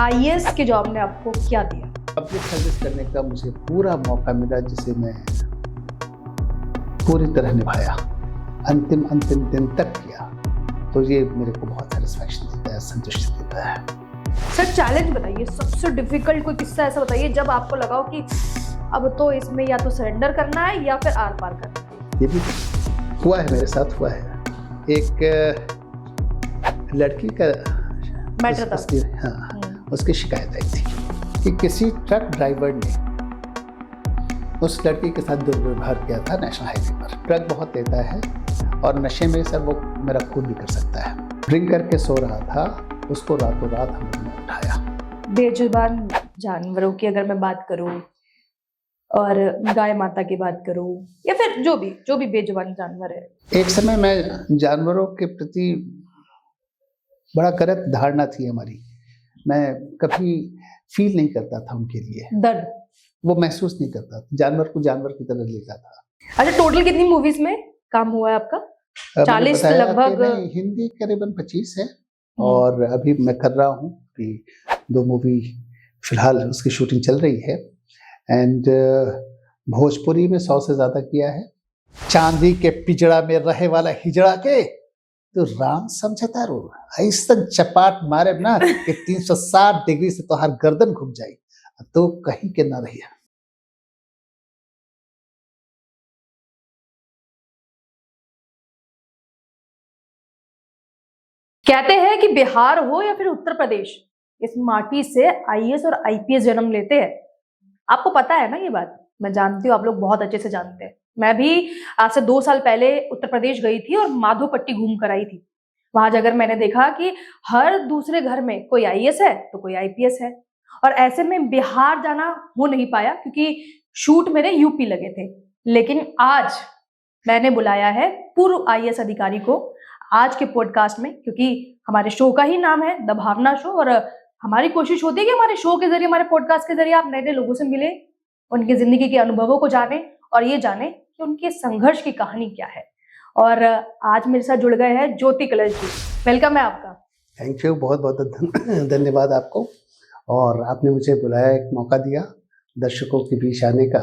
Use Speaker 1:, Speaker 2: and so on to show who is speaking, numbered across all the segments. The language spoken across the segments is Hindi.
Speaker 1: आईएएस के जॉब ने आपको क्या दिया?
Speaker 2: पब्लिक सर्विस करने का मुझे पूरा मौका मिला, जिसे मैं पूरी तरह निभाया, अंतिम दिन तक किया। तो ये मेरे को बहुत सेटिस्फैक्शन देता है, संतुष्टि देता है।
Speaker 1: सर चैलेंज बताइए, सबसे डिफिकल्ट कोई किस्सा ऐसा बताइए जब आपको लगा हो कि अब तो इसमें या तो सरेंडर करना है या फिर आर पार करना है।
Speaker 2: ये भी हुआ है, मेरे साथ हुआ है। एक लड़की का
Speaker 1: मैटर था।
Speaker 2: हाँ, उसकी शिकायत आई थी कि किसी ट्रक ड्राइवर ने उस लड़की के साथ दुर्व्यवहार किया था नेशनल हाईवे पर। ट्रक बहुत देता है और नशे में सर वो मेरा खून भी कर सकता है। ड्रिंक करके सो रहा था, उसको रातों रात हमने उठाया।
Speaker 1: बेजुबान जानवरों की अगर मैं बात करूं और गाय माता की बात करूं या फिर जो भी बेजुबान जानवर है,
Speaker 2: एक समय मैं जानवरों के प्रति बड़ा गलत धारणा थी हमारी। मैं कभी फील नहीं करता था उनके लिए,
Speaker 1: दर्द
Speaker 2: वो महसूस नहीं करता था। जानवर को जानवर की तरह लेता था।
Speaker 1: अच्छा, टोटल कितनी मूवीज में काम हुआ है आपका? 40 लगभग।
Speaker 2: हिंदी करीबन 25 है और अभी मैं कर रहा हूँ कि 2 मूवी फिलहाल उसकी शूटिंग चल रही है। एंड भोजपुरी में 100 से ज्यादा किया है। चांदी के पिजड़ा में रहे वाला हिजड़ा के तो राम समझता रो, ऐसा चपाट मारे ना कि 360 डिग्री से तो हर गर्दन घूम जाए, तो कहीं के ना रही।
Speaker 1: कहते हैं कि बिहार हो या फिर उत्तर प्रदेश, इस माटी से आईएएस और आईपीएस जन्म लेते हैं। आपको पता है ना ये बात? मैं जानती हूँ, आप लोग बहुत अच्छे से जानते हैं। मैं भी आज से 2 साल पहले उत्तर प्रदेश गई थी और माधो पट्टी घूम कर आई थी। वहां जाकर मैंने देखा कि हर दूसरे घर में कोई आईएएस है तो कोई आईपीएस है, और ऐसे में बिहार जाना हो नहीं पाया क्योंकि शूट मेरे यूपी लगे थे। लेकिन आज मैंने बुलाया है पूर्व आईएएस अधिकारी को आज के पॉडकास्ट में, क्योंकि हमारे शो का ही नाम है द भावना शो, और हमारी कोशिश होती है कि हमारे शो के जरिए, हमारे पॉडकास्ट के जरिए आप नए नए लोगों से मिले, उनकी जिंदगी के अनुभवों को जाने और ये जाने कि उनके संघर्ष की कहानी क्या है। और आज मेरे साथ जुड़ गए हैं ज्योति कलश जी। वेलकम है आपका।
Speaker 2: थैंक यू, बहुत बहुत धन्यवाद आपको। और आपने मुझे बुलाया, एक मौका दिया दर्शकों के बीच आने का,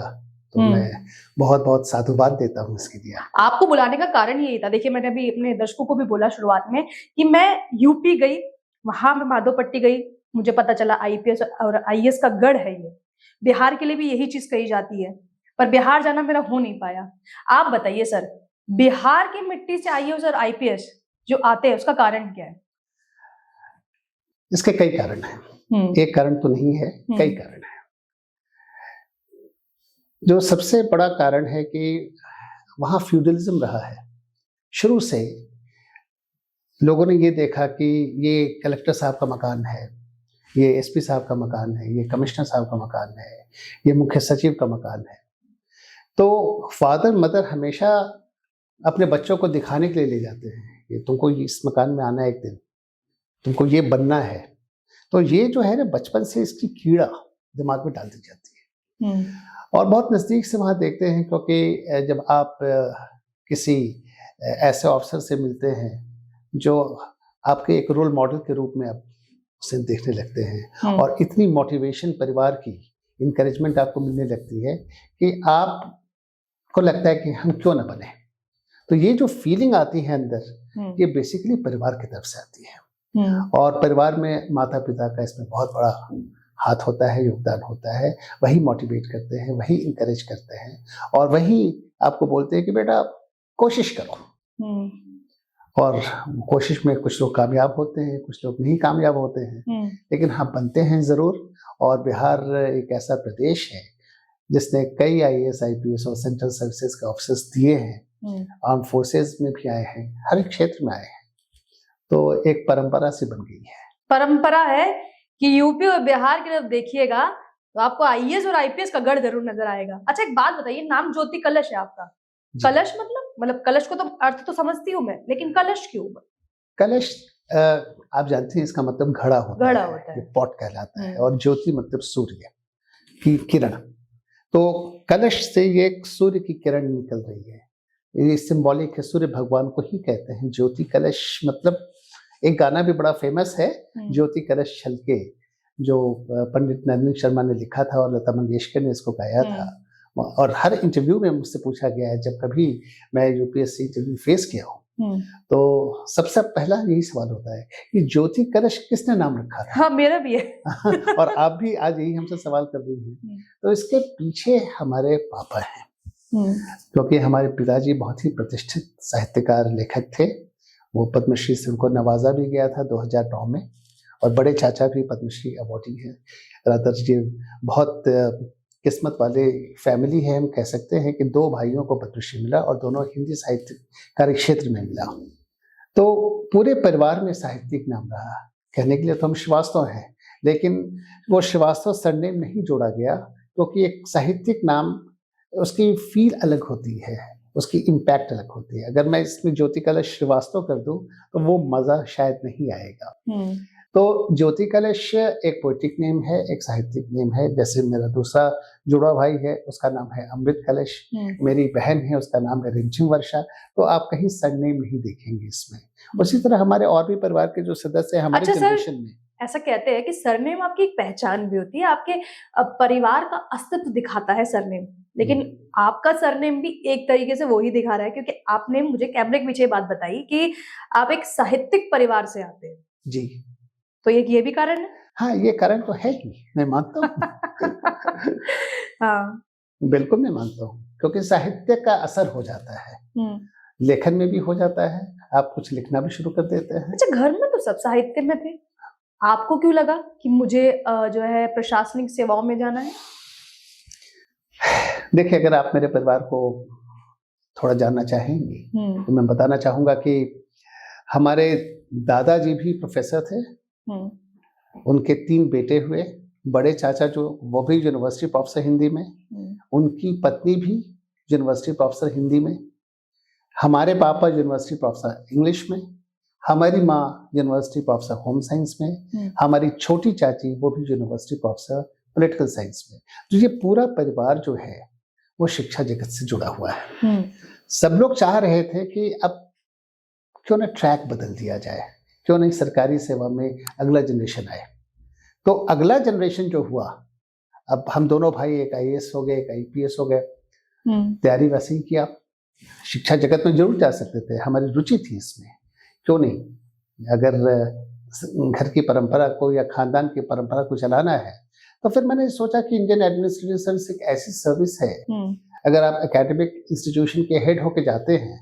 Speaker 2: तो मैं बहुत बहुत साधुवाद देता हूँ इसके लिए।
Speaker 1: आपको बुलाने का कारण यही था, देखिए मैंने अभी अपने दर्शकों को भी बोला शुरुआत में कि मैं यूपी गई, वहां मैं माधोपट्टी गई, मुझे पता चला आईपीएस और आईएएस का गढ़ है ये। बिहार के लिए भी यही चीज कही जाती है, पर बिहार जाना मेरा हो नहीं पाया। आप बताइए सर, बिहार की मिट्टी से आईएएस और आईपीएस जो आते हैं उसका कारण क्या है?
Speaker 2: इसके कई कारण हैं, एक कारण तो नहीं है, कई कारण है। जो सबसे बड़ा कारण है कि वहां फ्यूडलिज्म रहा है शुरू से। लोगों ने ये देखा कि ये कलेक्टर साहब का मकान है, ये एसपी साहब का मकान है, ये कमिश्नर साहब का मकान है, ये मुख्य सचिव का मकान है। तो फादर मदर हमेशा अपने बच्चों को दिखाने के लिए ले जाते हैं कि तुमको इस मकान में आना है एक दिन, तुमको ये बनना है। तो ये जो है ना, बचपन से इसकी कीड़ा दिमाग में डाल दी जाती है। और बहुत नज़दीक से वहाँ देखते हैं, क्योंकि जब आप किसी ऐसे ऑफिसर से मिलते हैं जो आपके एक रोल मॉडल के रूप में आप उसे देखने लगते हैं, और इतनी मोटिवेशन परिवार की इंकरेजमेंट आपको मिलने लगती है कि आपको लगता है कि हम क्यों ना बने। तो ये जो फीलिंग आती है अंदर, ये बेसिकली परिवार की तरफ से आती है। और परिवार में माता पिता का इसमें बहुत बड़ा हाथ होता है, योगदान होता है। वही मोटिवेट करते हैं, वही इंकरेज करते हैं, और वही आपको बोलते हैं कि बेटा कोशिश करो। और कोशिश में कुछ लोग कामयाब होते हैं, कुछ लोग नहीं कामयाब होते हैं, लेकिन हाँ, बनते हैं जरूर। और बिहार एक ऐसा प्रदेश है जिसने कई आईएएस आईपीएस और सेंट्रल सर्विसेज के ऑफिसर्स दिए हैं, आर्म फोर्सेज में भी आए हैं, हर एक क्षेत्र में आए हैं। तो एक परंपरा सी बन गई है।
Speaker 1: परंपरा है कि यूपी और बिहार की तरफ देखिएगा तो आपको आईएएस और आईपीएस का गढ़ जरूर नजर आएगा। अच्छा, एक बात बताइए, नाम ज्योति कलश है आपका, कलश मतलब कलश को तो अर्थ तो समझती हूँ मैं, लेकिन कलश क्यों?
Speaker 2: कलश आप जानते हैं इसका मतलब घड़ा होता है, पॉट कहलाता है, और ज्योति मतलब सूर्य की किरण। तो कलश से ये सूर्य की किरण निकल रही है, ये सिंबॉलिक है, सूर्य भगवान को ही कहते हैं ज्योति कलश। मतलब एक गाना भी बड़ा फेमस है, ज्योति कलश छलके जो पंडित नरेंद्र शर्मा ने लिखा था और लता मंगेशकर ने इसको गाया था। और हर इंटरव्यू में मुझसे पूछा गया है, जब कभी मैं यूपीएससी इंटरव्यू फेस किया हूँ तो सबसे पहला यही सवाल होता है कि ज्योति कलश किसने नाम रखा था।
Speaker 1: हाँ, मेरा भी है।
Speaker 2: और आप भी आज यही हमसे सवाल कर रही हैं। तो इसके पीछे हमारे पापा हैं, क्योंकि हमारे पिताजी बहुत ही प्रतिष्ठित साहित्यकार लेखक थे। वो पद्मश्री से उनको नवाजा भी गया था 2009 में, और बड़े चाचा भी पद्मश्री अवॉर्डी हैं। रादर जी बहुत किस्मत वाले फैमिली है, हम कह सकते हैं कि 2 भाइयों को पद्मश्री मिला और दोनों हिंदी साहित्य कार्य क्षेत्र में मिला। तो पूरे परिवार में साहित्यिक नाम रहा। कहने के लिए तो हम श्रीवास्तव हैं, लेकिन वो श्रीवास्तव सरनेम नहीं जोड़ा गया, क्योंकि एक साहित्यिक नाम उसकी फील अलग होती है, उसकी इम्पैक्ट अलग होती है। अगर मैं इसमें ज्योति कलश श्रीवास्तव कर दूं तो वो मजा शायद नहीं आएगा। तो ज्योति कलश एक पोएटिक नेम है, एक साहित्यिक नेम है। जैसे मेरा दूसरा जुड़वा भाई है, उसका नाम है अमृत कलश। मेरी बहन है, उसका नाम है रिंचिम वर्षा। तो आप कहीं सरनेम नहीं देखेंगे इसमें। उसी तरह हमारे और भी परिवार के जो सदस्य हैं हमारे जनरेशन में,
Speaker 1: ऐसा कहते हैं कि सरनेम आपकी एक पहचान भी होती है, आपके परिवार का अस्तित्व दिखाता है सरनेम। लेकिन आपका सरनेम भी एक तरीके से वही दिखा रहा है, क्योंकि आपने मुझे कैमरे के पीछे बात बताई कि आप एक साहित्यिक परिवार से आते हैं।
Speaker 2: जी,
Speaker 1: तो ये भी कारण है।
Speaker 2: हाँ, ये कारण तो है ही, मैं मानता हूँ।
Speaker 1: हाँ,
Speaker 2: बिल्कुल मैं मानता हूँ, क्योंकि साहित्य का असर हो जाता है, लेखन में भी हो जाता है। आप कुछ लिखना भी शुरू कर देते हैं।
Speaker 1: अच्छा, घर में तो सब साहित्य में थे, आपको क्यों लगा कि मुझे जो है प्रशासनिक सेवाओं में जाना है?
Speaker 2: देखिए, अगर आप मेरे परिवार को थोड़ा जानना चाहेंगे तो मैं बताना चाहूंगा कि हमारे दादाजी भी प्रोफेसर थे। उनके 3 बेटे हुए। बड़े चाचा जो वो भी यूनिवर्सिटी प्रोफेसर हिंदी में, उनकी पत्नी भी यूनिवर्सिटी प्रोफेसर हिंदी में। हमारे पापा यूनिवर्सिटी प्रोफेसर इंग्लिश में। हमारी माँ यूनिवर्सिटी प्रोफेसर होम साइंस में। हमारी छोटी चाची वो भी यूनिवर्सिटी प्रोफेसर पॉलिटिकल साइंस में। तो ये पूरा परिवार जो है वो शिक्षा जगत से जुड़ा हुआ है। सब लोग चाह रहे थे कि अब क्यों ना ट्रैक बदल दिया जाए, क्यों नहीं सरकारी सेवा में अगला जनरेशन आए। तो अगला जनरेशन जो हुआ, अब हम दोनों भाई, एक आईएएस हो गए, एक आईपीएस हो गए। तैयारी वैसे ही किया। शिक्षा जगत में जरूर जा सकते थे, हमारी रुचि थी इसमें, क्यों नहीं। अगर घर की परंपरा को या खानदान की परंपरा को चलाना है तो फिर मैंने सोचा कि इंडियन एडमिनिस्ट्रेटिव सर्विस एक ऐसी सर्विस है, अगर आप एकेडमिक इंस्टीट्यूशन के हेड होके जाते हैं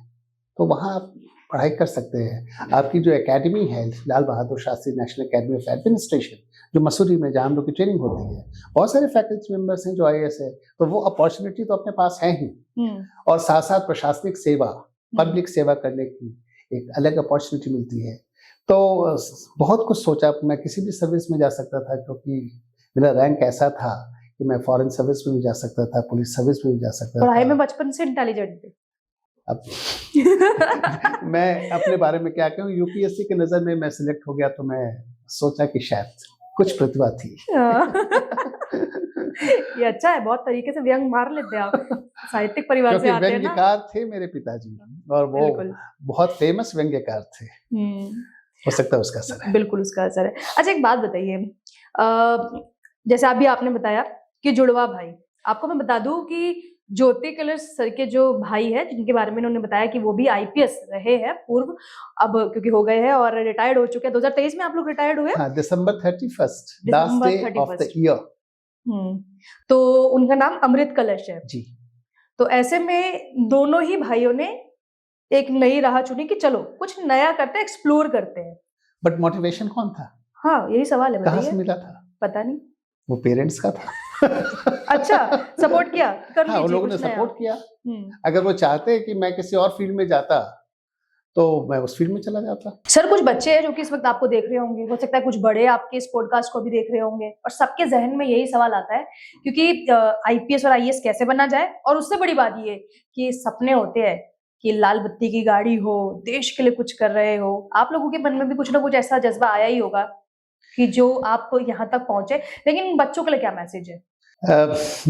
Speaker 2: तो वहाँ आप पढ़ाई कर सकते हैं। आपकी जो एकेडमी है, Lal Bahadur Shastri national academy of administration, जो मसूरी में, जहाँ हम लोग की ट्रेनिंग होती है, बहुत सारे फैकल्टी मेंबर्स हैं जो आईएएस है, तो वो अपॉर्चुनिटी तो अपने पास है ही। और साथ साथ प्रशासनिक सेवा, पब्लिक सेवा करने की एक अलग अपॉर्चुनिटी मिलती है। तो बहुत कुछ सोचा, मैं किसी भी सर्विस में जा सकता था, क्योंकि मेरा रैंक ऐसा था कि मैं फॉरेन सर्विस में भी जा सकता था, पुलिस सर्विस में भी जा सकता था।
Speaker 1: पढ़ाई में बचपन से इंटेलिजेंट थे।
Speaker 2: अब मैं अपने बारे में क्या कहूँ, यूपीएससी की नजर में मैं सिलेक्ट हो गया तो मैं सोचा कि शायद कुछ प्रतिभा थी।
Speaker 1: ये अच्छा है, बहुत तरीके से व्यंग मार लेते हैं आप। साहित्यिक परिवार से आते हैं ना।
Speaker 2: व्यंग्यकार थे मेरे पिताजी, और वो बहुत फेमस व्यंग्यकार थे। हो सकता है उसका असर है।
Speaker 1: बिल्कुल उसका असर है। अच्छा, एक बात बताइए, जैसे अभी आपने बताया कि जुड़वा भाई, आपको मैं बता दूं कि ज्योति कलश सर के जो भाई है, जिनके बारे में उन्होंने बताया कि वो भी आईपीएस रहे हैं पूर्व, अब क्योंकि हो गए हैं और रिटायर्ड हो चुके हैं। 2023 में आप लोग रिटायर्ड हुए?
Speaker 2: हाँ, December 31st, last day of the year.
Speaker 1: तो उनका नाम अमृत कलश है
Speaker 2: जी।
Speaker 1: तो ऐसे में दोनों ही भाइयों ने एक नई राह चुनी कि चलो कुछ नया करते हैं, एक्सप्लोर करते हैं।
Speaker 2: बट मोटिवेशन कौन था?
Speaker 1: हाँ, यही सवाल है।
Speaker 2: कहाँ से मिला था?
Speaker 1: पता नहीं,
Speaker 2: वो पेरेंट्स का था।
Speaker 1: अच्छा, सपोर्ट किया कर
Speaker 2: हाँ, उन लोगों ने सपोर्ट किया। अगर वो चाहते कि मैं किसी और फील्ड में जाता तो मैं उस फील्ड में चला जाता।
Speaker 1: सर, कुछ बच्चे हैं जो कि इस वक्त आपको देख रहे होंगे, हो सकता है कुछ बड़े आपके इस पॉडकास्ट को भी देख रहे होंगे, और सबके जहन में यही सवाल आता है, क्योंकि आईपीएस और आईएएस कैसे बना जाए, और उससे बड़ी बात ये कि सपने होते हैं कि लाल बत्ती की गाड़ी हो, देश के लिए कुछ कर रहे हो। आप लोगों के मन में भी कुछ ना कुछ ऐसा जज्बा आया ही होगा कि जो आप यहाँ तक पहुंचे। लेकिन बच्चों के लिए क्या मैसेज है?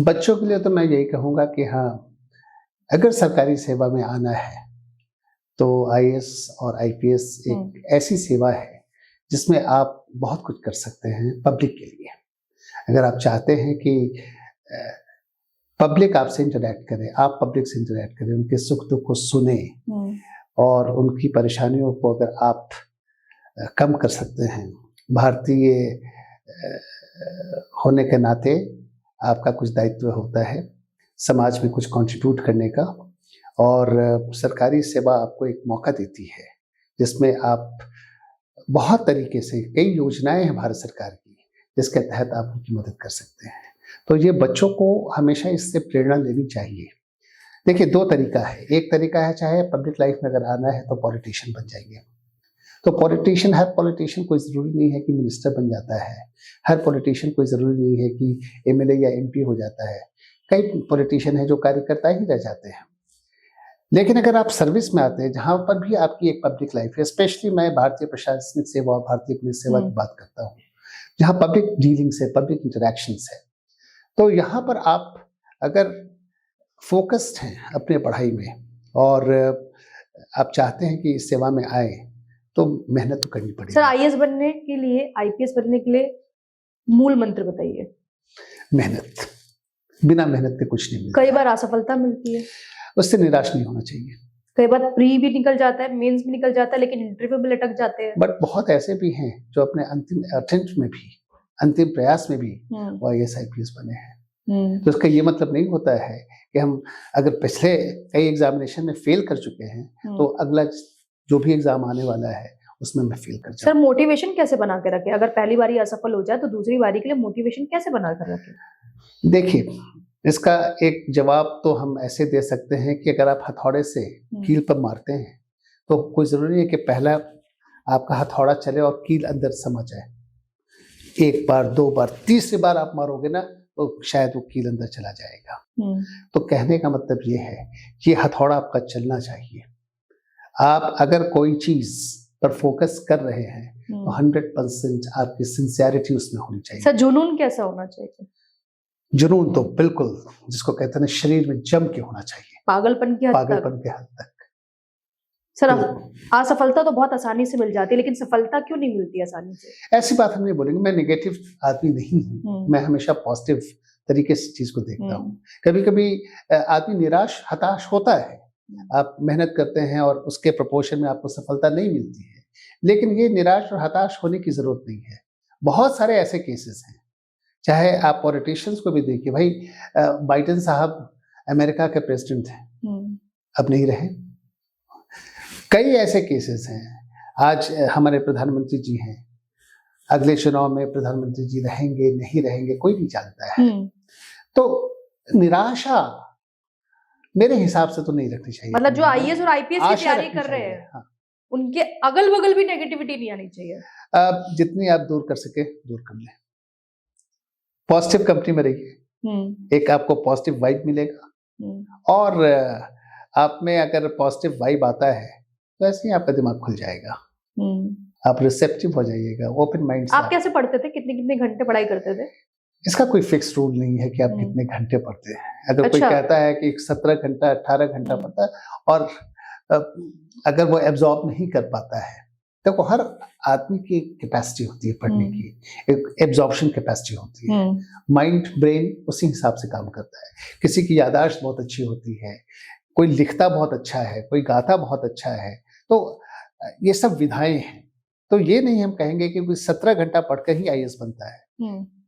Speaker 2: बच्चों के लिए तो मैं यही कहूंगा कि हाँ, अगर सरकारी सेवा में आना है तो आईएएस और आईपीएस एक ऐसी सेवा है जिसमें आप बहुत कुछ कर सकते हैं पब्लिक के लिए। अगर आप चाहते हैं कि पब्लिक आपसे इंटरैक्ट करे, आप पब्लिक से इंटरैक्ट करें, उनके सुख दुख को सुने और उनकी परेशानियों को अगर आप कम कर सकते हैं, भारतीय होने के नाते आपका कुछ दायित्व होता है समाज में कुछ कंट्रीब्यूट करने का, और सरकारी सेवा आपको एक मौका देती है जिसमें आप बहुत तरीके से, कई योजनाएं हैं भारत सरकार की जिसके तहत आप उनकी मदद कर सकते हैं। तो ये बच्चों को हमेशा इससे प्रेरणा लेनी चाहिए। देखिए, दो तरीका है। एक तरीका है, चाहे पब्लिक लाइफ में अगर आना है तो पॉलिटिशियन बन जाइए। तो पॉलिटिशियन, हर पॉलिटिशियन कोई ज़रूरी नहीं है कि मिनिस्टर बन जाता है, हर पॉलिटिशियन कोई ज़रूरी नहीं है कि एमएलए या एमपी हो जाता है। कई पॉलिटिशियन है जो कार्यकर्ता ही रह जाते हैं। लेकिन अगर आप सर्विस में आते हैं जहाँ पर भी आपकी एक पब्लिक लाइफ है, स्पेशली मैं भारतीय प्रशासनिक सेवा और भारतीय पुलिस सेवा की बात करता हूँ, जहाँ पब्लिक डीलिंग्स है, पब्लिक इंटरैक्शंस है, तो यहाँ पर आप अगर फोकस्ड हैं अपने पढ़ाई में और आप चाहते हैं कि इस सेवा में आए, तो मेहनत तो करनी पड़ेगी।
Speaker 1: सर, आईएएस बनने के लिए, आईपीएस बनने के लिए मूल मंत्र बताइए।
Speaker 2: मेहनत, बिना मेहनत के कुछ नहीं मिलता।
Speaker 1: कई बार असफलता मिलती है,
Speaker 2: उससे निराश नहीं होना चाहिए।
Speaker 1: कई बार प्री भी निकल जाता है, मेंस भी निकल जाता है, लेकिन इंटरव्यू में लटक जाते हैं।
Speaker 2: बट बहुत ऐसे भी हैं जो अपने अंतिम अटेम्प्ट में भी, अंतिम प्रयास में भी वो आईएएस आईपीएस बने हैं। तो इसका ये मतलब नहीं होता है कि हम अगर पिछले कई एग्जामिनेशन में फेल कर चुके हैं तो अगला जो भी एग्जाम आने वाला है उसमें मैं फेल कर
Speaker 1: सर, मोटिवेशन कैसे बना के रखें? अगर पहली बारी असफल हो जाए तो दूसरी बारी के लिए मोटिवेशन कैसे बना कर रखें?
Speaker 2: देखिए, इसका एक जवाब तो हम ऐसे दे सकते हैं कि अगर आप हथौड़े से कील पर मारते हैं तो कोई जरूरी है कि पहला आपका हथौड़ा चले और कील अंदर समा जाए। एक बार, दो बार, तीसरी बार आप मारोगे ना तो शायद वो कील अंदर चला जाएगा। तो कहने का मतलब ये है कि हथौड़ा आपका चलना चाहिए। आप अगर कोई चीज पर फोकस कर रहे हैं तो 100% आपकी सिंसियरिटी उसमें होनी चाहिए।
Speaker 1: सर, जुनून कैसा होना चाहिए?
Speaker 2: जुनून तो बिल्कुल, जिसको कहते हैं शरीर में जम के होना चाहिए,
Speaker 1: पागलपन की हद तक।
Speaker 2: पागलपन के हद तक।
Speaker 1: सर, असफलता तो बहुत आसानी से मिल जाती है, लेकिन सफलता क्यों नहीं मिलती आसानी से?
Speaker 2: ऐसी बात हम नहीं बोलेंगे, मैं नेगेटिव आदमी नहीं हूँ, मैं हमेशा पॉजिटिव तरीके से चीज को देखता हूँ। कभी कभी आदमी निराश, हताश होता है, आप मेहनत करते हैं और उसके प्रोपोर्शन में आपको सफलता नहीं मिलती है, लेकिन ये निराश और हताश होने की जरूरत नहीं है। बहुत सारे ऐसे केसेस हैं, चाहे आप पॉलिटिशियंस को भी देखिए। भाई, बाइडेन साहब अमेरिका के प्रेसिडेंट हैं, अब नहीं रहे। कई ऐसे केसेस हैं। आज हमारे प्रधानमंत्री जी हैं, अगले चुनाव में प्रधानमंत्री जी रहेंगे नहीं रहेंगे कोई नहीं जानता है। तो निराशा मेरे हिसाब से तो नहीं रखनी चाहिए।
Speaker 1: मतलब जो आईएएस और आईपीएस की तैयारी कर रहे हैं, हाँ, उनके अगल बगल भी नेगेटिविटी नहीं आनी चाहिए।
Speaker 2: जितनी आप दूर कर सके दूर कर लें। पॉजिटिव कंपनी में रहिए, एक आपको पॉजिटिव वाइब मिलेगा, और आप में अगर पॉजिटिव वाइब आता है तो ऐसे ही आपका दिमाग खुल जाएगा, आप रिसेप्टिव हो जाइएगा, ओपन माइंड।
Speaker 1: आप कैसे पढ़ते थे? कितने कितने घंटे पढ़ाई करते थे?
Speaker 2: इसका कोई फिक्स रूल नहीं है कि आप कितने घंटे पढ़ते हैं। अगर कोई कहता है कि 17 घंटा 18 घंटा पढ़ता है, और अगर वो एब्जॉर्ब नहीं कर पाता है, देखो हर आदमी की कैपेसिटी होती है पढ़ने की, एक एब्जॉर्प्शन कैपेसिटी होती है। माइंड, ब्रेन उसी हिसाब से काम करता है। किसी की याददाश्त बहुत अच्छी होती है, कोई लिखता बहुत अच्छा है, कोई गाता बहुत अच्छा है, तो ये सब विधाएं हैं। तो ये नहीं हम कहेंगे कि 17 घंटा पढ़कर ही आईएएस बनता है।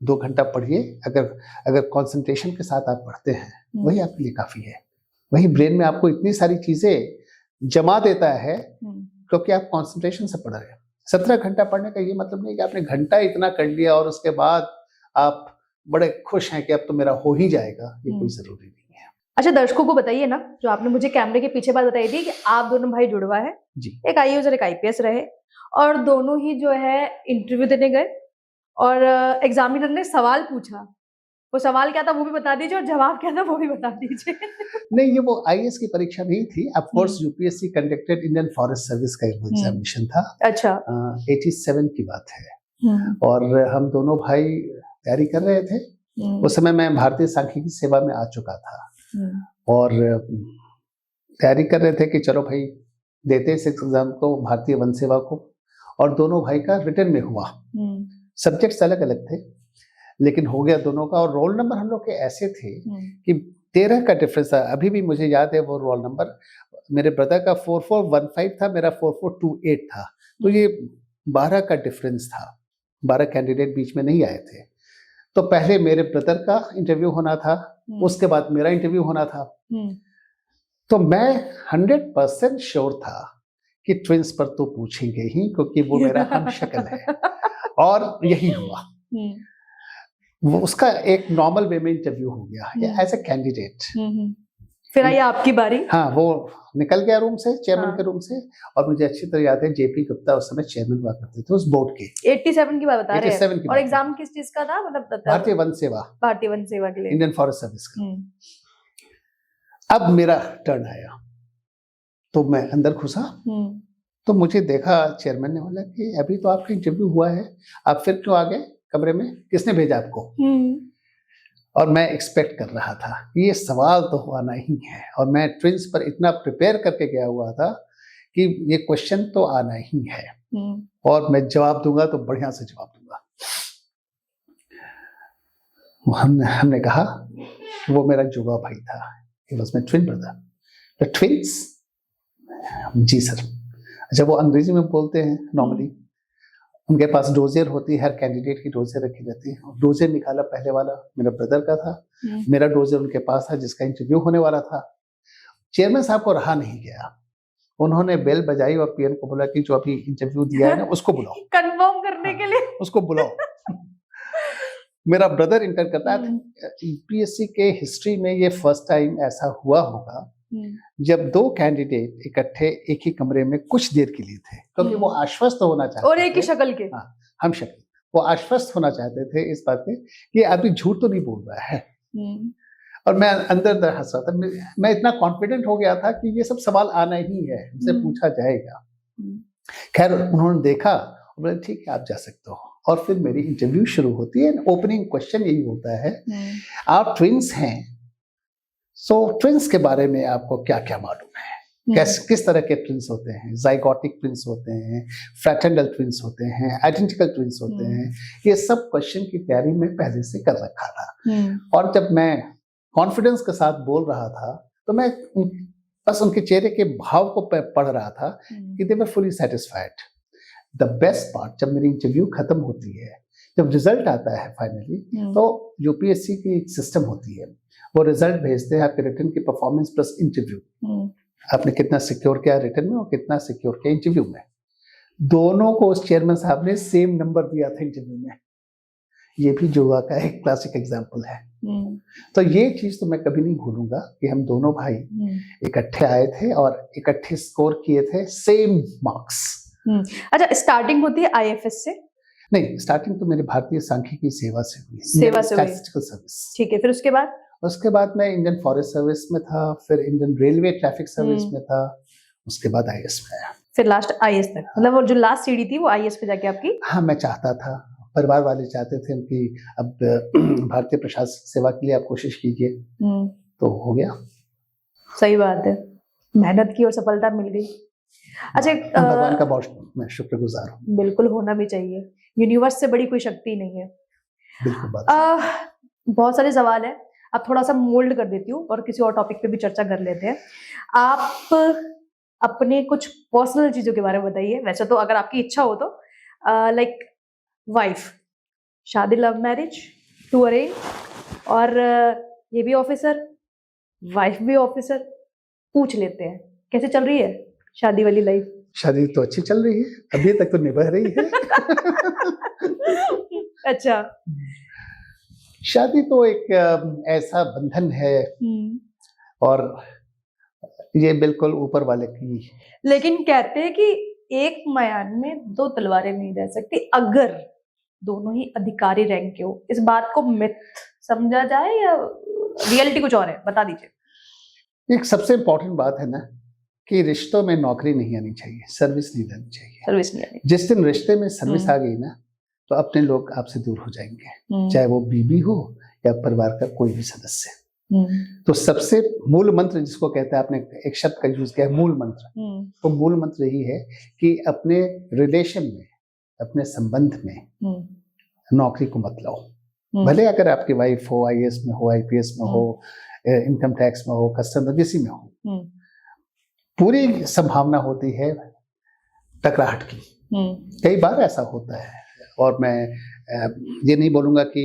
Speaker 2: 2 घंटा पढ़िए, अगर कंसंट्रेशन के साथ आप पढ़ते हैं वही आपके लिए काफी है। वही ब्रेन में आपको इतनी सारी चीजें जमा देता है क्योंकि आप कंसंट्रेशन से पढ़ रहे हैं। 17 घंटा पढ़ने का ये मतलब नहीं कि आपने घंटा इतना कर लिया और उसके बाद आप बड़े खुश हैं कि अब तो मेरा हो ही जाएगा, ये कोई जरूरी नहीं है।
Speaker 1: अच्छा, दर्शकों को बताइए ना, जो आपने मुझे कैमरे के पीछे बात बताई थी कि आप दोनों भाई जुड़वा है
Speaker 2: जी,
Speaker 1: एक आईएएस और एक आईपीएस रहे, और दोनों ही जो है इंटरव्यू देने गए और एग्जामिनर ने सवाल पूछा, वो सवाल क्या था वो भी बता दीजिए और जवाब क्या था वो भी बता दीजिए।
Speaker 2: नहीं, ये वो आईएएस की परीक्षा नहीं थी। Of course UPSC conducted Indian forest service का एक एग्जामिनेशन था।
Speaker 1: अच्छा।
Speaker 2: 87 की बात है, और हम दोनों भाई तैयारी कर रहे थे। उस समय मैं भारतीय सांख्यिकी सेवा में आ चुका था, और तैयारी कर रहे थे कि चलो भाई देते इस एग्जाम को, भारतीय वन सेवा को। और दोनों भाई का रिटर्न में हुआ। सब्जेक्ट्स अलग अलग थे लेकिन हो गया दोनों का। और रोल नंबर हम लोग के ऐसे थे कि 13 का डिफरेंस था। अभी भी मुझे याद है वो रोल नंबर, मेरे ब्रदर का 4415 था, मेरा 4428 था। तो ये 12 का डिफरेंस था, 12 कैंडिडेट बीच में नहीं आए थे। तो पहले मेरे ब्रदर का इंटरव्यू होना था, उसके बाद मेरा इंटरव्यू होना था। तो मैं 100% श्योर था कि ट्विंस पर तो पूछेंगे ही, क्योंकि वो मेरा हम शक्ल है। और यही हुआ। वो उसका एक नॉर्मल वे में इंटरव्यू हो गया एज ए कैंडिडेट।
Speaker 1: फिर आई आपकी बारी।
Speaker 2: हाँ, वो निकल गया रूम से, चेयरमैन के रूम से। और मुझे अच्छी तरह याद है जेपी गुप्ता उस समय चेयरमैन हुआ करते थे उस बोर्ड के।
Speaker 1: 87 की बात बता रहे
Speaker 2: 87
Speaker 1: हैं।
Speaker 2: की
Speaker 1: और
Speaker 2: बात
Speaker 1: एग्जाम किस चीज का था, मतलब
Speaker 2: भारतीय वन सेवा,
Speaker 1: भारतीय वन सेवा के लिए,
Speaker 2: इंडियन फॉरेस्ट सर्विस का। अब मेरा टर्न आया तो मैं अंदर घुसा तो मुझे देखा चेयरमैन ने बोला कि अभी तो आपका इंटरव्यू हुआ है, आप फिर क्यों आ गए कमरे में, किसने भेजा आपको? और मैं एक्सपेक्ट कर रहा था कि ये सवाल तो आना ही है, और मैं ट्विंस पर इतना प्रिपेयर करके गया हुआ था कि ये क्वेश्चन तो आना ही है और मैं जवाब दूंगा तो बढ़िया से जवाब दूंगा। हमने कहा, वो मेरा जुगा भाई था, he was my twin brother. The twins? जी सर। अच्छा, वो अंग्रेजी में बोलते हैं नॉर्मली, उनके पास डोजियर होती है, हर कैंडिडेट की डोजियर रखी रहती है। डोजियर निकाला, पहले वाला मेरा ब्रदर का था, मेरा डोजियर उनके पास था जिसका इंटरव्यू होने वाला था। चेयरमैन साहब को रहा नहीं गया, उन्होंने बेल बजाई और पीएन को बोला कि जो अभी इंटरव्यू दिया है ना उसको बुलाओ,
Speaker 1: कंफर्म करने के लिए
Speaker 2: उसको बुलाओ। मेरा ब्रदर इंटर करता है। यूपीएससी के हिस्ट्री में ये फर्स्ट टाइम ऐसा हुआ होगा जब दो कैंडिडेट इकट्ठे एक ही कमरे में कुछ देर के लिए थे, क्योंकि वो आश्वस्त होना चाहते थे,
Speaker 1: और एक ही शक्ल के।
Speaker 2: हाँ, हम शक्ल। वो आश्वस्त होना चाहते थे इस बात पे कि आदमी झूठ तो नहीं बोल रहा है। और मैं अंदर हंस रहा था। मैं इतना कॉन्फिडेंट हो गया था कि ये सब सवाल आना ही है, हमसे पूछा जाएगा। खैर उन्होंने देखा, बोले ठीक है आप जा सकते हो। और फिर मेरी इंटरव्यू शुरू होती है। ओपनिंग क्वेश्चन यही होता है, आप ट्विंस हैं, सो ट्विंस के बारे में आपको क्या क्या मालूम है? किस तरह के ट्विंस होते हैं? जाइगोटिक ट्विंस होते हैं, फ्रैटर्नल ट्विंस होते हैं, आइडेंटिकल ट्विंस होते हैं। ये सब क्वेश्चन की तैयारी मैं पहले से कर रखा था। और जब मैं कॉन्फिडेंस के साथ बोल रहा था तो मैं बस उनके चेहरे के भाव को पढ़ रहा था कि they were fully satisfied. The best part, जब मेरी इंटरव्यू खत्म होती है, जब रिजल्ट आता है फाइनली, तो यूपीएससी की सिस्टम होती है, वो रिजल्ट भेजते हैं आपके रिटन की परफॉर्मेंस प्लस इंटरव्यू। आपने कितना सिक्योर किया रिटन में और कितना सिक्योर किया इंटरव्यू में। दोनों को उस चेयरमैन साहब ने सेम नंबर दिया था इंटरव्यू में। ये भी जुआ का एक क्लासिक एग्जांपल है। तो ये चीज तो मैं कभी नहीं भूलूंगा कि हम दोनों भाई इकट्ठे आए थे और इकट्ठे स्कोर किए थे सेम मार्क्स।
Speaker 1: अच्छा, स्टार्टिंग होती है आईएफएस से?
Speaker 2: नहीं, स्टार्टिंग तो मेरे भारतीय सांख्यिकी सेवा से हुई,
Speaker 1: सेवा से हुई।
Speaker 2: Statistical service.
Speaker 1: ठीक है, फिर उसके बाद?
Speaker 2: उसके बाद मैं इंडियन फॉरेस्ट सर्विस में था, फिर इंडियन रेलवे ट्रैफिक सर्विस में था, उसके बाद आईएएस में आया।
Speaker 1: फिर लास्ट आईएएस तक, मतलब वो जो लास्ट सीढ़ी थी वो आईएएस पे जाके आपकी?
Speaker 2: हाँ, मैं चाहता था, परिवार वाले चाहते थे कि अब भारतीय प्रशासनिक सेवा के लिए आप कोशिश कीजिए, तो हो गया।
Speaker 1: सही बात है, मेहनत की और सफलता मिल गई। अच्छा,
Speaker 2: भगवान का बहुत मैं शुक्रगुजार हूँ।
Speaker 1: बिल्कुल, होना भी चाहिए, यूनिवर्स से बड़ी कोई शक्ति नहीं है।
Speaker 2: बिल्कुल बात।
Speaker 1: बहुत सारे सवाल है, अब थोड़ा सा मोल्ड कर देती हूँ और किसी और टॉपिक पे भी चर्चा कर लेते हैं। आप अपने कुछ पर्सनल चीजों के बारे में बताइए। वैसे तो अगर आपकी इच्छा हो तो, लाइक वाइफ, शादी लव मैरिज, टू अरेंज, और ये भी ऑफिसर, वाइफ भी ऑफिसर, पूछ लेते हैं कैसे चल रही है शादी वाली लाइफ? शादी
Speaker 2: तो अच्छी चल रही है, अभी तक तो निभा रही है।
Speaker 1: अच्छा,
Speaker 2: शादी तो एक ऐसा बंधन है और ये बिल्कुल ऊपर वाले की।
Speaker 1: लेकिन कहते हैं कि एक मयान में दो तलवारें नहीं रह सकती अगर दोनों ही अधिकारी रैंक के हो। इस बात को मिथ समझा जाए या रियलिटी कुछ और है, बता दीजिए।
Speaker 2: एक सबसे इम्पोर्टेंट बात है ना कि रिश्तों में नौकरी नहीं आनी चाहिए, सर्विस नहीं आनी चाहिए।
Speaker 1: सर्विस नहीं आनी।
Speaker 2: जिस दिन रिश्ते में सर्विस आ गई ना तो अपने लोग आपसे दूर हो जाएंगे, चाहे वो बीबी हो या परिवार का कोई भी सदस्य। तो सबसे मूल मंत्र जिसको कहते हैं, आपने एक शब्द का यूज किया है, मूल मंत्र। तो मूल मंत्र यही है कि अपने रिलेशन में, अपने संबंध में नौकरी को मत लाओ। भले अगर आपकी वाइफ हो, आईएएस में हो, आईपीएस में हो, इनकम टैक्स में हो, कस्टम किसी में हो, पूरी संभावना होती है टकराहट की। कई बार ऐसा होता है, और मैं ये नहीं बोलूंगा कि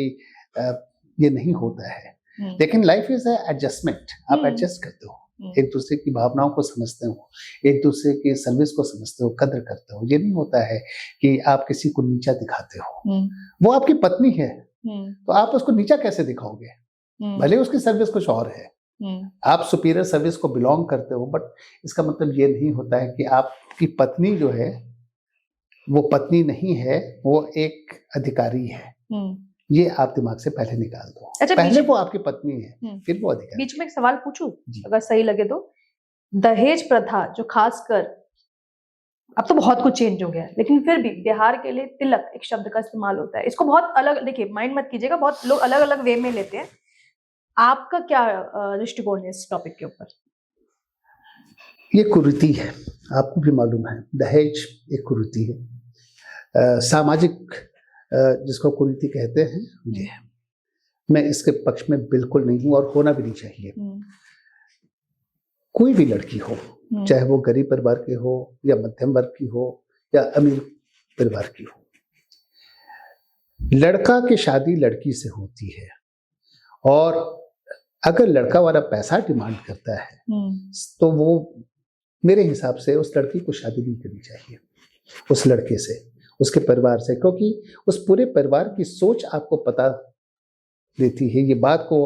Speaker 2: ये नहीं होता है, लेकिन लाइफ इज एडजस्टमेंट। आप एडजस्ट करते हो, एक दूसरे की भावनाओं को समझते हो, एक दूसरे की सर्विस को समझते हो, कदर करते हो। ये नहीं होता है कि आप किसी को नीचा दिखाते हो। वो आपकी पत्नी है, तो आप उसको नीचा कैसे दिखाओगे? भले उसकी सर्विस कुछ और है, आप सुपीरियर सर्विस को बिलोंग करते हो, बट इसका मतलब ये नहीं होता है कि आपकी पत्नी जो है वो पत्नी नहीं है, वो एक अधिकारी है। ये आप दिमाग से पहले निकाल दो।
Speaker 1: अच्छा,
Speaker 2: पहले वो आपकी पत्नी है, फिर वो अधिकारी।
Speaker 1: बीच में एक सवाल पूछूं, अगर सही लगे तो। दहेज प्रथा जो खासकर, अब तो बहुत कुछ चेंज हो गया है, लेकिन फिर भी बिहार के लिए तिलक एक शब्द का इस्तेमाल होता है। इसको बहुत अलग, देखिए माइंड मत कीजिएगा, बहुत लोग अलग अलग वे में लेते हैं। आपका क्या दृष्टिकोण है इस टॉपिक के ऊपर?
Speaker 2: ये कुरीति है, आपको भी मालूम है, दहेज एक कुरीति है, सामाजिक जिसको कुरीति कहते हैं। ये मैं इसके पक्ष में बिल्कुल नहीं हूं, और होना भी नहीं चाहिए। कोई भी लड़की हो, चाहे वो गरीब परिवार की हो, या मध्यम वर्ग की हो, या अमीर परिवार की हो, लड़का की शादी लड़की से होती है। और अगर लड़का वाला पैसा डिमांड करता है, तो वो मेरे हिसाब से उस लड़की को शादी नहीं करनी चाहिए उस लड़के से, उसके परिवार से, क्योंकि उस पूरे परिवार की सोच आपको पता देती है। ये बात को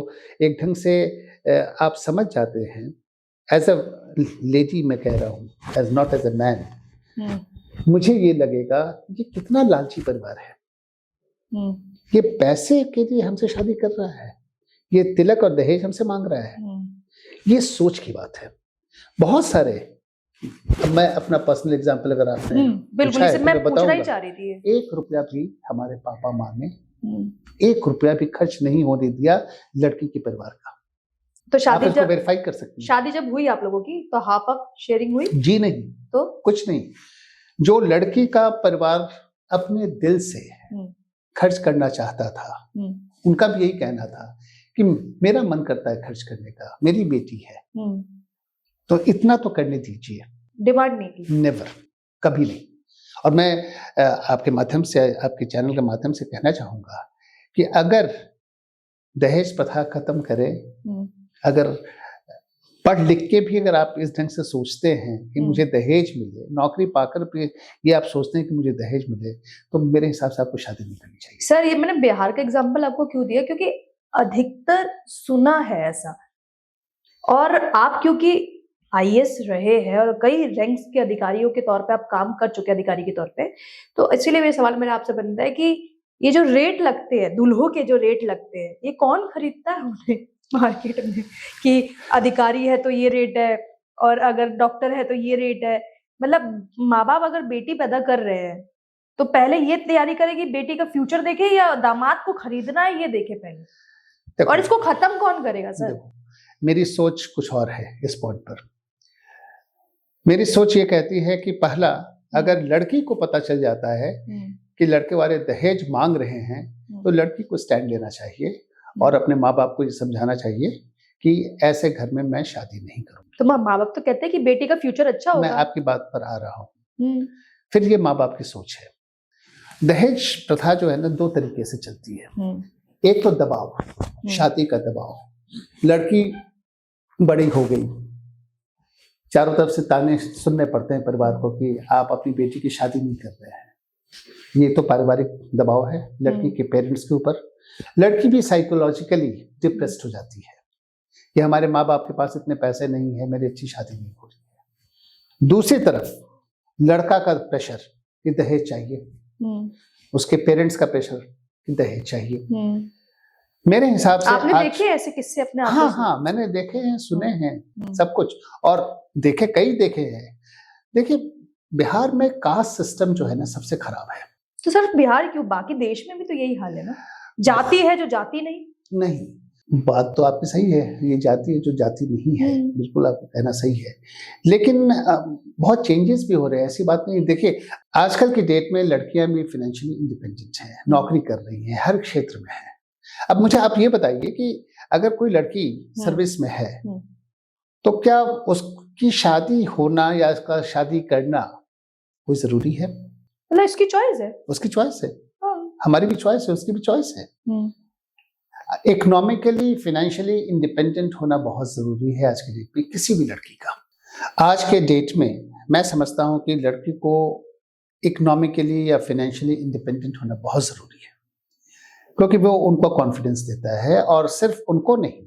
Speaker 2: एक ढंग से आप समझ जाते हैं। एज अ लेडी मैं कह रहा हूँ, as not as a man, मुझे ये लगेगा ये कितना लालची परिवार है। ये पैसे के लिए हमसे शादी कर रहा है, ये तिलक और दहेज हमसे मांग रहा है। ये सोच की बात है। बहुत सारे, अब मैं अपना पर्सनल एग्जांपल अगर आपने
Speaker 1: बिल्कुल, इसे मैं पूछना ही चाह रही थी।
Speaker 2: 1 रुपया भी हमारे पापा माँ ने 1 रुपया भी खर्च नहीं होने दिया लड़की के परिवार का।
Speaker 1: तो शादी जब
Speaker 2: वेरीफाई कर सकती हैं।
Speaker 1: शादी जब हुई आप लोगों की, तो हाफ ऑफ शेयरिंग हुई?
Speaker 2: जी नहीं, तो कुछ नहीं। जो लड़की का परिवार अपने दिल से खर्च करना चाहता था, उनका भी यही कहना था कि मेरा मन करता है खर्च करने का, मेरी बेटी है, तो इतना तो करने दीजिए।
Speaker 1: डिमांड नहीं की?
Speaker 2: नेवर, कभी नहीं। और मैं आपके माध्यम से, आपके चैनल के माध्यम से कहना चाहूंगा कि अगर दहेज प्रथा खत्म करें, अगर पढ़ लिख के भी अगर आप इस ढंग से सोचते हैं कि मुझे दहेज मिले, नौकरी पाकर भी ये आप सोचते हैं कि मुझे दहेज मिले, तो मेरे हिसाब से आपको शादी नहीं करनी चाहिए।
Speaker 1: सर, ये मैंने बिहार का एग्जांपल आपको क्यों दिया, क्योंकि अधिकतर सुना है ऐसा, और आप क्योंकि आईएएस रहे हैं और कई रैंक्स के अधिकारियों के तौर पे आप काम कर चुके हैं, अधिकारी के तौर पे, तो इसीलिए मेरा सवाल मेरा आपसे बनता है कि ये जो रेट लगते हैं, दुल्हों के जो रेट लगते हैं, ये कौन खरीदता है उन्हें मार्केट में? कि अधिकारी है तो ये रेट है, और अगर डॉक्टर है तो ये रेट है। मतलब माँ बाप अगर बेटी पैदा कर रहे हैं, तो पहले ये तैयारी करें कि बेटी का फ्यूचर देखे या दामाद को खरीदना है, ये देखे पहले। और इसको खत्म कौन करेगा सर?
Speaker 2: मेरी सोच कुछ और है इस पॉइंट पर। मेरी सोच ये कहती है कि पहला, अगर लड़की को पता चल जाता है कि लड़के वाले दहेज मांग रहे हैं, तो लड़की को स्टैंड लेना चाहिए और अपने माँ बाप को ये समझाना चाहिए कि ऐसे घर में मैं शादी नहीं करूंगा।
Speaker 1: तो माँ बाप तो कहते हैं कि बेटी का फ्यूचर अच्छा होगा।
Speaker 2: मैं आपकी बात पर आ रहा हूँ। फिर ये माँ बाप की सोच है। दहेज प्रथा जो है ना, 2 तरीके से चलती है। एक तो दबाव, शादी का दबाव। लड़की बड़ी हो गई, चारों तरफ से ताने सुनने पड़ते हैं परिवार को कि आप अपनी बेटी की शादी नहीं कर रहे हैं। ये तो पारिवारिक दबाव है लड़की के पेरेंट्स के ऊपर। लड़की भी साइकोलॉजिकली डिप्रेस्ड हो जाती है कि हमारे माँ बाप के पास इतने पैसे नहीं है, मेरी अच्छी शादी नहीं हो रही है। दूसरी तरफ लड़का का प्रेशर कि दहेज चाहिए, उसके पेरेंट्स का प्रेशर कि दहेज चाहिए। मेरे हिसाब से
Speaker 1: आपने देखे ऐसे किस्से अपने?
Speaker 2: हाँ, मैंने देखे हैं, सुने हैं, सब कुछ, और कई देखे हैं। देखिए, बिहार में कास्ट सिस्टम जो है ना, सबसे खराब है।
Speaker 1: तो सर बिहार क्यों, बाकी देश में भी तो यही हाल है ना? जाति है जो जाति नहीं।
Speaker 2: बात तो आपकी सही है, ये जाति है जो जाति नहीं है, बिल्कुल आपका कहना सही है। लेकिन बहुत चेंजेस भी हो रहे हैं, ऐसी बात नहीं। देखिए, आजकल की डेट में लड़कियां भी फाइनेंशियली इंडिपेंडेंट हैं, नौकरी कर रही हैं, हर क्षेत्र में हैं। अब मुझे आप ये बताइए कि अगर कोई लड़की सर्विस में है, तो क्या उसकी शादी होना या उसका शादी करना कोई ज़रूरी है?
Speaker 1: मतलब इसकी चॉइस है।
Speaker 2: उसकी चॉइस है, हमारी भी चॉइस है, उसकी भी चॉइस है। इकोनॉमिकली, फाइनेंशियली इंडिपेंडेंट होना बहुत ज़रूरी है आज के डेट में किसी भी लड़की का। आज के डेट में मैं समझता हूँ कि लड़की को इकोनॉमिकली या फाइनेंशियली इंडिपेंडेंट होना बहुत ज़रूरी है, क्योंकि वो उनको कॉन्फिडेंस देता है, और सिर्फ उनको नहीं,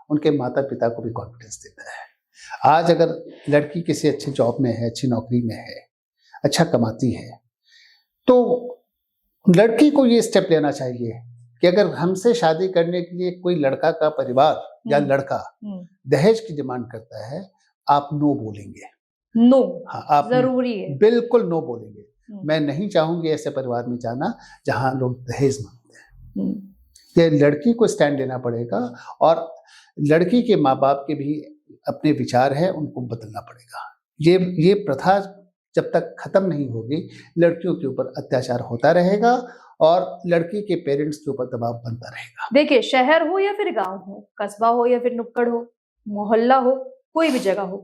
Speaker 2: उनके माता पिता को भी कॉन्फिडेंस देता है। आज अगर लड़की किसी अच्छे जॉब में है, अच्छी नौकरी में है, अच्छा कमाती है, तो लड़की को ये स्टेप लेना चाहिए कि अगर हमसे शादी करने के लिए कोई लड़का का परिवार या लड़का दहेज की डिमांड करता है, आप नो बोलेंगे।
Speaker 1: नो,
Speaker 2: हाँ, आप
Speaker 1: जरूरी है,
Speaker 2: बिल्कुल नो बोलेंगे। मैं नहीं चाहूंगी ऐसे परिवार में जाना जहां लोग दहेज मांगते हैं। ये लड़की को स्टैंड लेना पड़ेगा, और लड़की के माँ बाप के भी अपने विचार हैं, उनको बदलना पड़ेगा। ये प्रथा जब तक खत्म नहीं होगी, लड़कियों के ऊपर अत्याचार होता रहेगा और लड़की के पेरेंट्स के ऊपर दबाव बनता रहेगा।
Speaker 1: देखिए, शहर हो या फिर गांव हो, कस्बा हो या फिर नुक्कड़ हो, मोहल्ला हो, कोई भी जगह हो,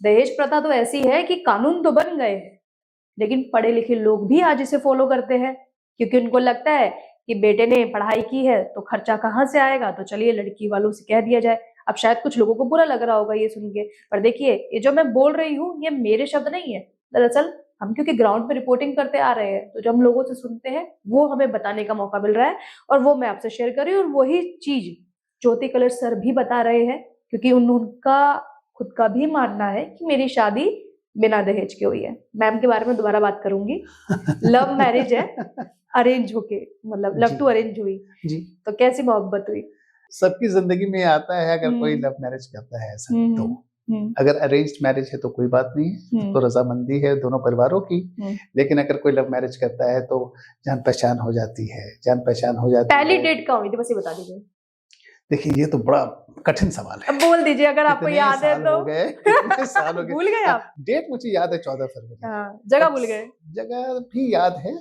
Speaker 1: दहेज प्रथा तो ऐसी है कि कानून तो बन गए हैं, लेकिन पढ़े लिखे लोग भी आज इसे फॉलो करते हैं, क्योंकि उनको लगता है कि बेटे ने पढ़ाई की है तो खर्चा कहाँ से आएगा, तो चलिए लड़की वालों से कह दिया जाए। अब शायद कुछ लोगों को बुरा लग रहा होगा ये सुन के, पर देखिए, ये जो मैं बोल रही हूँ ये मेरे शब्द नहीं है। दरअसल हम क्योंकि ग्राउंड पे रिपोर्टिंग करते आ रहे हैं, तो जो हम लोगों से सुनते हैं वो हमें बताने का मौका मिल रहा है, और वो मैं आपसे शेयर कर रही हूँ। और वही चीज ज्योति कलर सर भी बता रहे हैं, क्योंकि उनका खुद का भी मानना है कि मेरी शादी बिना दहेज के हुई है। मैम के बारे में दोबारा बात करूंगी। लव मैरिज है, अरेंज होके, मतलब लव टू अरेंज हुई
Speaker 2: जी।
Speaker 1: तो कैसी मोहब्बत हुई?
Speaker 2: सबकी जिंदगी में आता है, अगर कोई लव मैरिज करता है ऐसा, तो अगर अरेंज्ड मैरिज है तो कोई बात नहीं है, तो रजामंदी है दोनों परिवारों की। लेकिन अगर कोई लव मैरिज करता है तो जान पहचान हो जाती है, जान पहचान हो जाती है।
Speaker 1: पहली डेट कहाँ हुई थी, बस ये बता दीजिए।
Speaker 2: देखिए, ये तो बड़ा कठिन सवाल है।
Speaker 1: अब बोल दीजिए अगर आपको याद है तो।
Speaker 2: कितने साल हो गए,
Speaker 1: भूल गए आप?
Speaker 2: डेट मुझे याद है 14 फरवरी।
Speaker 1: हाँ, जगह भूल गए?
Speaker 2: जगह भी याद है,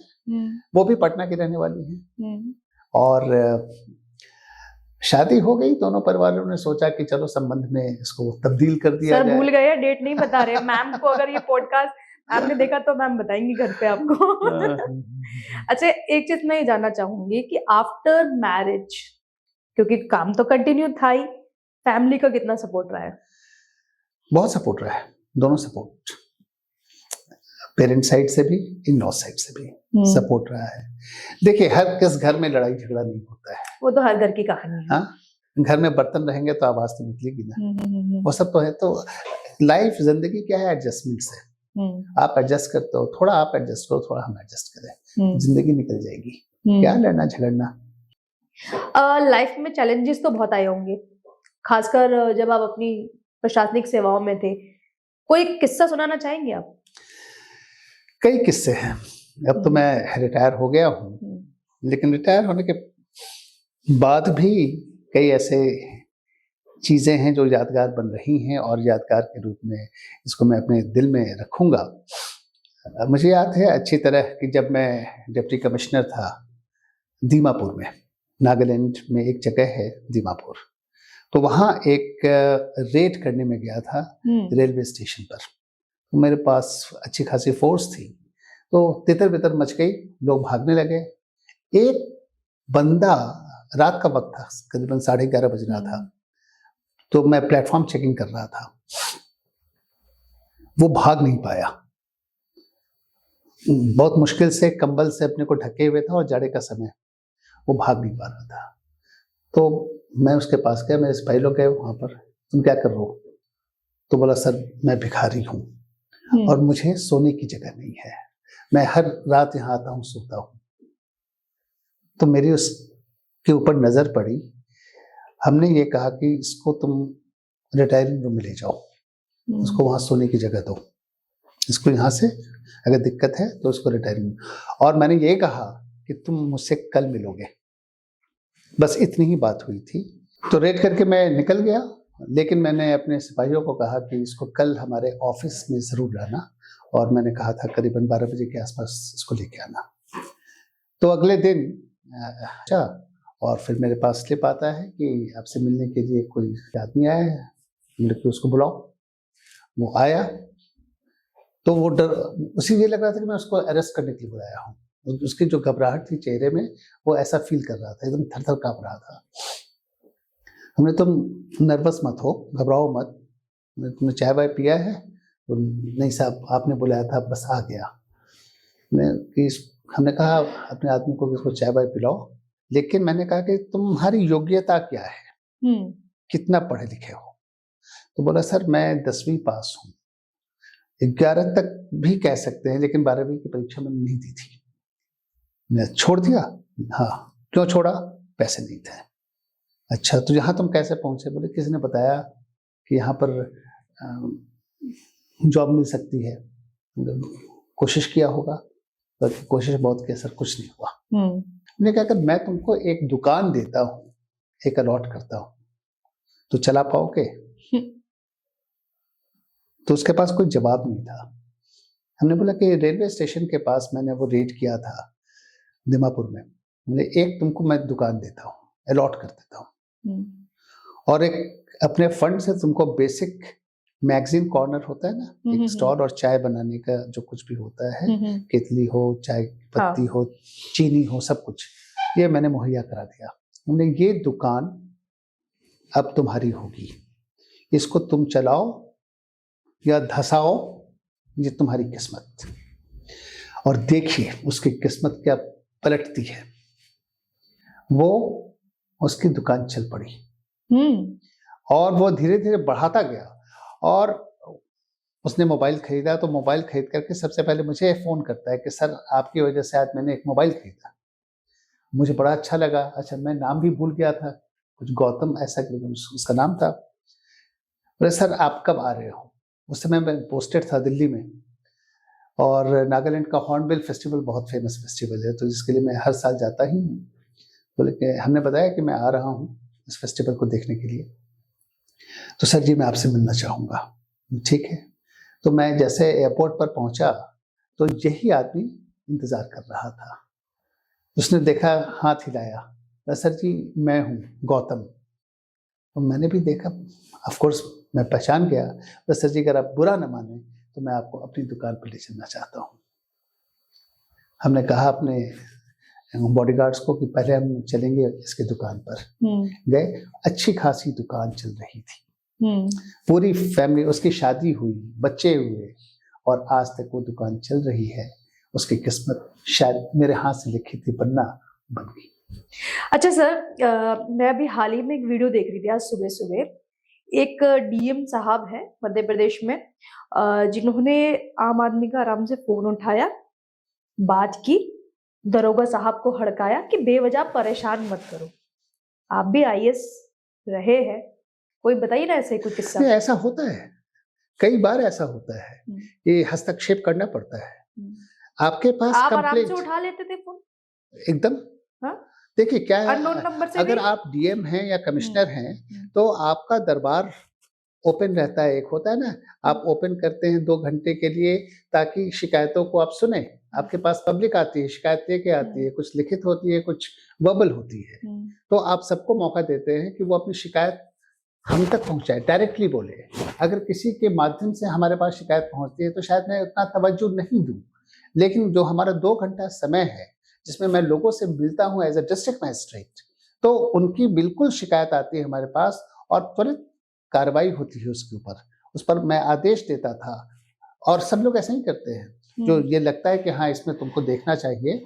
Speaker 2: वो भी पटना की रहने वाली है। और शादी हो गई, दोनों परिवारों ने सोचा कि चलो संबंध में इसको तब्दील कर दिया
Speaker 1: सर
Speaker 2: जाए।
Speaker 1: भूल गए, डेट नहीं बता रहे। मैम को अगर ये पॉडकास्ट आपने देखा तो मैम बताएंगी घर पे आपको। अच्छा, एक चीज मैं ये जानना चाहूंगी कि आफ्टर मैरिज, क्योंकि काम तो कंटिन्यू था ही, फैमिली का कितना सपोर्ट रहा है?
Speaker 2: बहुत सपोर्ट रहा है, दोनों सपोर्ट, पेरेंट साइड से भी, इन लॉ साइड से भी सपोर्ट रहा है। देखिए, हर किस घर में लड़ाई झगड़ा नहीं होता है,
Speaker 1: वो तो हर घर की कहानी है।
Speaker 2: हाँ, घर में बर्तन रहेंगे तो आवाज तो निकलेगी ना, वो सब तो है। तो लाइफ, जिंदगी क्या है, एडजस्टमेंट से। आप एडजस्ट करते हो, थोड़ा आप एडजस्ट करो, थोड़ा हम एडजस्ट करें, जिंदगी निकल जाएगी। क्या लड़ना झगड़ना।
Speaker 1: लाइफ में चैलेंजेस तो बहुत आए होंगे, खासकर जब आप अपनी प्रशासनिक सेवाओं में थे। कोई किस्सा सुनाना चाहेंगे आप?
Speaker 2: कई किस्से हैं। अब तो मैं रिटायर हो गया हूँ, लेकिन रिटायर होने के बाद भी कई ऐसे चीजें हैं जो यादगार बन रही हैं, और यादगार के रूप में इसको मैं अपने दिल में रखूंगा। मुझे याद है अच्छी तरह कि जब मैं डिप्टी कमिश्नर था दीमापुर में, नागालैंड में एक जगह है दीमापुर, तो वहाँ एक रेड करने में गया था रेलवे स्टेशन पर। तो मेरे पास अच्छी खासी फोर्स थी, तो तितर बितर मच गई, लोग भागने लगे। एक बंदा, रात का वक्त था, करीबन 11:30 बज रहा था, तो मैं प्लेटफॉर्म चेकिंग कर रहा था, वो भाग नहीं पाया, बहुत मुश्किल से कंबल से अपने को ढके हुए था, और जाड़े का समय, वो भाग नहीं पा रहा था। तो मैं उसके पास गया, मेरे सिपाही लोग गए वहां पर, तुम क्या कर रहे हो? तो बोला, सर मैं भिखारी हूँ और मुझे सोने की जगह नहीं है, मैं हर रात यहाँ आता हूँ, सोता हूँ। तो मेरी उसके ऊपर नजर पड़ी। हमने ये कहा कि इसको तुम रिटायरिंग रूम में ले जाओ, उसको वहां सोने की जगह दो, इसको यहाँ से अगर दिक्कत है तो उसको रिटायरिंग। और मैंने ये कहा कि तुम मुझसे कल मिलोगे, बस इतनी ही बात हुई थी। तो रेड करके मैं निकल गया, लेकिन मैंने अपने सिपाहियों को कहा कि इसको कल हमारे ऑफिस में ज़रूर लाना, और मैंने कहा था करीबन 12 बजे के आसपास इसको लेके आना। तो अगले दिन अच्छा, और फिर मेरे पास स्लिप आता है कि आपसे मिलने के लिए कोई आदमी आया है, मैंने कि उसको बुलाओ। वो आया, तो वो डर, उसे ये लग रहा था कि मैं उसको अरेस्ट करने के लिए बुलाया हूँ। उसकी जो घबराहट थी चेहरे में, वो ऐसा फील कर रहा था, एकदम थर-थर काँप रहा था। हमने, तुम नर्वस मत हो, घबराओ मत, तुमने चाय-वाय पिया है? तो नहीं साहब, आपने बुलाया था, बस आ गया। हमने कहा अपने आदमी को कि इसको चाय-वाय पिलाओ, लेकिन मैंने कहा कि तुम्हारी योग्यता क्या है? कितना पढ़े लिखे हो? तो बोला सर मैं 10वीं पास हूँ। 11 तक भी कह सकते हैं, लेकिन 12वीं की परीक्षा मैंने नहीं दी थी। मैं छोड़ दिया? हाँ। क्यों छोड़ा? पैसे नहीं थे। अच्छा, तो यहाँ तुम कैसे पहुँचे? बोले किसी ने बताया कि यहाँ पर जॉब मिल सकती है। कोशिश किया होगा? तो कोशिश बहुत की, सर कुछ नहीं हुआ। मैंने कहा अगर मैं तुमको एक दुकान देता हूँ, एक अलॉट करता हूँ, तो चला पाओगे? तो उसके पास कोई जवाब नहीं था। हमने बोला कि रेलवे स्टेशन के पास मैंने वो रेड किया था दीमापुर में, मैंने एक तुमको मैं दुकान देता हूँ, अलॉट कर देता हूँ, और एक अपने फंड से तुमको बेसिक मैगजीन कॉर्नर होता है ना, एक स्टॉल, और चाय बनाने का जो कुछ भी होता है, केतली हो, चाय पत्ती हो, चीनी हो, सब कुछ ये मैंने मुहैया करा दिया। हमने ये दुकान अब तुम्हारी होगी, इसको तुम चलाओ या धसाओ, ये तुम्हारी किस्मत। और देखिए उसकी किस्मत क्या पलटती है। वो उसकी दुकान चल पड़ी, और वो धीरे धीरे बढ़ाता गया, और उसने मोबाइल खरीदा। तो मोबाइल खरीद करके सबसे पहले मुझे फ़ोन करता है कि सर आपकी वजह से आज मैंने एक मोबाइल खरीदा। मुझे बड़ा अच्छा लगा। अच्छा, मैं नाम भी भूल गया था, कुछ गौतम ऐसा उसका नाम था। बोले सर आप कब आ रहे हो? उस समय मैं पोस्टेड था दिल्ली में, और नागालैंड का हॉर्नबिल फेस्टिवल बहुत फेमस फेस्टिवल है, तो जिसके लिए मैं हर साल जाता ही हूँ। बोले कि हमने बताया कि मैं आ रहा हूँ इस फेस्टिवल को देखने के लिए, तो सर जी मैं आपसे मिलना चाहूँगा। ठीक है। तो मैं जैसे एयरपोर्ट पर पहुँचा, तो यही आदमी इंतज़ार कर रहा था। उसने देखा, हाथ हिलाया, सर जी मैं हूँ गौतम। तो मैंने भी देखा, ऑफ कोर्स मैं पहचान गया। तो सर जी अगर आप बुरा न माने तो मैं आपको अपनी दुकान पर ले चलना चाहता हूँ। हमने कहा अपने बॉडीगार्ड्स को कि पहले हम चलेंगे इसके दुकान पर। गए, अच्छी खासी दुकान चल रही थी, पूरी फैमिली, उसकी शादी हुई, बच्चे हुए, और आज तक वो दुकान चल रही है। उसकी किस्मत शायद मेरे हाथ से लिखी थी पन्ना बन गई।
Speaker 1: अच्छा सर, मैं अभी हाल ही में एक वीडियो देख रही थी आज सुबह सुबह। एक डीएम साहब है मध्य प्रदेश में, जिन्होंने आम आदमी का आराम से फोन उठाया, बात की, दरोगा साहब को हड़काया कि बेवजह परेशान मत करो। आप भी आईएएस रहे हैं, कोई बताइए ना ऐसे कोई किस्सा।
Speaker 2: ऐसा होता है, कई बार ऐसा होता है, ये हस्तक्षेप करना पड़ता है। आपके पास
Speaker 1: आप आराम से उठा लेते थे फोन
Speaker 2: एकदम।
Speaker 1: हाँ?
Speaker 2: देखिए क्या है,
Speaker 1: अननोन नंबर से
Speaker 2: अगर
Speaker 1: भी?
Speaker 2: आप डीएम हैं या कमिश्नर हैं, तो आपका दरबार ओपन रहता है। एक होता है ना, आप ओपन करते हैं 2 घंटे के लिए, ताकि शिकायतों को आप सुने। आपके पास पब्लिक आती है, शिकायत लेके आती है, कुछ लिखित होती है, कुछ वर्बल होती है। तो आप सबको मौका देते हैं कि वो अपनी शिकायत हम तक पहुँचाए, डायरेक्टली बोले। अगर किसी के माध्यम से हमारे पास शिकायत पहुँचती है तो शायद मैं उतना तवज्जो नहीं दूँ, लेकिन जो हमारा 2 घंटा समय है, जिसमें मैं लोगों से मिलता हूँ एज़ अ डिस्ट्रिक्ट मजिस्ट्रेट, तो उनकी बिल्कुल शिकायत आती है हमारे पास, और त्वरित कार्रवाई होती है उसके ऊपर। उस पर मैं आदेश देता था, और सब लोग ऐसा ही करते हैं। जो ये लगता है कि हाँ, इसमें तुमको देखना चाहिए,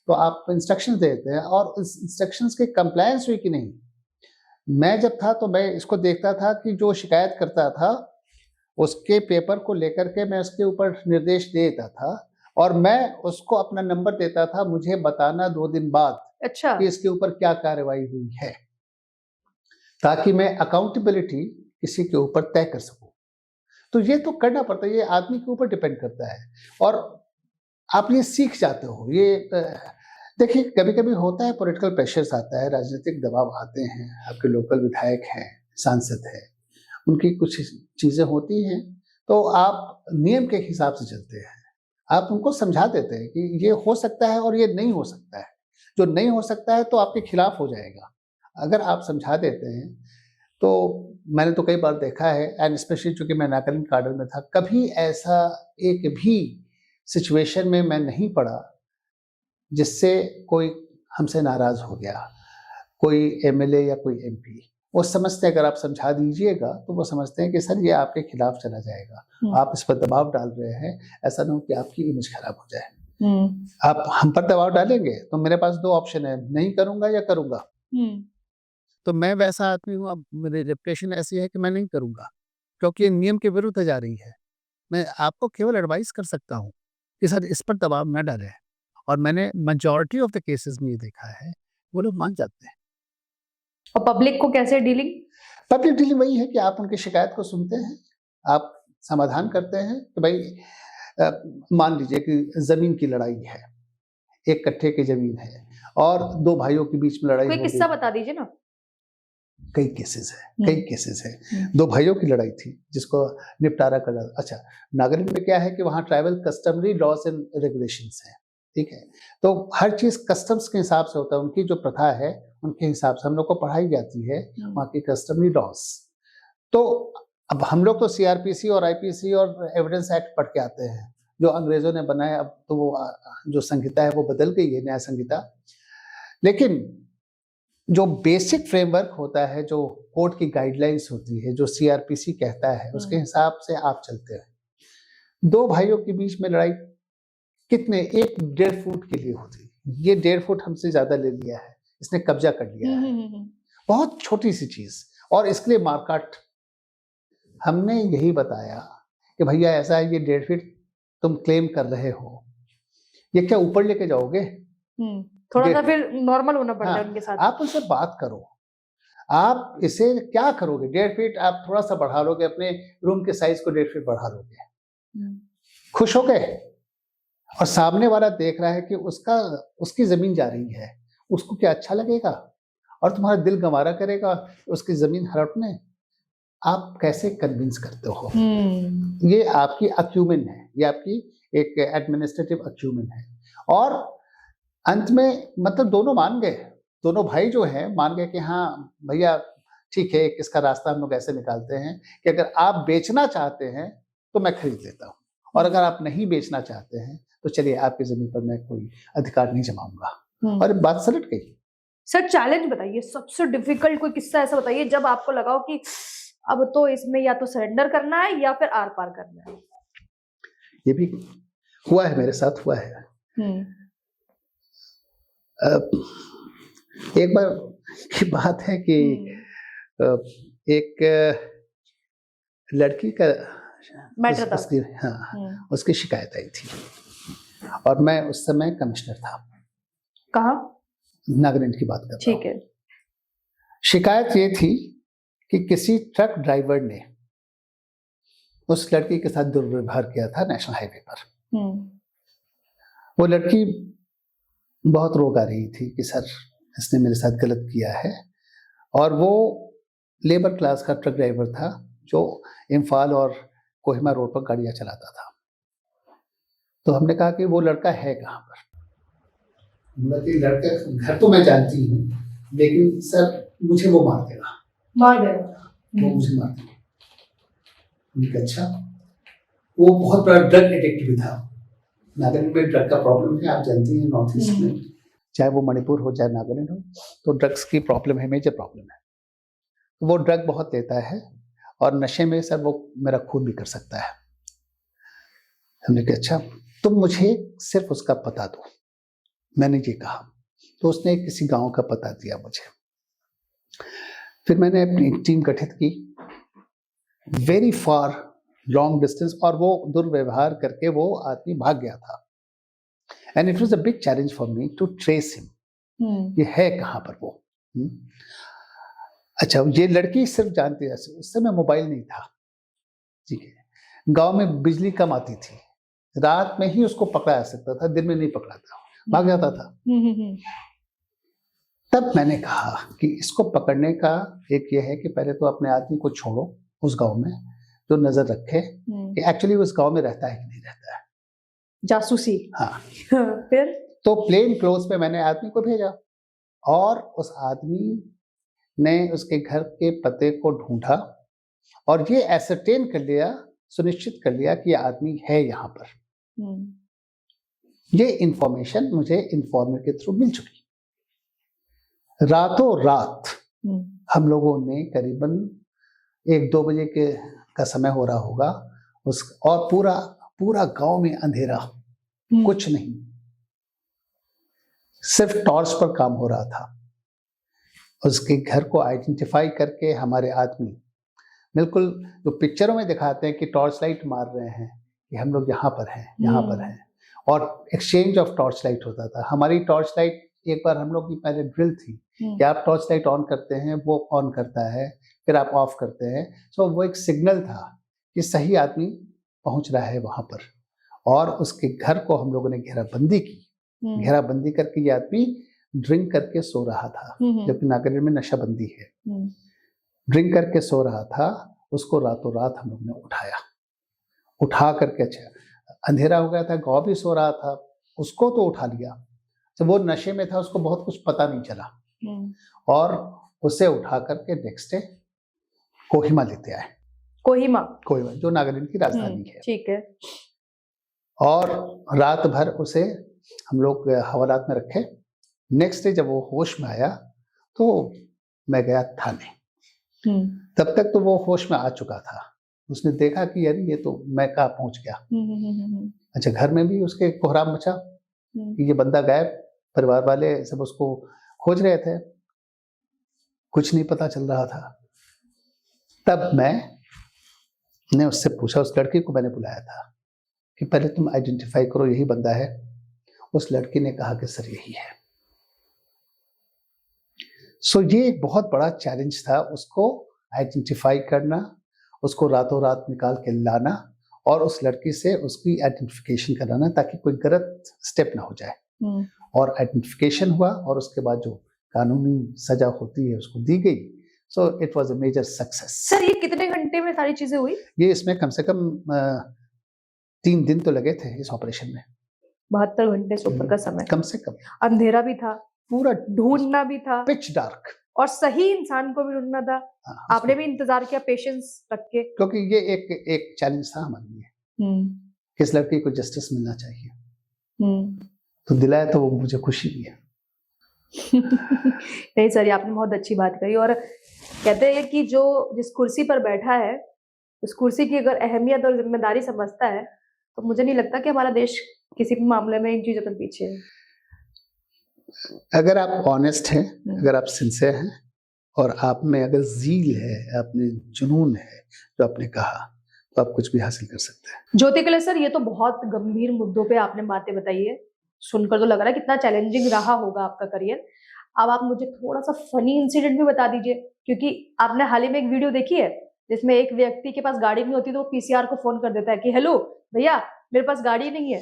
Speaker 2: तो आप इंस्ट्रक्शंस देते हैं, और इस इंस्ट्रक्शंस की कंप्लायंस हुई कि नहीं। मैं जब था तो मैं इसको देखता था कि जो शिकायत करता था, उसके पेपर को लेकर के मैं उसके ऊपर निर्देश देता था, और मैं उसको अपना नंबर देता था, मुझे बताना 2 दिन बाद
Speaker 1: अच्छा
Speaker 2: कि इसके ऊपर क्या कार्रवाई हुई है, ताकि मैं अकाउंटेबिलिटी किसी के ऊपर तय कर सकूं। तो ये तो करना पड़ता है, ये आदमी के ऊपर डिपेंड करता है, और आप ये सीख जाते हो। ये देखिए, कभी-कभी होता है, पॉलिटिकल प्रेशर्स आता है, राजनीतिक दबाव आते हैं, आपके लोकल विधायक हैं, सांसद हैं, उनकी कुछ चीज़ें होती हैं, तो आप नियम के हिसाब से चलते हैं। आप उनको समझा देते हैं कि ये हो सकता है और ये नहीं हो सकता है। जो नहीं हो सकता है तो आपके खिलाफ हो जाएगा। अगर आप समझा देते हैं, तो मैंने तो कई बार देखा है, एंड स्पेशली चूँकि मैं नागालैंड काडर में था, कभी ऐसा एक भी सिचुएशन में मैं नहीं पड़ा जिससे कोई हमसे नाराज़ हो गया, कोई एमएलए या कोई एमपी। वो समझते हैं, अगर आप समझा दीजिएगा तो वो समझते हैं कि सर ये आपके खिलाफ चला जाएगा, आप इस पर दबाव डाल रहे हैं, ऐसा ना हो कि आपकी इमेज खराब हो जाए। आप हम पर दबाव डालेंगे तो मेरे पास 2 ऑप्शन है, नहीं करूँगा या करूँगा। तो मैं वैसा आदमी हूँ, अब मेरी रेपुटेशन ऐसी है कि मैं नहीं करूँगा, क्योंकि ये नियम के विरुद्ध जा रही है। मैं आपको केवल एडवाइस कर सकता हूँ कि सर इस पर दबाव न डालें, और मैंने मेजॉरिटी ऑफ द केसेस में ये देखा है, वो लोग मान जाते हैं।
Speaker 1: और पब्लिक को कैसे डीलिंग?
Speaker 2: पब्लिक डीलिंग वही है कि आप उनकी शिकायत को सुनते हैं, आप समाधान करते हैं कि भाई मान लीजिए कि ज़मीन की लड़ाई है, 1 कट्ठे की ज़मीन है और 2 भाइयों के बीच में लड़ाई
Speaker 1: कोई
Speaker 2: हो गई।
Speaker 1: किस्सा बता दीजिए ना।
Speaker 2: कई केसेस हैं। 2 भाइयों की लड़ाई थी जिसको निपटारा करना। अच्छा, नागालैंड में क्या है कि वहाँ tribal customary laws and regulations हैं, ठीक है? तो हर चीज़ कस्टम्स के हिसाब से होता है, उनकी जो प्रथा है उनके हिसाब से हम लोग को पढ़ाई जाती है वहाँ की कस्टमरी लॉज। तो अब हम लोग तो सीआरपीसी और आईपीसी और एविडेंस एक्ट पढ़ के आते हैं, जो अंग्रेजों ने बनाया। अब तो वो जो संहिता है वो बदल गई है, न्याय संहिता। लेकिन जो बेसिक फ्रेमवर्क होता है, जो कोर्ट की गाइडलाइंस होती है, जो सीआरपीसी कहता है, उसके हिसाब से आप चलते हैं। 2 भाइयों के बीच में लड़ाई कितने 1-1.5 फुट के लिए होती, ये 1.5 फुट हमसे ज्यादा ले लिया है, इसने कब्जा कर लिया है। बहुत छोटी सी चीज, और इसके लिए मारकाट। हमने यही बताया कि भैया ऐसा है, ये 1.5 फीट तुम क्लेम कर रहे हो, ये क्या ऊपर लेके जाओगे?
Speaker 1: थोड़ा सा फिर नॉर्मल होना पड़ता है
Speaker 2: हाँ,
Speaker 1: उनके साथ।
Speaker 2: आप उनसे बात करो, आप इसे क्या करोगे? 1.5 फीट आप थोड़ा सा बढ़ा लोगे, अपने रूम के साइज को 1.5 फीट बढ़ा लोगे, खुश हो गए? और सामने वाला देख रहा है कि उसकी जमीन जा रही है, उसको क्या अच्छा लगेगा? और तुम्हारा दिल गंवारा करेगा उसकी जमीन हड़पने? आप कैसे कन्विंस करते हो? ये आपकी अक्यूमेन है, ये आपकी एक एडमिनिस्ट्रेटिव अक्यूमेन है। और अंत में मतलब दोनों मान गए, दोनों भाई जो हैं मान गए कि हाँ भैया ठीक है, इसका रास्ता हम लोग ऐसे निकालते हैं कि अगर आप बेचना चाहते हैं तो मैं खरीद लेता हूँ, और अगर आप नहीं बेचना चाहते हैं तो चलिए आपकी जमीन पर मैं कोई अधिकार नहीं जमाऊंगा। और बात सलट गई।
Speaker 1: सर चैलेंज बताइए, सबसे डिफिकल्ट कोई किस्सा ऐसा बताइए जब आपको लगा हो कि अब तो इसमें या तो सरेंडर करना है या फिर आर पार करना है।
Speaker 2: ये भी हुआ है, मेरे साथ हुआ है। एक बार की बात है कि एक लड़की का
Speaker 1: मैटर था।
Speaker 2: उसकी शिकायत आई थी, और मैं उस समय कमिश्नर था।
Speaker 1: कहाँ?
Speaker 2: नागालैंड की बात कर रहा हूँ।
Speaker 1: ठीक है।
Speaker 2: शिकायत ये थी कि किसी ट्रक ड्राइवर ने उस लड़की के साथ दुर्व्यवहार किया था नेशनल हाईवे पर। वो लड़की बहुत रोगा रही थी कि सर इसने मेरे साथ गलत किया है, और वो लेबर क्लास का ट्रक ड्राइवर था जो इम्फाल और कोहिमा रोड पर गाड़ियां चलाता था। तो हमने कहा कि वो लड़का है कहाँ पर? लड़का घर तो मैं जानती हूँ, लेकिन सर मुझे वो मार देगा, वो मुझे मार देगा। अच्छा, वो बहुत बड़ा ड्रग एडिक्ट भी था। नागालैंड में ड्रग का प्रॉब्लम है, आप जानती हैं, नॉर्थ ईस्ट में, चाहे वो मणिपुर हो चाहे नागालैंड हो, तो ड्रग्स की प्रॉब्लम है, मेजर प्रॉब्लम है। वो ड्रग बहुत लेता है, और नशे में सर वो मेरा खून भी कर सकता है। हमने कहा अच्छा तुम मुझे सिर्फ उसका पता दो, मैंने ये कहा। तो उसने किसी गांव का पता दिया मुझे। फिर मैंने अपनी टीम गठित की, वेरी फार लॉन्ग डिस्टेंस, और वो दुर्व्यवहार करके वो आदमी भाग गया था। And it was a big challenge for me to trace him, ये है कहाँ पर वो। अच्छा, ये लड़की सिर्फ जानती है, उस समय मोबाइल नहीं था, ठीक है, गांव में बिजली कम आती थी, रात में ही उसको पकड़ा जा सकता था, दिन में नहीं पकड़ा था। भाग जाता था।
Speaker 1: हम्म।
Speaker 2: तब मैंने कहा कि इसको पकड़ने का एक ये है कि पहले तो अपने आदमी को छोड़ो उस गांव में, जो नजर रखे कि एक्चुअली उस गांव में रहता है कि नहीं रहता है।
Speaker 1: जासूसी।
Speaker 2: हाँ।
Speaker 1: फिर
Speaker 2: तो प्लेन क्लोथ पे मैंने आदमी को भेजा और उस आदमी ने उसके घर के पते को ढूंढा और ये एसरटेन कर लिया, सुनिश्चित कर लिया कि ये आदमी है यहाँ पर। ये इंफॉर्मेशन मुझे इन्फॉर्मर के थ्रू मिल चुकी। रातों रात हम लोगों ने करीबन 1-2 बजे का समय हो रहा होगा और पूरा गांव में अंधेरा, कुछ नहीं, सिर्फ टॉर्च पर काम हो रहा था। उसके घर को आइडेंटिफाई करके हमारे आदमी बिल्कुल जो पिक्चरों में दिखाते हैं कि टॉर्च लाइट मार रहे हैं कि हम लोग यहाँ पर हैं, यहाँ पर हैं, और एक्सचेंज ऑफ टॉर्च लाइट होता था। हमारी टॉर्च लाइट एक बार हम लोग की पहले ड्रिल थी कि आप टॉर्च लाइट ऑन करते हैं, वो ऑन करता है, फिर आप ऑफ करते हैं। सो वो एक सिग्नल था कि सही आदमी पहुंच रहा है वहां पर। और उसके घर को हम लोगों ने घेराबंदी की। घेराबंदी करके ये आदमी ड्रिंक करके सो रहा था, जबकि नागरिक में नशाबंदी है। ड्रिंक करके सो रहा था, उसको रातों रात हम लोग ने उठा करके, अच्छा अंधेरा हो गया था, गाँव भी सो रहा था, उसको तो उठा लिया। तो वो नशे में था, उसको बहुत कुछ पता नहीं चला, और उसे उठा करके नेक्स्ट डे कोहिमा लेते आए। कोहिमा जो नागालैंड की राजधानी है।
Speaker 1: ठीक है।
Speaker 2: और रात भर उसे हम लोग हवालात में रखे। नेक्स्ट डे जब वो होश में आया तो मैं गया थाने। तब तक तो वो होश में आ चुका था। उसने देखा कि यार ये तो मैं कहाँ पहुंच गया। अच्छा, घर में भी उसके कोहराम मचा कि ये बंदा गायब। परिवार वाले सब उसको खोज रहे थे, कुछ नहीं पता चल रहा था। तब मैंने उससे पूछा, उस लड़की को मैंने बुलाया था कि पहले तुम आइडेंटिफाई करो यही बंदा है। उस लड़की ने कहा कि सर यही है। सो ये एक बहुत बड़ा चैलेंज था, उसको आइडेंटिफाई करना, उसको रातों रात निकाल के लाना और उस लड़की से उसकी आइडेंटिफिकेशन कराना ताकि कोई गलत स्टेप ना हो जाए। और आइडेंटिफिकेशन हुआ और उसके बाद जो कानूनी सजा होती है उसको दी गई। So it was a major success.
Speaker 1: Sir ये कितने घंटे में सारी चीजें हुई?
Speaker 2: ये इसमें कम से कम 3 दिन तो लगे थे इस ऑपरेशन में।
Speaker 1: 72 घंटे से ऊपर का समय,
Speaker 2: कम से कम।
Speaker 1: अंधेरा भी था,
Speaker 2: पूरा
Speaker 1: ढूंढना भी था,
Speaker 2: पिच डार्क,
Speaker 1: और सही इंसान को भी ढूंढना था। आपने भी इंतजार किया पेशेंस रख के,
Speaker 2: क्योंकि ये एक चैलेंज था हमारे लिए। किस लड़की को जस्टिस मिलना चाहिए, तो दिलाया तो वो मुझे खुशी भी है।
Speaker 1: नहीं सर, ये आपने बहुत अच्छी बात कही। और कहते हैं कि जो जिस कुर्सी पर बैठा है उस कुर्सी की अगर अहमियत और जिम्मेदारी समझता है तो मुझे नहीं लगता कि हमारा देश किसी भी मामले में इन चीजों पर पीछे है।
Speaker 2: अगर आप ऑनेस्ट हैं, अगर आप सिंसियर हैं और आप में अगर ज़ील है, आप में जुनून है, जो आपने कहा, तो आप कुछ भी हासिल कर सकते हैं।
Speaker 1: ज्योति कलश सर, ये तो बहुत गंभीर मुद्दों पे आपने बातें बताई है। सुनकर तो लग रहा है कितना चैलेंजिंग रहा होगा आपका करियर। अब आप मुझे थोड़ा सा फनी इंसिडेंट भी बता दीजिए, क्योंकि आपने हाल ही में एक वीडियो देखी है जिसमें एक व्यक्ति के पास गाड़ी नहीं होती तो वो पीसीआर को फोन कर देता है कि हेलो भैया मेरे पास गाड़ी नहीं है,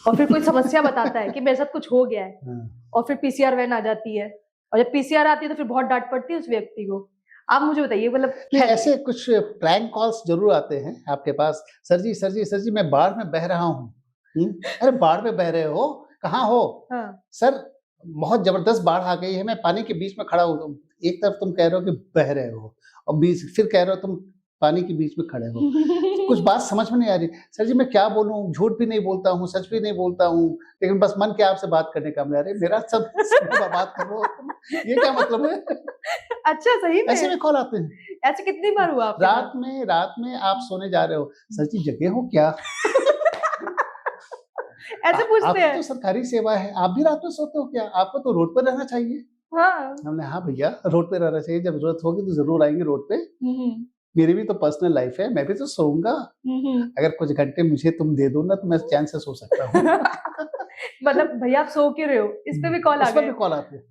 Speaker 1: और फिर कोई समस्या बताता है कि मेरे साथ कुछ हो गया है, और फिर पीसीआर वैन आ जाती है, और जब पीसीआर आती है तो फिर बहुत डांट पड़ती है उस व्यक्ति को। आप मुझे बताइए, मतलब
Speaker 2: ऐसे कुछ प्रैंक कॉल्स जरूर आते हैं आपके पास। सर जी मैं बाढ़ में बह रहा हूँ। अरे बाढ़ में बह रहे हो, कहाँ हो? सर बहुत जबरदस्त बाढ़ आ गई है, मैं पानी के बीच में खड़ा हूँ। एक तरफ तुम कह रहे हो कि बह रहे हो और फिर कह रहे हो तुम पानी के बीच में खड़े हो। कुछ बात समझ में नहीं आ रही। सर जी मैं क्या बोलूं, झूठ भी नहीं बोलता हूँ, सच भी नहीं बोलता हूँ, लेकिन बस मन के आपसे बात करने का। अरे मेरा सब बात कर रहे हो, ये क्या मतलब है?
Speaker 1: अच्छा, सही में
Speaker 2: ऐसे में कॉल आते हैं।
Speaker 1: ऐसे कितनी बार हुआ आपके साथ?
Speaker 2: रात में आप सोने जा रहे हो, सर जी जगह हो क्या?
Speaker 1: ऐसे पूछते हैं।
Speaker 2: तो सरकारी सेवा है, आप भी रात में सोते हो क्या? आपको तो रोड पर रहना चाहिए। हमने हाँ भैया रोड पे रहना चाहिए, जब जरूरत होगी तो जरूर आएंगे रोड पे। मेरी भी तो पर्सनल लाइफ है, मैं भी तो सोऊंगा। अगर कुछ घंटे मुझे तुम दे दो ना तो मैं चैन से सो सकता हूँ।
Speaker 1: मतलब भैया आप सो क्यों रहे हो, इस पे भी कॉल आ गए?
Speaker 2: कॉल आते हैं।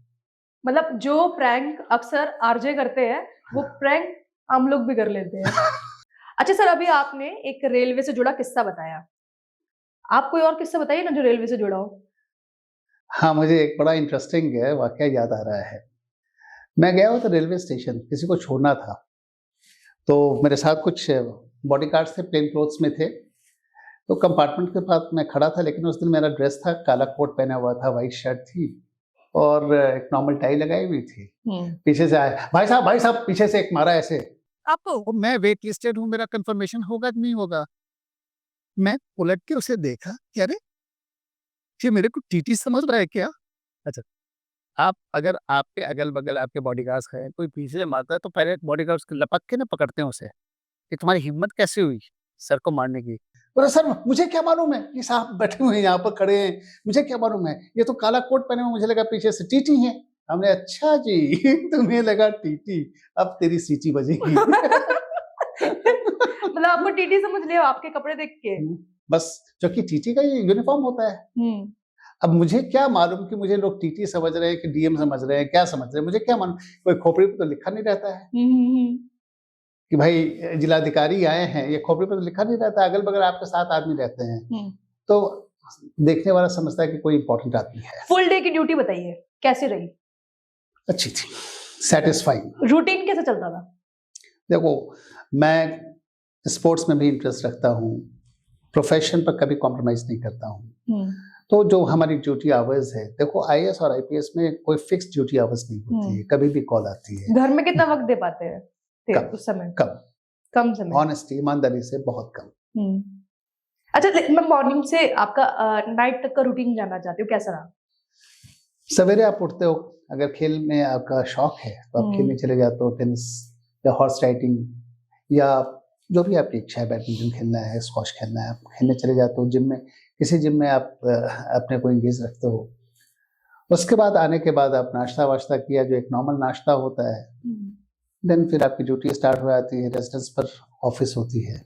Speaker 1: मतलब जो प्रैंक अक्सर आरजे करते हैं वो प्रैंक हम लोग भी कर लेते हैं। अच्छा सर, अभी आपने एक रेलवे से जुड़ा किस्सा बताया, आप कोई और किस्सा बताइए ना जो रेलवे से जुड़ा हो।
Speaker 2: हाँ, मुझे एक बड़ा इंटरेस्टिंग वाक़या याद आ रहा है। मैं गया हुआ था रेलवे स्टेशन, किसी को छोड़ना था, तो मेरे साथ कुछ बॉडीगार्ड्स थे, प्लेन क्लोथ्स में थे, तो कंपार्टमेंट के पास मैं खड़ा था, लेकिन उस दिन मेरा ड्रेस था, काला कोट पहना हुआ था, व्हाइट शर्ट थी और एक नॉर्मल टाई लगाई हुई थी। पीछे से आए, भाई साहब, पीछे से एक मारा ऐसे।
Speaker 3: आपको मैं वेट लिस्टेड हूँ, मेरा कंफर्मेशन होगा कि नहीं होगा? मैं उलट के उसे देखा कि अरे ये मेरे को टीटी समझ रहा है क्या? अच्छा, आप अगर आपके अगल-बगल आपके बॉडीगार्ड्स हैं, कोई पीछे से मारता है तो पहले बॉडीगार्ड्स लपक के ना पकड़ते हैं उसे, कि तुम्हारी हिम्मत कैसे हुई सर को मारने की?
Speaker 2: बोला सर मुझे क्या मालूम है, ये साहब बैठे हुए हैं यहाँ पर खड़े हैं, मुझे क्या मालूम है, ये तो काला कोट पहने हुए, मुझे लगा पीछे से टीटी हैं। हमने अच्छा जी तुम्हें लगा टीटी, अब तेरी सीटी बजेगी।
Speaker 1: मतलब आपको टीटी समझ लिया आपके कपड़े देख के?
Speaker 2: बस, क्योंकि टीटी का ये यूनिफॉर्म होता है। अब मुझे क्या मालूम कि मुझे लोग टीटी समझ रहे हैं कि डीएम समझ रहे हैं, क्या समझ रहे हैं, मुझे क्या मालूम, कोई खोपड़ी पे तो लिखा नहीं रहता है कि भाई जिलाधिकारी आए हैं, ये खोपड़ी पे तो लिखा नहीं रहता, अगल-बगल आपके 7 आदमी रहते हैं, तो देखने वाला समझता है कि कोई इम्पोर्टेंट आदमी है।
Speaker 1: फुल डे की ड्यूटी बताइए, कैसी रही?
Speaker 2: अच्छी थी, सैटिस्फाइंग।
Speaker 1: रूटीन कैसे चलता था?
Speaker 2: देखो, मैं स्पोर्ट्स में भी इंटरेस्ट रखता हूँ, प्रोफेशन पर कभी कॉम्प्रोमाइज़ नहीं करता हूँ। तो जो हमारी ड्यूटी आवर्स है, देखो आईएएस और आईपीएस में कोई फिक्स ड्यूटी आवर्स नहीं होती है, कभी भी कॉल आती है।
Speaker 1: घर में कितना वक्त दे पाते हैं
Speaker 2: कम,
Speaker 1: उस समय?
Speaker 2: कम
Speaker 1: समय,
Speaker 2: ऑनेस्टी, ईमानदारी से बहुत कम।
Speaker 1: अच्छा, मैं मॉर्निंग से आपका नाइट तक का रूटीन जानना चाहती हूँ, कैसा रहा?
Speaker 2: सवेरे आप उठते हो, अगर खेल में आपका शौक है तो आप खेलने चले जाते हो, टेनिस या हॉर्स राइडिंग या जो भी आपकी इच्छा है, बैडमिंटन खेलना है, स्क्वॉश खेलना है, आप खेलने चले जाते हो। जिम में, किसी जिम में आप अपने को एंगेज रखते हो। उसके बाद आने के बाद आप नाश्ता-वाश्ता किया, जो एक नॉर्मल नाश्ता होता है, देन फिर आपकी ड्यूटी स्टार्ट हो जाती है। रेजिडेंस पर ऑफिस होती है,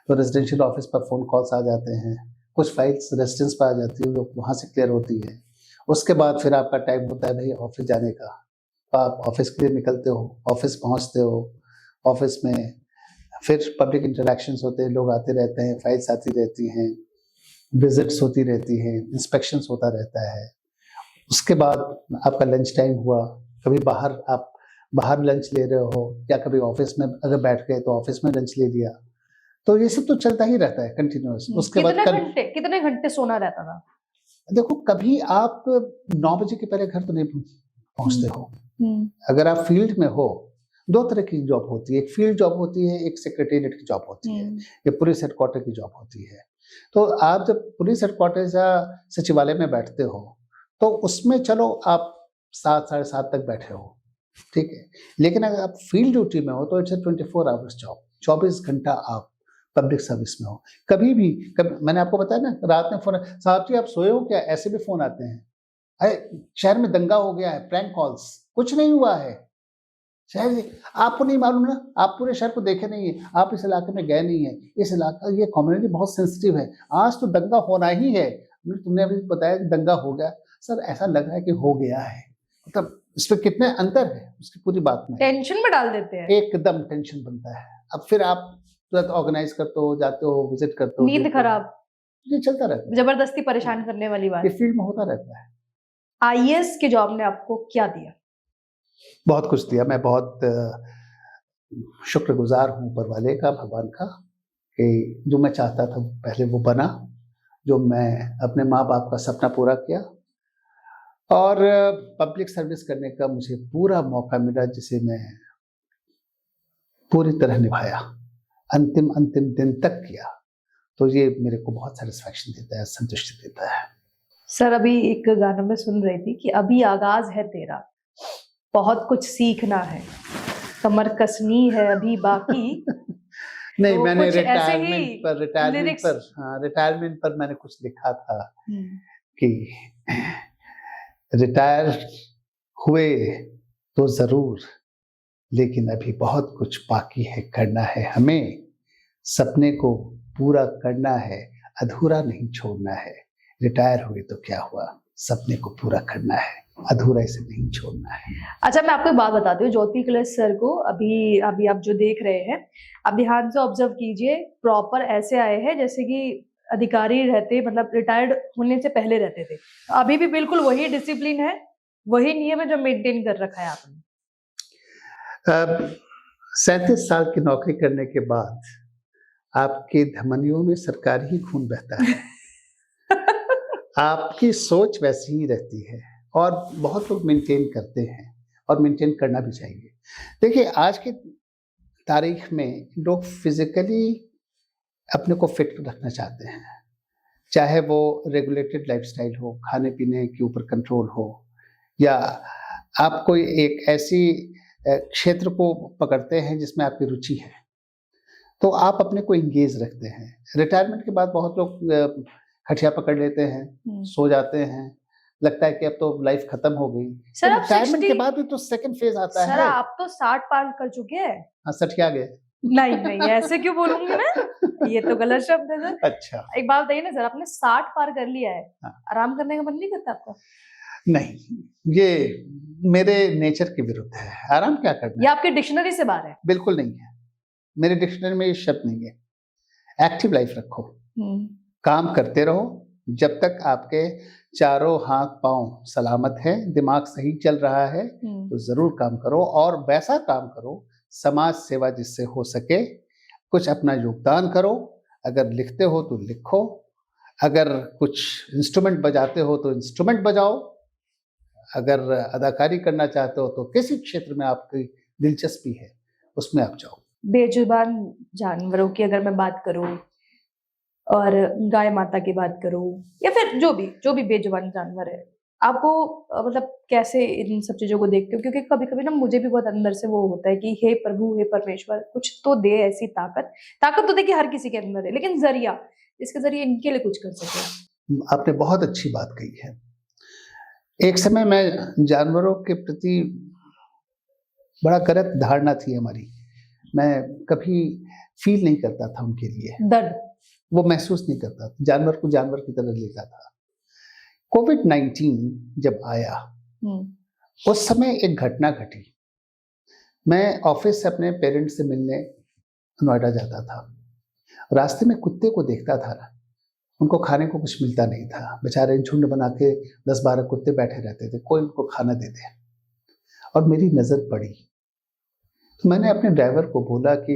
Speaker 2: तो रेजिडेंशियल ऑफिस पर फ़ोन कॉल्स आ जाते हैं, कुछ फाइल्स रेजिडेंस पर आ जाती है, जो वहाँ से क्लियर होती है। उसके बाद फिर आपका टाइम होता है भाई ऑफिस जाने का, तो आप ऑफिस के लिए निकलते हो, ऑफिस पहुँचते हो, ऑफिस में फिर पब्लिक इंटरैक्शंस होते हैं, लोग आते रहते हैं, फाइल्स आती रहती हैं, विजिट्स होती रहती हैं, इंस्पेक्शंस होता रहता है। उसके बाद आपका लंच टाइम हुआ, कभी आप बाहर लंच ले रहे हो या कभी ऑफिस में अगर बैठ गए तो ऑफिस में लंच ले लिया, तो ये सब तो चलता ही रहता है कंटिन्यूअस। उसके बाद
Speaker 1: कितने घंटे सोना रहता था?
Speaker 2: देखो, कभी आप 9 बजे के पहले घर तो नहीं पहुंचते हो। अगर आप फील्ड में हो, 2 तरह की जॉब होती है, एक फील्ड जॉब होती है, एक सेक्रेटेरिएट की जॉब होती है, ये पुलिस हेडक्वार्टर की जॉब होती है। तो आप जब पुलिस हेडक्वार्टर या सचिवालय में बैठते हो, तो उसमें चलो आप 7 साढ़े 7 तक बैठे हो, ठीक है। लेकिन अगर आप फील्ड ड्यूटी में हो तो इट्स 24 आवर्स जॉब, 24 घंटा आप पब्लिक सर्विस में हो। कभी भी मैंने आपको बताया ना, रात में फोन, साहब जी आप सोए हो क्या, ऐसे भी फोन आते हैं। अरे शहर में दंगा हो गया है, प्रैंक कॉल्स, कुछ नहीं हुआ है शहर, आपको नहीं मालूम ना, आप पूरे शहर को देखे नहीं है, आप इस इलाके में गए नहीं है, इस इलाका, ये कम्युनिटी बहुत सेंसिटिव है, आज तो दंगा होना ही है। तुमने अभी बताया कि दंगा हो गया, सर ऐसा लग रहा है कि हो गया है, मतलब इसमें कितने अंतर है उसकी पूरी बात में,
Speaker 1: टेंशन में डाल देते हैं,
Speaker 2: एकदम टेंशन बनता है। अब फिर आप तुरंत ऑर्गेनाइज करते हो, जाते हो, विजिट करते हो,
Speaker 1: नींद खराब,
Speaker 2: ये चलता रहता है,
Speaker 1: जबरदस्ती परेशान करने वाली बात,
Speaker 2: ये फील्ड में होता रहता है।
Speaker 1: आईएएस के जॉब ने आपको क्या दिया?
Speaker 2: बहुत कुछ दिया, मैं बहुत शुक्रगुजार हूँ ऊपर वाले का, भगवान का, कि जो मैं चाहता था पहले वो बना, जो मैं अपने माँ बाप का सपना पूरा किया और पब्लिक सर्विस करने का मुझे पूरा मौका मिला, जिसे मैं पूरी तरह निभाया, अंतिम दिन तक किया। तो ये मेरे को बहुत सेटिस्फैक्शन देता है, संतुष्टि देता है।
Speaker 1: सर अभी एक गाना में सुन रही थी कि अभी आगाज है तेरा, बहुत कुछ सीखना है, कमर कसनी है अभी बाकी।
Speaker 2: नहीं,
Speaker 1: तो
Speaker 2: मैंने
Speaker 1: कुछ ऐसे ही
Speaker 2: रिटायरमेंट पर मैंने कुछ लिखा था कि रिटायर हुए तो जरूर, लेकिन अभी बहुत कुछ बाकी है करना है हमें, सपने को पूरा करना है, अधूरा नहीं छोड़ना है। रिटायर हुए तो क्या हुआ, सपने को पूरा करना है, अधूरा इसे नहीं छोड़ना है।
Speaker 1: अच्छा, मैं आपको एक बात बताती हूँ, ज्योति कलश सर को अभी आप जो देख रहे हैं, आप ध्यान से ऑब्जर्व कीजिए, प्रॉपर ऐसे आए हैं जैसे कि अधिकारी रहते, मतलब रिटायर्ड होने से पहले रहते थे, अभी भी बिल्कुल वही डिसिप्लिन है, वही नियम है जो मेंटेन कर रखा है आपने।
Speaker 2: 37 साल की नौकरी करने के बाद आपके धमनियों में सरकारी ही खून बहता है। आपकी सोच वैसी ही रहती है और बहुत लोग मेंटेन करते हैं और मेंटेन करना भी चाहिए। देखिए, आज की तारीख में लोग फिजिकली अपने को फिट रखना चाहते हैं, चाहे वो रेगुलेटेड लाइफस्टाइल हो, खाने पीने के ऊपर कंट्रोल हो, या आप कोई एक ऐसी क्षेत्र को पकड़ते हैं जिसमें आपकी रुचि है, तो आप अपने को इंगेज रखते हैं। रिटायरमेंट के बाद बहुत लोग खटिया पकड़ लेते हैं, सो जाते हैं, लगता है कि अब तो लाइफ खत्म हो गई।
Speaker 1: सर,
Speaker 2: तो
Speaker 1: आप
Speaker 2: रिटायरमेंट
Speaker 1: 60
Speaker 2: के बाद भी तो सेकंड फेज आता
Speaker 1: सर
Speaker 2: है।
Speaker 1: आप तो 60 पार कर चुके हैं।
Speaker 2: हाँ, सठिया गए।
Speaker 1: नहीं नहीं, ऐसे क्यों बोलूंगी मैं, ये तो गलत शब्द है सर।
Speaker 2: अच्छा,
Speaker 1: एक बात बताइए ना सर, आपने 60 पार कर लिया है,
Speaker 2: हाँ।
Speaker 1: आराम करने का मन नहीं करता आपका?
Speaker 2: नहीं, ये मेरे नेचर के विरुद्ध है। आराम क्या करना
Speaker 1: ये
Speaker 2: है?
Speaker 1: आपके डिक्शनरी से बाहर है।
Speaker 2: बिल्कुल नहीं है, मेरे डिक्शनरी में ये शब्द नहीं है। एक्टिव लाइफ रखो, काम करते रहो, जब तक आपके चारों हाथ पांव सलामत है, दिमाग सही चल रहा है, तो जरूर काम करो, और वैसा काम करो समाज सेवा जिससे हो सके। कुछ अपना योगदान करो, अगर लिखते हो तो लिखो, अगर कुछ इंस्ट्रूमेंट बजाते हो तो इंस्ट्रूमेंट बजाओ, अगर अदाकारी करना चाहते हो तो किसी क्षेत्र में आपकी दिलचस्पी है उसमें आप जाओ।
Speaker 1: बेजुबान जानवरों की अगर मैं बात करूं, और गाय माता की बात करूं, या फिर जो भी बेजुबान जानवर है, आपको मतलब कैसे इन सब चीजों को देखते हो? क्योंकि कभी कभी ना मुझे भी बहुत अंदर से वो होता है कि हे प्रभु, हे परमेश्वर, कुछ तो दे ऐसी ताकत तो देखिए हर किसी के अंदर है, लेकिन जरिया जिसके जरिए इनके लिए कुछ कर सके।
Speaker 2: आपने बहुत अच्छी बात कही है। एक समय मैं जानवरों के प्रति बड़ा गलत धारणा थी हमारी, मैं कभी फील नहीं करता था उनके लिए,
Speaker 1: दर्द
Speaker 2: वो महसूस नहीं करता था, जानवर को जानवर की तरह लेता था। कोविड-19 जब आया, उस समय एक घटना घटी। मैं ऑफिस से अपने पेरेंट्स से मिलने नोएडा जाता था, रास्ते में कुत्ते को देखता था ना, उनको खाने को कुछ मिलता नहीं था, बेचारे झुंड बना के 10-12 कुत्ते बैठे रहते थे, कोई उनको खाना दे दे। और मेरी नजर पड़ी, तो मैंने अपने ड्राइवर को बोला कि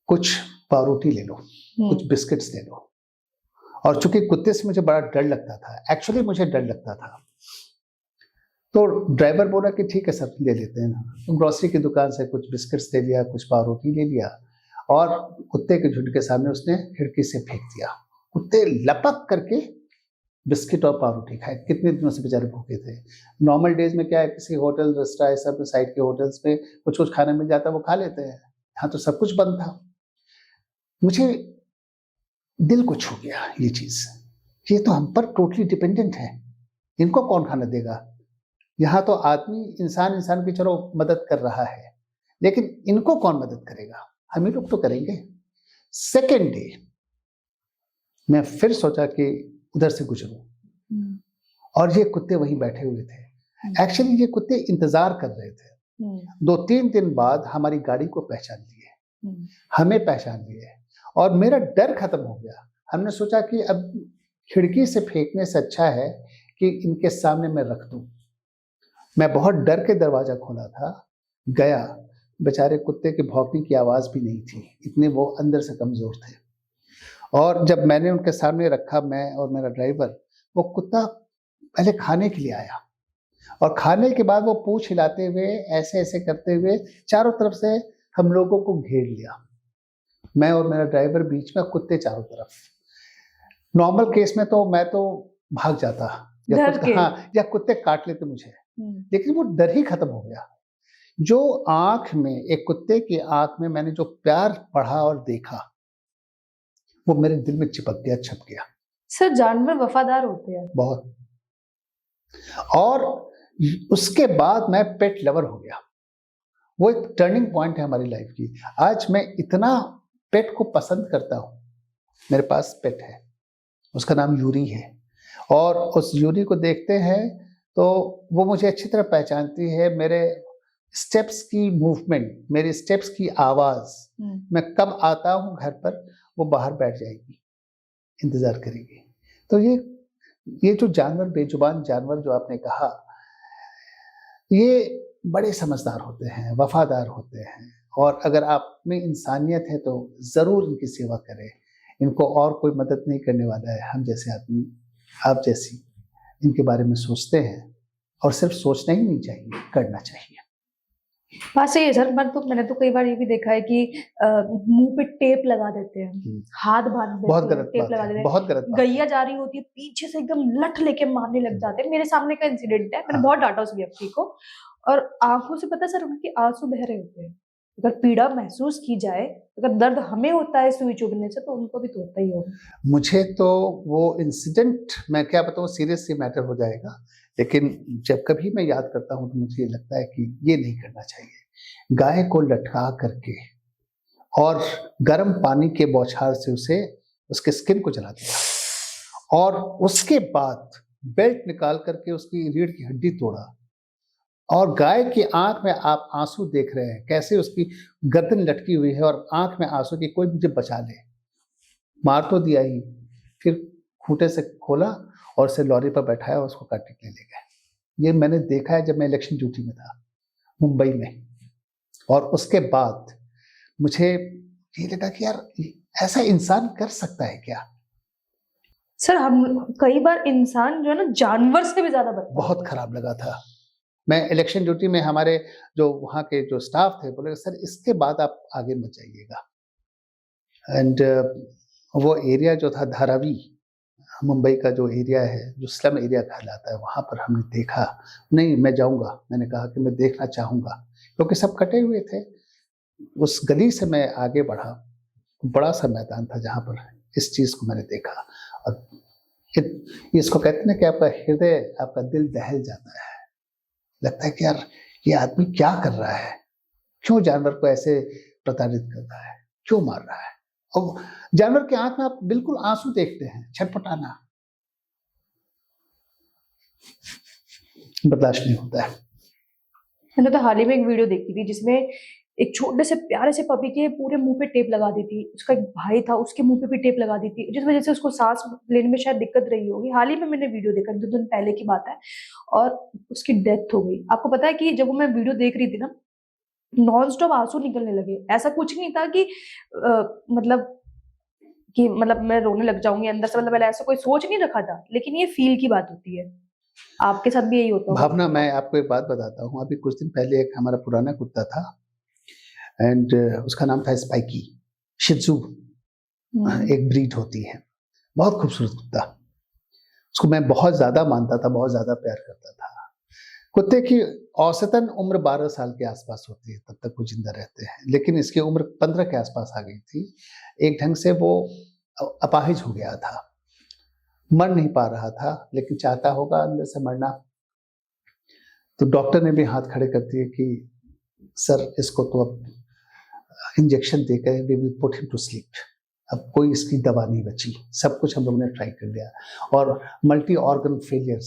Speaker 2: कुछ पावरोटी ले लो, कुछ बिस्किट्स ले लो। और चूंकि कुत्ते से मुझे बड़ा डर लगता था, एक्चुअली मुझे डर लगता था, तो ड्राइवर बोला कि ठीक है सर, ले लेते हैं ना। तो ग्रोसरी की दुकान से कुछ बिस्किट्स ले लिया, कुछ पावरोटी ले लिया, और कुत्ते के झुंड के सामने उसने खिड़की से फेंक दिया। कुत्ते लपक करके बिस्किट और पावरोटी खाए। कितने दिनों से बेचारे भूखे थे। नॉर्मल डेज में क्या है, किसी होटल रेस्टोरेंट सब साइड के होटल्स में कुछ कुछ खाने मिल जाता है, वो खा लेते हैं। हाँ, तो सब कुछ बंद था। मुझे दिल को छू गया ये चीज, ये तो हम पर टोटली डिपेंडेंट है, इनको कौन खाना देगा? यहाँ तो आदमी इंसान की चलो मदद कर रहा है, लेकिन इनको कौन मदद करेगा? हम ही लोग तो करेंगे। सेकेंड डे मैं फिर सोचा कि उधर से गुजरूं, और ये कुत्ते वहीं बैठे हुए थे। एक्चुअली ये कुत्ते इंतजार कर रहे थे। 2-3 दिन बाद हमारी गाड़ी को पहचान लिए, हमें पहचान लिए, और मेरा डर खत्म हो गया। हमने सोचा कि अब खिड़की से फेंकने से अच्छा है कि इनके सामने मैं रख दूं। मैं बहुत डर के दरवाजा खोला था, गया, बेचारे कुत्ते के भौंकने की आवाज भी नहीं थी, इतने वो अंदर से कमजोर थे। और जब मैंने उनके सामने रखा, मैं और मेरा ड्राइवर, वो कुत्ता पहले खाने के लिए आया, और खाने के बाद वो पूंछ हिलाते हुए, ऐसे ऐसे करते हुए चारों तरफ से हम लोगों को घेर लिया। मैं और मेरा ड्राइवर बीच में, कुत्ते चारों तरफ। नॉर्मल केस में तो मैं तो भाग जाता, या कुत्ते काट लेते मुझे, लेकिन वो डर ही खत्म हो गया। जो आंख में, एक कुत्ते की आंख में मैंने जो प्यार पढ़ा और देखा, वो मेरे दिल में चिपक गया, छप गया।
Speaker 1: सर, जानवर वफादार होते हैं
Speaker 2: बहुत, और उसके बाद मैं पेट लवर हो गया। वो एक टर्निंग पॉइंट है हमारी लाइफ की। आज मैं इतना पेट को पसंद करता हूं। मेरे पास पेट है, उसका नाम यूरी है, और उस यूरी को देखते हैं तो वो मुझे अच्छी तरह पहचानती है। मेरे स्टेप्स की मूवमेंट, मेरे स्टेप्स की आवाज, मैं कब आता हूं घर पर, वो बाहर बैठ जाएगी। इंतजार करेगी। तो ये जो जानवर, बेजुबान जानवर जो आपने कहा, ये बड़े समझदार होते हैं, वफादार होते हैं, और अगर आप में इंसानियत है तो ज़रूर इनकी सेवा करें। इनको और कोई मदद नहीं करने वाला है। हम जैसे आदमी, आप जैसी इनके बारे में सोचते हैं, और सिर्फ सोचना ही नहीं चाहिए, करना चाहिए।
Speaker 1: बात सही है सर। मैंने तो कई बार ये भी देखा है कि मुंह पे टेप लगा देते हैं, हाथ बांध
Speaker 2: बहुत
Speaker 1: देते हैं,
Speaker 2: गलत
Speaker 1: टेप
Speaker 2: बात
Speaker 1: लगा
Speaker 2: है,
Speaker 1: देते हैं।
Speaker 2: बहुत गलत बात है।
Speaker 1: गैया जा रही होती है, पीछे से एकदम लठ लेके मारने लग जाते हैं। मेरे सामने का इंसिडेंट है, मैंने
Speaker 2: हाँ।
Speaker 1: बहुत डांटा उस व्यक्ति को। और आंखों से पता है सर, उनके आंसू बह रहे होते हैं। अगर पीड़ा महसूस की जाए, अगर दर्द हमें होता है सुई चुभने से, तो उनको भी तो होता ही होगा।
Speaker 2: मुझे तो वो इंसिडेंट, मैं क्या बताऊँ, सीरियसली मैटर हो जाएगा, लेकिन जब कभी मैं याद करता हूँ तो मुझे ये लगता है कि ये नहीं करना चाहिए। गाय को लटका करके और गर्म पानी के बौछार से उसके स्किन को जला दिया, और उसके बाद बेल्ट निकाल करके उसकी रीढ़ की हड्डी तोड़ा, और गाय की आंख में आप आंसू देख रहे हैं, कैसे उसकी गर्दन लटकी हुई है और आंख में आंसू की, कोई मुझे बचा ले। मार तो दिया ही, फिर खूंटे से खोला और उसे लॉरी पर बैठाया और उसको काटने के लिए ले गए। ये मैंने देखा है जब मैं इलेक्शन ड्यूटी में था मुंबई में, और उसके बाद मुझे ये लगा कि यार ऐसा इंसान कर सकता है क्या।
Speaker 1: सर, हम कई बार इंसान जो है ना, जानवर से भी ज्यादा बदतर
Speaker 2: बहुत
Speaker 1: होता है।
Speaker 2: खराब लगा था। मैं इलेक्शन ड्यूटी में, हमारे जो वहाँ के जो स्टाफ थे बोले, सर इसके बाद आप आगे मत जाइएगा। एंड वो एरिया जो था धारावी, मुंबई का जो एरिया है, जो स्लम एरिया कहलाता है, वहाँ पर हमने देखा। नहीं, मैं जाऊँगा, मैंने कहा कि मैं देखना चाहूँगा, क्योंकि सब कटे हुए थे। उस गली से मैं आगे बढ़ा, बड़ा सा मैदान था जहाँ पर इस चीज़ को मैंने देखा, और इसको कहते हैं ना कि आपका हृदय, आपका दिल दहल जाता है। लगता है कि यार ये आदमी क्या कर रहा है, क्यों जानवर को ऐसे प्रताड़ित कर रहा है, क्यों मार रहा है। और जानवर के आंख में आप बिल्कुल आंसू देखते हैं, छटपटाना बर्दाश्त नहीं होता है।
Speaker 1: मैंने तो हाल ही में एक वीडियो देखी थी जिसमें एक छोटे से प्यारे से पपी के पूरे मुंह पे टेप लगा दी थी। उसका एक भाई था, उसके मुंह पे भी टेप लगा दी थी, जिस वजह से उसको सांस लेने में शायद दिक्कत रही होगी। हाल ही में मैंने वीडियो देखा, 2 दिन पहले की बात है, और उसकी डेथ हो गई। आपको पता है कि जब मैं वीडियो देख रही थी ना, नॉन स्टॉप आंसू निकलने लगे। ऐसा कुछ नहीं था कि मतलब मैं रोने लग जाऊंगी अंदर से, मतलब मैंने ऐसा कोई सोच नहीं रखा था, लेकिन ये फील की बात होती है। आपके साथ भी यही होता होगा?
Speaker 2: भावना, मैं आपको एक बात बताता हूँ। अभी कुछ दिन पहले एक हमारा पुराना कुत्ता था, एंड उसका नाम था स्पाइकी, शिजू एक ब्रीड होती है, बहुत खूबसूरत कुत्ता। उसको मैं बहुत ज़्यादा मानता था, बहुत ज़्यादा प्यार करता था। कुत्ते की औसतन उम्र 12 साल के आसपास होती है, तब तक वो जिंदा रहते हैं, लेकिन इसकी उम्र 15 के आसपास आ गई थी। एक ढंग से वो अपाहिज हो गया था, मर नहीं पा रहा था, लेकिन चाहता होगा अंदर से मरना। तो डॉक्टर ने भी हाथ खड़े कर दिए कि सर इसको तो अब इंजेक्शन देकर we will put him to sleep. अब कोई इसकी दवा नहीं बची, सब कुछ हम लोगों ने ट्राई कर लिया, और मल्टी ऑर्गन फेलियर,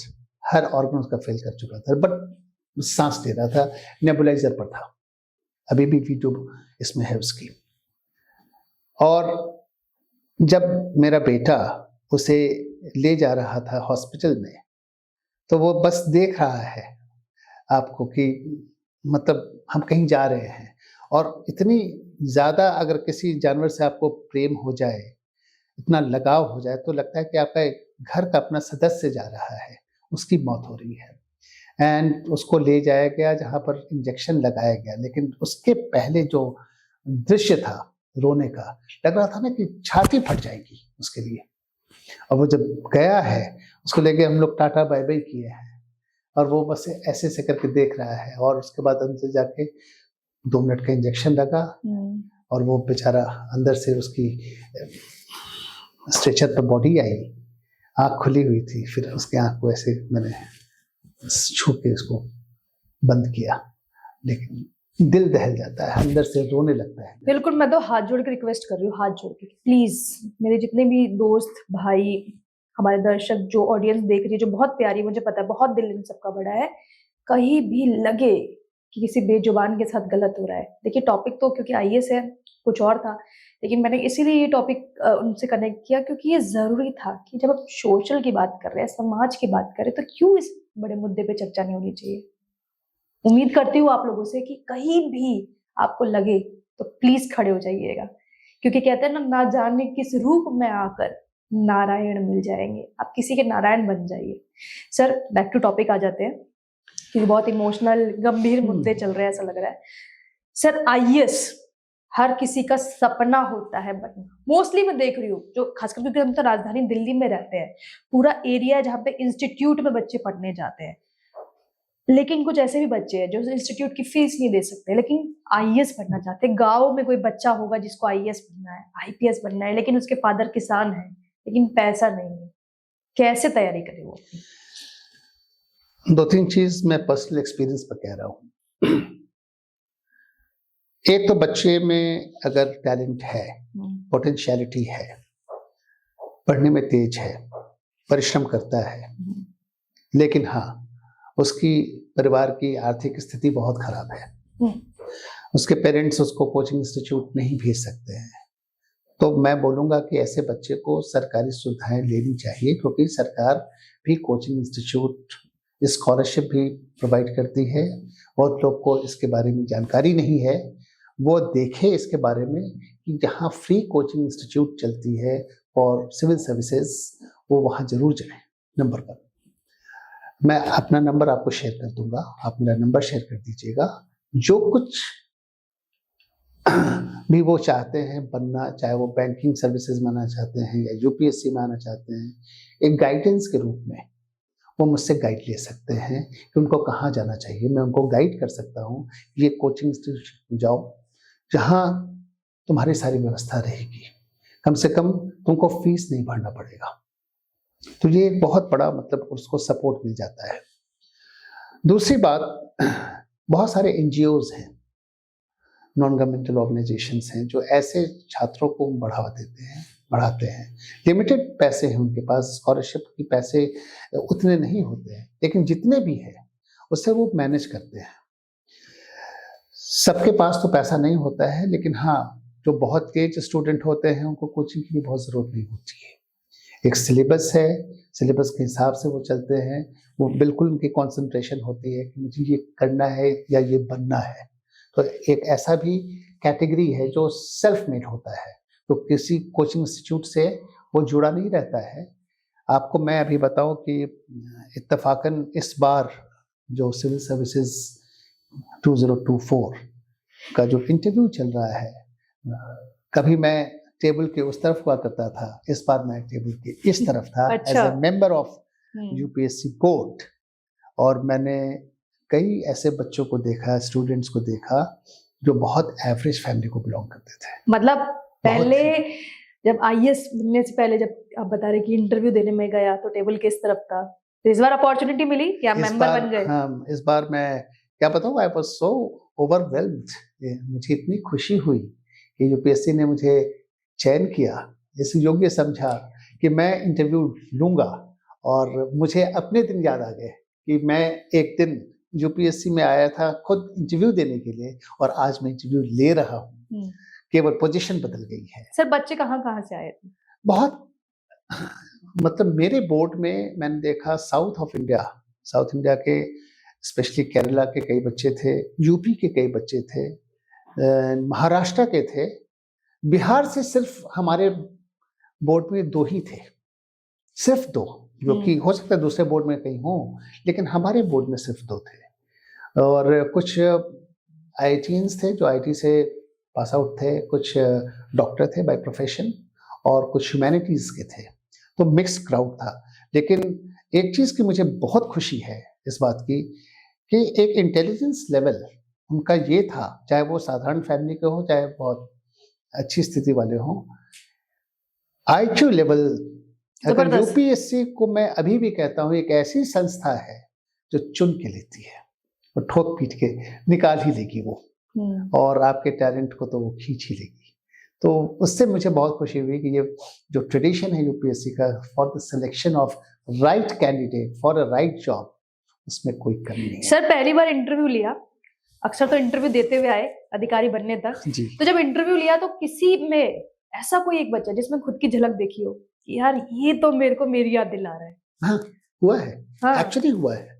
Speaker 2: हर ऑर्गन उसका फेल कर चुका था, बट सांस ले रहा था, नेबुलाइजर पर था। अभी भी वीडियो इसमें है उसकी। और जब मेरा बेटा उसे ले जा रहा था हॉस्पिटल में, तो वो बस देख रहा है आपको कि मतलब हम कहीं जा रहे हैं। और इतनी ज़्यादा अगर किसी जानवर से आपको प्रेम हो जाए, इतना लगाव हो जाए, तो लगता है कि आपका एक घर का अपना सदस्य जा रहा है, उसकी मौत हो रही है। एंड उसको ले जाया गया जहाँ पर इंजेक्शन लगाया गया, लेकिन उसके पहले जो दृश्य था रोने का, लग रहा था ना कि छाती फट जाएगी उसके लिए। और वो जब गया है, उसको लेके हम लोग टाटा बाय बाय किए हैं, और वो बस ऐसे ऐसे करके देख रहा है। और उसके बाद अंदर जाके 2 मिनट का इंजेक्शन लगा, और वो बेचारा अंदर से, उसकी स्ट्रेचर पर बॉडी आई, आँख खुली हुई थी, फिर उसके आँख को ऐसे मैंने छू के उसको बंद किया, लेकिन दिल दहल जाता है, अंदर से रोने लगता है।
Speaker 1: बिल्कुल, मैं तो हाथ जोड़ के रिक्वेस्ट कर रही हूँ, हाथ जोड़ के, प्लीज मेरे जितने भी दोस्त, भाई, हमारे दर्शक, जो ऑडियंस देख रही है, जो बहुत प्यारी, मुझे पता है बहुत दिल इन सबका बड़ा है, कहीं भी लगे कि किसी बेजुबान के साथ गलत हो रहा है। देखिए टॉपिक तो क्योंकि आईएएस है कुछ और था, लेकिन मैंने इसीलिए ये टॉपिक उनसे कनेक्ट किया क्योंकि ये जरूरी था कि जब आप सोशल की बात कर रहे हैं, समाज की बात कर रहे हैं, तो क्यों इस बड़े मुद्दे पे चर्चा नहीं होनी चाहिए। उम्मीद करती हूँ आप लोगों से कि कहीं भी आपको लगे तो प्लीज खड़े हो जाइएगा, क्योंकि कहते हैं ना जाने किस रूप में आकर नारायण मिल जाएंगे, आप किसी के नारायण बन जाइए। सर बैक टू टॉपिक आ जाते हैं क्योंकि बहुत इमोशनल गंभीर मुद्दे चल रहे हैं ऐसा लग रहा है। सर आईएएस हर किसी का सपना होता है बनना, मोस्टली मैं देख रही हूँ, जो खासकर क्योंकि हम तो राजधानी दिल्ली में रहते हैं, पूरा एरिया जहाँ पे इंस्टीट्यूट में बच्चे पढ़ने जाते हैं, लेकिन कुछ ऐसे भी बच्चे हैं जो इंस्टीट्यूट की फीस नहीं दे सकते लेकिन आईएएस बनना चाहते हैं। गाँव में कोई बच्चा होगा जिसको आईएएस बनना है, आईपीएस बनना है, लेकिन उसके फादर किसान है लेकिन पैसा नहीं है, कैसे तैयारी करे वो?
Speaker 2: 2-3 चीज मैं पर्सनल एक्सपीरियंस पर कह रहा हूँ। एक तो बच्चे में अगर टैलेंट है, पोटेंशियलिटी है, पढ़ने में तेज है, परिश्रम करता है, लेकिन हाँ उसकी परिवार की आर्थिक स्थिति बहुत खराब है, उसके पेरेंट्स उसको कोचिंग इंस्टीट्यूट नहीं भेज सकते हैं, तो मैं बोलूँगा कि ऐसे बच्चे को सरकारी सुविधाएं लेनी चाहिए, क्योंकि सरकार भी कोचिंग इंस्टीट्यूट स्कॉलरशिप भी प्रोवाइड करती है। बहुत लोग को इसके बारे में जानकारी नहीं है, वो देखे इसके बारे में कि जहाँ फ्री कोचिंग इंस्टीट्यूट चलती है और सिविल सर्विसेज, वो वहाँ जरूर जाए। नंबर 1, मैं अपना नंबर आपको शेयर कर दूंगा, आप मेरा नंबर शेयर कर दीजिएगा। जो कुछ भी वो चाहते हैं बनना, चाहे वो बैंकिंग सर्विसेज में आना चाहते हैं या यूपीएससी में आना चाहते हैं, एक गाइडेंस के रूप में वो मुझसे गाइड ले सकते हैं कि उनको कहाँ जाना चाहिए। मैं उनको गाइड कर सकता हूँ, ये कोचिंग इंस्टीट्यूट जाओ जहाँ तुम्हारी सारी व्यवस्था रहेगी, कम से कम तुमको फीस नहीं भरना पड़ेगा। तो ये एक बहुत बड़ा मतलब उसको सपोर्ट मिल जाता है। दूसरी बात, बहुत सारे एनजीओज हैं, नॉन गवर्नमेंटल ऑर्गेनाइजेशंस हैं जो ऐसे छात्रों को बढ़ावा देते हैं, बढ़ाते हैं। लिमिटेड पैसे हैं उनके पास, स्कॉलरशिप के पैसे उतने नहीं होते हैं, लेकिन जितने भी हैं उससे वो मैनेज करते हैं। सबके पास तो पैसा नहीं होता है, लेकिन हाँ जो बहुत तेज स्टूडेंट होते हैं उनको कोचिंग की भी बहुत ज़रूरत नहीं होती है। एक सिलेबस है, सिलेबस के हिसाब से वो चलते हैं, वो बिल्कुल उनकी कंसंट्रेशन होती है कि मुझे ये करना है या ये बनना है। तो एक ऐसा भी कैटेगरी है जो सेल्फ मेड होता है, तो किसी कोचिंग इंस्टीट्यूट से वो जुड़ा नहीं रहता है। आपको मैं अभी बताऊं कि इत्तफाकन इस बार जो सिविल सर्विसेज 2024 का जो इंटरव्यू चल रहा है, कभी मैं टेबल के उस तरफ हुआ करता था, इस बार मैं टेबल के इस तरफ था as a member of UPSC board, और मैंने कई ऐसे बच्चों को देखा, स्टूडेंट्स को देखा जो बहुत एवरेज फैमिली को बिलोंग करते थे।
Speaker 1: मतलब पहले जब आईएएस बनने से पहले, जब आप बता रहे कि इंटरव्यू देने में गया तो टेबल किस तरफ था, तो इस बार अपॉर्चुनिटी मिली कि आप मेंबर बन गए?
Speaker 2: हाँ, इस बार मैं क्या बताऊँ, आई वाज सो ओवरवेल्म्ड। मुझे इतनी खुशी हुई कि यूपीएससी ने मुझे चयन किया, इस योग्य समझा कि मैं इंटरव्यू लूंगा, और मुझे अपने दिन याद आ गए कि मैं एक दिन यूपीएससी में आया था खुद इंटरव्यू देने के लिए, और आज मैं इंटरव्यू ले रहा हूँ, केवल पोजीशन बदल गई है।
Speaker 1: सर बच्चे कहाँ कहाँ से आए थे?
Speaker 2: बहुत मतलब मेरे बोर्ड में मैंने देखा साउथ इंडिया के, स्पेशली केरला के कई बच्चे थे, यूपी के कई बच्चे थे, महाराष्ट्र के थे, बिहार से सिर्फ हमारे बोर्ड में 2 ही थे, सिर्फ 2, जो कि हो सकता है दूसरे बोर्ड में कहीं हो, लेकिन हमारे बोर्ड में सिर्फ 2 थे। और कुछ आईआईटीएंस थे जो आईटी से पास आउट थे, कुछ डॉक्टर थे बाय प्रोफेशन, और कुछ ह्यूमैनिटीज के थे, तो मिक्स क्राउड था। लेकिन एक चीज़ की मुझे बहुत खुशी है इस बात की कि एक इंटेलिजेंस लेवल उनका ये था, चाहे वो साधारण फैमिली के हो, चाहे बहुत अच्छी स्थिति वाले हों, आईक्यू लेवल। अगर यूपीएससी को मैं अभी भी कहता हूँ एक ऐसी संस्था है जो चुन के लेती है और ठोक पीट के निकाल ही लेगी वो, और आपके टैलेंट को तो वो खींच ही लेगी। तो उससे मुझे बहुत खुशी हुई कि ये जो ट्रेडिशन है यूपीएससी का for the selection of right candidate for a right job, उसमें कोई कमी नहीं है।
Speaker 1: सर पहली बार इंटरव्यू लिया अक्सर तो इंटरव्यू देते हुए आए अधिकारी बनने तक,
Speaker 2: जी।
Speaker 1: तो जब इंटरव्यू लिया तो किसी में ऐसा कोई एक बच्चा जिसमें खुद की झलक देखी हो कि यार ये तो मेरे को मेरी याद दिला रहा है?
Speaker 2: हाँ, हुआ है,
Speaker 1: हाँ।
Speaker 2: एक्चुअली हुआ है।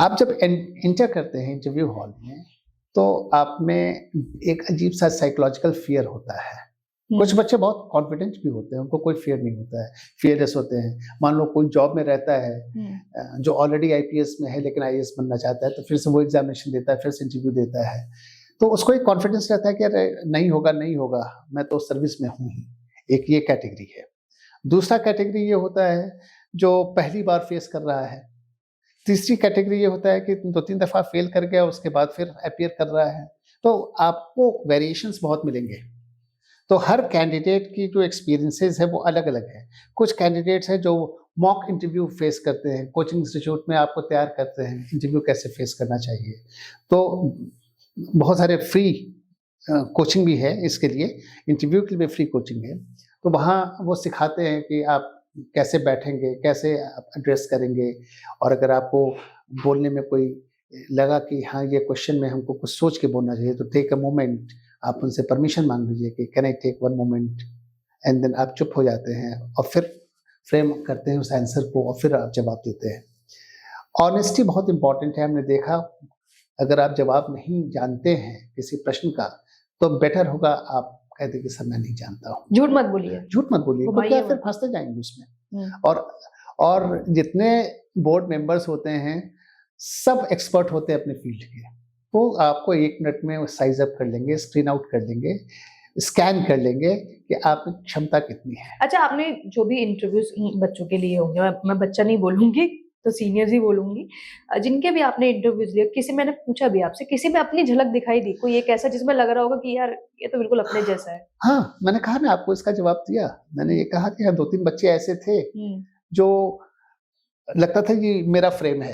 Speaker 2: आप जब एंटर करते हैं इंटरव्यू हॉल में, तो आप में एक अजीब सा साइकोलॉजिकल फियर होता है। कुछ बच्चे बहुत कॉन्फिडेंट भी होते हैं, उनको कोई फियर नहीं होता है, फियरलेस होते हैं। मान लो कोई जॉब में रहता है जो ऑलरेडी आईपीएस में है लेकिन आईएएस बनना चाहता है, तो फिर से वो एग्जामिनेशन देता है, फिर से इंटरव्यू देता है, तो उसको एक कॉन्फिडेंस रहता है कि अरे नहीं होगा नहीं होगा, मैं तो सर्विस में हूँ ही। एक ये कैटेगरी है। दूसरा कैटेगरी ये होता है जो पहली बार फेस कर रहा है। तीसरी कैटेगरी ये होता है कि 2-3 दफा फेल कर गया, उसके बाद फिर अपीयर कर रहा है। तो आपको वेरिएशंस बहुत मिलेंगे। तो हर कैंडिडेट की जो एक्सपीरियंसेस है वो अलग-अलग है। कुछ कैंडिडेट्स हैं जो मॉक इंटरव्यू फेस करते हैं, कोचिंग इंस्टीट्यूट में आपको तैयार करते हैं, इंटरव्यू कैसे फेस करना चाहिए। तो बहुत सारे फ्री कोचिंग भी है इसके लिए, इंटरव्यू के लिए भी फ्री कोचिंग है। तो वहाँ वो सिखाते हैं कि आप कैसे बैठेंगे, कैसे आप एड्रेस करेंगे, और अगर आपको बोलने में कोई लगा कि हाँ ये क्वेश्चन में हमको कुछ सोच के बोलना चाहिए, तो टेक अ मोमेंट, आप उनसे परमिशन मांग लीजिए कि can I take 1 moment, and then आप चुप हो जाते हैं और फिर फ्रेम करते हैं उस आंसर को और फिर आप जवाब देते हैं। ऑनेस्टी बहुत इंपॉर्टेंट है। हमने देखा अगर आप जवाब नहीं जानते हैं किसी प्रश्न का, तो बेटर होगा आप कह दें कि सर मैं नहीं जानता हूँ।
Speaker 1: झूठ मत बोलिए।
Speaker 2: झूठ मत बोलिए,
Speaker 1: घुमाइए
Speaker 2: क्योंकि आप फिर
Speaker 1: मत।
Speaker 2: फंसते जाएंगे उसमें।
Speaker 1: हम्म।
Speaker 2: और जितने बोर्ड मेंबर्स होते हैं सब एक्सपर्ट होते हैं अपने फील्ड के। वो आपको 1 मिनट में साइज अप कर लेंगे, स्क्रीन आउट कर लेंगे, स्कैन कर लेंगे कि आपकी क्षमता कितनी है।
Speaker 1: अच्छा, आपने जो भी इंटरव्यूज बच्चों के लिए होंगे, मैं बच्चा नहीं बोलूंगी तो सीनियर्स ही बोलूंगी, जिनके भी आपने इंटरव्यूज लिए, किसी मैंने पूछा भी आपसे, किसी में अपनी झलक दिखाई दी? कोई एक ऐसा जिसमें लग रहा होगा कि यार ये तो बिल्कुल अपने जैसा है?
Speaker 2: हाँ, मैंने कहा ना आपको इसका जवाब दिया। मैंने ये कहा कि हाँ 2-3 बच्चे ऐसे थे जो लगता था ये मेरा फ्रेम है।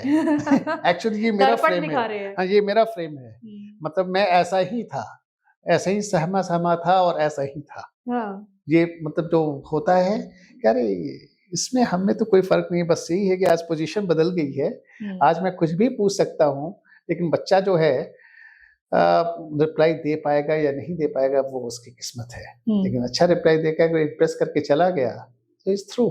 Speaker 2: एक्चुअली ये मेरा
Speaker 1: दर्पण
Speaker 2: फ्रेम
Speaker 1: दिखा
Speaker 2: है।
Speaker 1: रहे हैं।
Speaker 2: हाँ, ये मेरा फ्रेम है। मतलब मैं ऐसा ही था, ऐसा ही सहमा-सहमा था और ऐसा ही था।
Speaker 1: हाँ।
Speaker 2: ये मतलब जो होता है कि अरे इसमें हम में तो कोई फ़र्क नहीं है, बस यही है कि आज पोज़ीशन बदल गई है। आज मैं कुछ भी पूछ सकता हूँ, लेकिन बच्चा जो है रिप्लाई दे पाएगा या नहीं दे पाएगा वो उसकी किस्मत है। लेकिन अच्छा रिप्लाई देकर अगर इम्प्रेस करके चला गया तो इट्स थ्रू।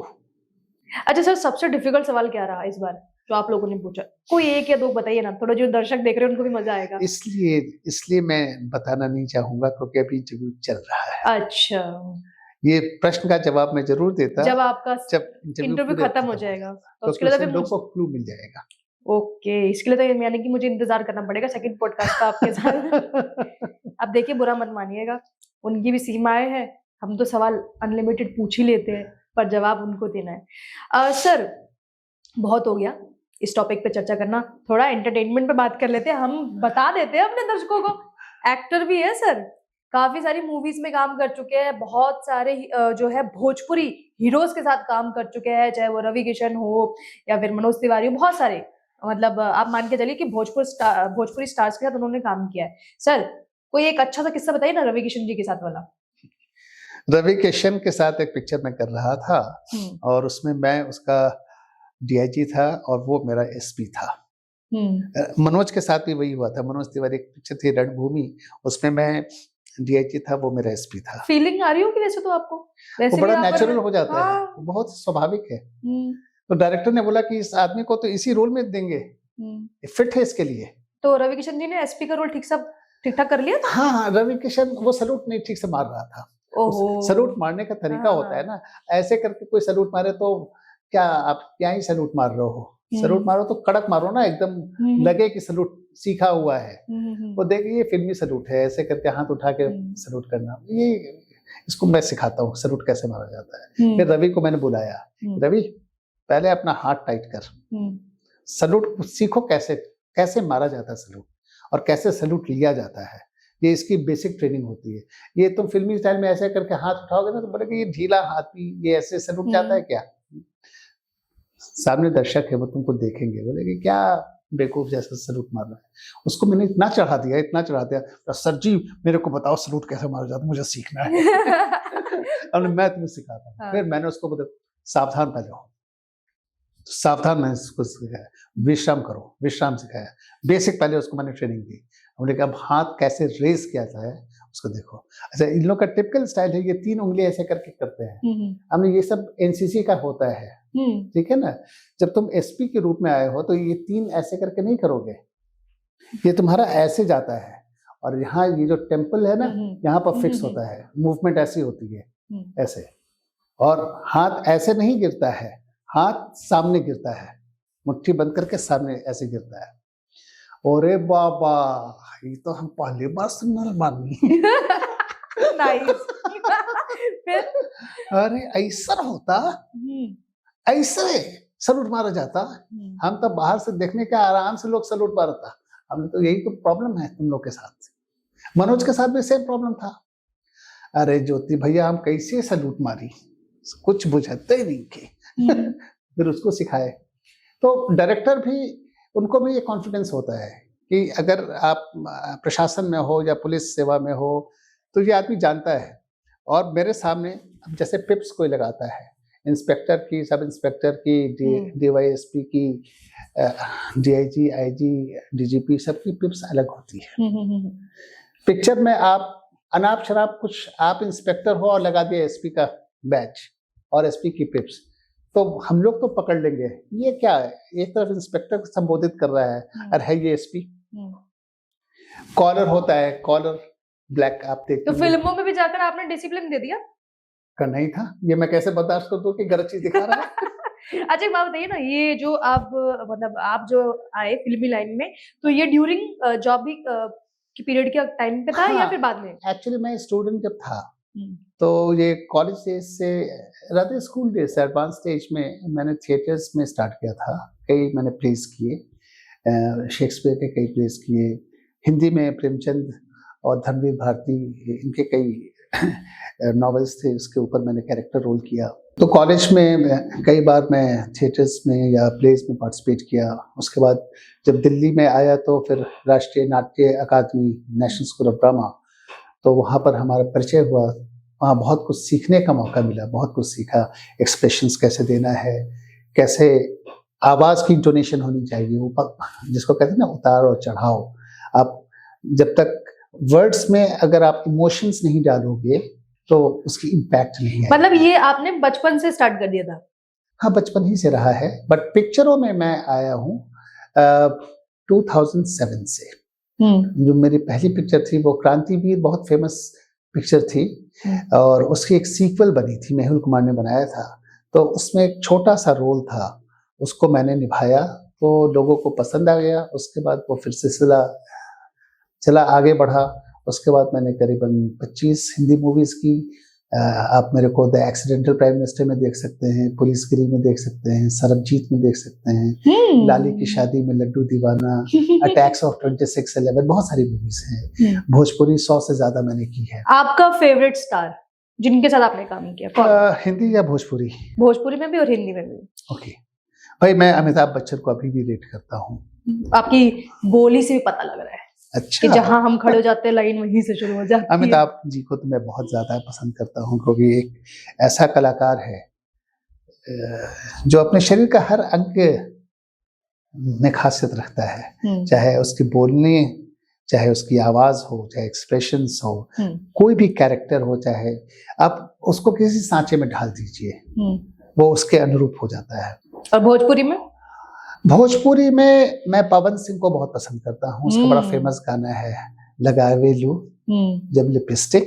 Speaker 1: अच्छा सर, सबसे डिफिकल्ट सवाल क्या रहा इस बार जो आप लोगों ने पूछा? कोई 1 या 2 बताइए ना, थोड़ा जो दर्शक देख रहे हैं उनको भी मजा आएगा।
Speaker 2: इसलिए मैं बताना नहीं चाहूँगा क्योंकि अभी इंटरव्यू चल रहा है।
Speaker 1: अच्छा,
Speaker 2: ये प्रश्न का जवाब मैं ज़रूर देता
Speaker 1: जब आपका
Speaker 2: जब
Speaker 1: इंटरव्यू
Speaker 2: पूरे
Speaker 1: खत्म हो जाएगा तो
Speaker 2: तो
Speaker 1: उसके लिए तो
Speaker 2: उससे
Speaker 1: फिर
Speaker 2: लोगों को क्लू मिल जाएगा।
Speaker 1: ओके, इसके लिए तो यानी कि मुझे इंतजार करना पड़ेगा सेकंड पॉडकास्ट का आपके साथ। अब देखिए, बुरा मत मानिएगा, उनकी भी सीमाएं हैं। हम तो सवाल अनलिमिटेड पूछ ही लेते हैं, पर जवाब उनको देना है। सर, बहुत हो गया इस टॉपिक पे चर्चा करना, थोड़ा एंटरटेनमेंट पे बात कर लेते हैं। हम बता देते हैं अपने दर्शकों को, एक्टर भी है सर, काफी सारी मूवीज में काम कर चुके हैं, बहुत सारे जो है भोजपुरी हीरोज के साथ काम कर चुके हैं, चाहे वो रवि किशन हो या फिर मनोज तिवारी हो, बहुत सारे, मतलब आप मान के चलिए कि भोजपुरी स्टार्स के साथ उन्होंने काम किया है। सर, कोई एक अच्छा सा किस्सा बताइए ना रवि किशन जी के साथ वाला।
Speaker 2: रवि किशन के साथ एक पिक्चर मैं कर रहा था और उसमें मैं उसका डीआईजी था और वो मेरा एसपी था। मनोज के साथ भी वही हुआ था। मनोज तिवारी एक पिक्चर थी रणभूमि, उसमें मैं डीआईजी था, वो मेरा एसपी था।
Speaker 1: फीलिंग आ रही होगी वैसे तो आपको? वैसे
Speaker 2: वो बड़ा नेचुरल हो जाता है,
Speaker 1: हाँ।
Speaker 2: बहुत स्वाभाविक है। तो डायरेक्टर ने बोला कि इस आदमी को तो इसी रोल में देंगे, फिट है इसके लिए।
Speaker 1: तो रवि किशन जी ने एसपी का रोल ठीक ठाक कर लिया था?
Speaker 2: हाँ, रवि किशन वो सलूट नहीं ठीक से मार रहा था। सलूट मारने का तरीका होता है ना, ऐसे करके कोई सलूट मारे तो क्या आप क्या ही सलूट मार रहे हो। सलूट मारो तो कड़क मारो ना, एकदम लगे कि सलूट सीखा हुआ है। वो देखिए ये फिल्मी सलूट है, ऐसे करके हाथ उठा के सलूट करना, ये इसको मैं सिखाता हूँ सलूट कैसे मारा जाता है। फिर रवि को मैंने बुलाया, रवि पहले अपना हाथ टाइट कर, सलूट सीखो कैसे मारा जाता है सलूट और कैसे सलूट लिया जाता है, ये इसकी बेसिक ट्रेनिंग होती है। ये तुम फिल्मी स्टाइल में ऐसे करके हाथ उठाओगे ना तो बोलेगे ये ढीला हाथ भी ये ऐसे सलूट जाता है क्या? सामने दर्शक है वो तुमको देखेंगे, बोलेगे क्या बेवकूफ जैसा सलूट मार रहा है। उसको मैंने इतना चढ़ा दिया, सर जी मेरे को बताओ सलूट कैसे मारा जाता है, मुझे सीखना है। अब मैं तुम्हें सिखाता हूँ। फिर मैंने उसको बोला सावधान पहले हो, सावधान मैंने उसको सिखाया, विश्राम करो, विश्राम सिखाया। बेसिक पहले उसको मैंने ट्रेनिंग दी। हमने कहा अब हाथ कैसे रेज़ किया जाता है उसको देखो। अच्छा इन लोग का टिपिकल स्टाइल है, ये 3 उँगली ऐसे करके करते हैं। हमने ये सब एनसीसी का होता है, ठीक है ना? जब तुम एसपी के रूप में आए हो तो ये 3 ऐसे करके नहीं करोगे, ये तुम्हारा ऐसे जाता है और यहाँ ये जो टेम्पल है ना, यहाँ पर फिक्स होता है, मूवमेंट ऐसी होती है, ऐसे। और हाथ ऐसे नहीं गिरता है, हाथ सामने गिरता है, मुट्ठी बंद करके सामने ऐसे गिरता है। अरे बाबा, ये तो हम पहली बार सुनने बानी।
Speaker 1: नाइस। फिर
Speaker 2: अरे ऐसा होता, ऐसे सलूट मारा जाता। हम तो बाहर से देखने के आराम से लोग सलूट मारता। हमने तो यही तो प्रॉब्लम है तुम लोग के साथ। मनोज के साथ भी सेम प्रॉब्लम था। अरे ज्योति भैया हम कैसे सलूट मारी, कुछ बुझाते ही नहीं के। फिर उसको सिखाए। तो डायरेक्टर भी, उनको भी ये कॉन्फिडेंस होता है कि अगर आप प्रशासन में हो या पुलिस सेवा में हो तो ये आदमी जानता है। और मेरे सामने अब जैसे पिप्स कोई लगाता है, इंस्पेक्टर की, सब इंस्पेक्टर की, डीवाईएसपी की, डीआईजी, आईजी, डीजीपी, सबकी पिप्स अलग होती है। पिक्चर में आप अनाप शनाप कुछ, आप इंस्पेक्टर हो और लगा दिया एसपी का बैच और एसपी की पिप्स, तो हम लोग तो पकड़ लेंगे, ये क्या है, एक तरफ इंस्पेक्टर को संबोधित कर रहा है और है ये एसपी। कॉलर होता है, कॉलर ब्लैक, आप देखते
Speaker 1: तो फिल्मों में भी जाकर आपने डिसिप्लिन दे दिया?
Speaker 2: करना ही था, ये मैं कैसे बर्दाश्त कर दूं कि गलत चीज दिखा रहा है।
Speaker 1: अच्छा एक बात बताइए ना, ये जो आप मतलब आप जो आए फिल्मी लाइन में, तो ये ड्यूरिंग जॉब भी की पीरियड के टाइम पे था या फिर बाद में?
Speaker 2: एक्चुअली मैं स्टूडेंट जब था तो ये कॉलेज डेज से, रादर स्कूल डेज से एडवांस स्टेज में मैंने थिएटर्स में स्टार्ट किया था। कई मैंने प्लेस किए, शेक्सपियर के कई प्लेस किए, हिंदी में प्रेमचंद और धर्मवीर भारती, इनके कई नॉवेल्स थे, उसके ऊपर मैंने कैरेक्टर रोल किया। तो कॉलेज में कई बार मैं थिएटर्स में या प्लेस में पार्टिसिपेट किया। उसके बाद जब दिल्ली में आया तो फिर राष्ट्रीय नाट्य अकादमी, नेशनल स्कूल ऑफ ड्रामा, तो वहाँ पर हमारा परिचय हुआ। वहाँ बहुत कुछ सीखने का मौका मिला, बहुत कुछ सीखा। एक्सप्रेशंस कैसे देना है, कैसे आवाज़ की इंटोनेशन होनी चाहिए, ऊपर जिसको कहते हैं ना उतार और चढ़ाव। आप जब तक वर्ड्स में अगर आप इमोशंस नहीं डालोगे तो उसकी इम्पैक्ट नहीं है।
Speaker 1: मतलब ये आपने बचपन से स्टार्ट कर दिया था?
Speaker 2: हाँ, बचपन ही से रहा है, बट पिक्चरों में मैं आया हूँ 2007 से। जो मेरी पहली पिक्चर थी वो क्रांतिवीर, बहुत फेमस पिक्चर थी और उसकी एक सीक्वल बनी थी, मेहुल कुमार ने बनाया था। तो उसमें एक छोटा सा रोल था, उसको मैंने निभाया तो लोगों को पसंद आ गया। उसके बाद वो फिर सिलसिला चला, आगे बढ़ा। उसके बाद मैंने करीबन 25 हिंदी मूवीज की। आप मेरे को द एक्सीडेंटल प्राइम मिनिस्टर में देख सकते हैं, पुलिसगिरी में देख सकते हैं, सरबजीत में देख सकते हैं, लाली की शादी में, लड्डू दीवाना, अटैक्स ऑफ 26/11, बहुत सारी मूवीज हैं। भोजपुरी 100 से ज्यादा मैंने की है।
Speaker 1: आपका फेवरेट स्टार जिनके साथ आपने काम किया कौन?
Speaker 2: हिंदी या भोजपुरी?
Speaker 1: भोजपुरी में भी और हिंदी में भी।
Speaker 2: ओके भाई, मैं अमिताभ बच्चन को अभी भी रेट करता हूँ।
Speaker 1: आपकी बोली से भी पता लग रहा है।
Speaker 2: अच्छा,
Speaker 1: कि जहां हम खड़े हो जाते हैं लाइन वहीं से शुरू हो जाती है।
Speaker 2: अमिताभ जी को तो मैं बहुत ज्यादा पसंद करता हूँ क्योंकि एक ऐसा कलाकार है जो अपने शरीर का हर अंग में खासियत रखता है, चाहे उसकी बोलने, चाहे उसकी आवाज हो, चाहे एक्सप्रेशंस हो, कोई भी कैरेक्टर हो, चाहे आप उसको किसी सांचे में ढाल दीजिए वो उसके अनुरूप हो जाता है।
Speaker 1: और भोजपुरी में?
Speaker 2: भोजपुरी में मैं पवन सिंह को बहुत पसंद करता हूँ। उसका बड़ा फेमस गाना है लगावे लू जब लिपस्टिक,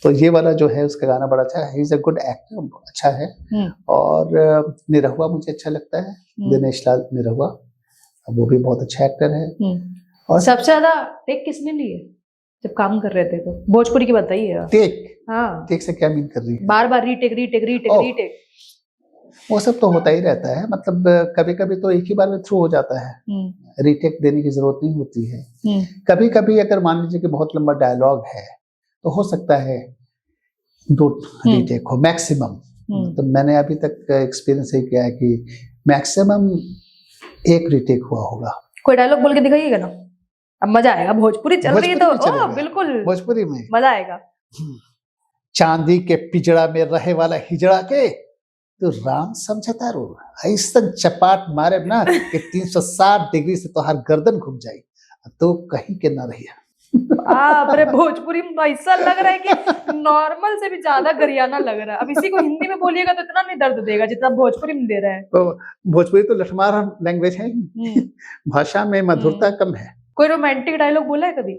Speaker 2: तो ये वाला जो है उसका गाना बड़ा अच्छा है। He is a good actor, अच्छा है। और निरहुआ मुझे अच्छा लगता है, दिनेश लाल निरहुआ, वो भी बहुत अच्छा एक्टर है।
Speaker 1: और सबसे ज्यादा टेक किसने लिए जब काम कर रहे थे? तो भोजपुरी की बताइए।
Speaker 2: टेक?
Speaker 1: हाँ,
Speaker 2: टेक से क्या मीन कर रही है?
Speaker 1: बार बार रीटेक रीटेक रीटेक रीटेक।
Speaker 2: वो सब तो होता ही रहता है, मतलब कभी कभी तो एक ही बार में थ्रू हो जाता है, रीटेक देने की जरूरत नहीं होती है। कभी कभी अगर मान लीजिए कि बहुत लंबा डायलॉग है तो हो सकता है 2 रीटेक हो मैक्सिमम। तो मैंने अभी तक एक्सपीरियंस ही किया है कि मैक्सिमम 1 रीटेक हुआ होगा।
Speaker 1: कोई डायलॉग बोल के दिखाइएगा ना, अब मजा आएगा। भोजपुरी चल रही है तो बिल्कुल
Speaker 2: भोजपुरी में
Speaker 1: मजा आएगा।
Speaker 2: चांदी के पिजड़ा में रहे वाला हिजड़ा के तो राम समझता रो ऐसा चपाट मारे ना कि 360 डिग्री से तो हर गर्दन घूम जाई तो कहीं के ना रही।
Speaker 1: बाप रे, भोजपुरी में ऐसा लग रहा है कि नॉर्मल से भी ज्यादा गरियाना लग रहा है। अब इसी को हिंदी में बोलिएगा तो इतना नहीं दर्द देगा जितना भोजपुरी में दे रहे हैं।
Speaker 2: तो भोजपुरी तो लठमार लैंग्वेज है ही, भाषा में मधुरता कम है।
Speaker 1: कोई रोमांटिक डायलॉग बोला है कभी?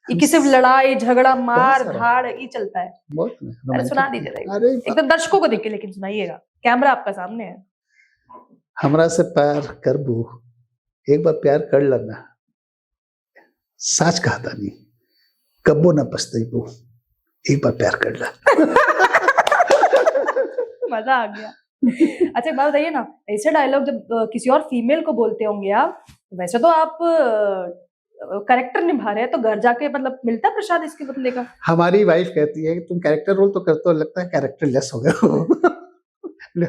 Speaker 1: कि सिर्फ लड़ाई झगड़ा मार
Speaker 2: सारा।
Speaker 1: धाड़ ये चलता है?
Speaker 2: बहुत
Speaker 1: अरे
Speaker 2: romantic
Speaker 1: सुना
Speaker 2: है।
Speaker 1: दीजिए
Speaker 2: अरे
Speaker 1: एकदम दर्शकों को देख के, लेकिन सुनाइएगा, कैमरा आपका सामने है।
Speaker 2: हमरा से प्यार करबू, एक बार प्यार कर लेना, सच कहता नहीं कब्बो न पछताइबू, एक बार प्यार कर ला।
Speaker 1: मजा आ गया। अच्छा एक बात बताइए ना, ऐसे डायलॉग जब किसी और फीमेल को बोलते होंगे आप, वैसे तो आप कैरेक्टर निभा रहे हैं, तो घर जाके मतलब मिलता है प्रसाद इसके बदले का?
Speaker 2: हमारी वाइफ कहती है कि तुम कैरेक्टर रोल तो करते हो, लगता है कैरेक्टर लेस हो गए हो।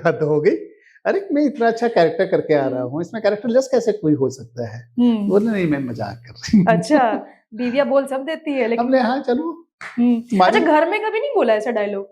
Speaker 2: हद हो गई। अरे मैं इतना अच्छा कैरेक्टर करके आ रहा हूँ, इसमें कैरेक्टर लेस कैसे कोई हो सकता है? बोले नहीं मैं मजाक कर रही हूँ।
Speaker 1: अच्छा, बीविया बोल सब देती है लेकिन।
Speaker 2: हमने हाँ चलो।
Speaker 1: अच्छा घर में कभी नहीं बोला ऐसा डायलॉग?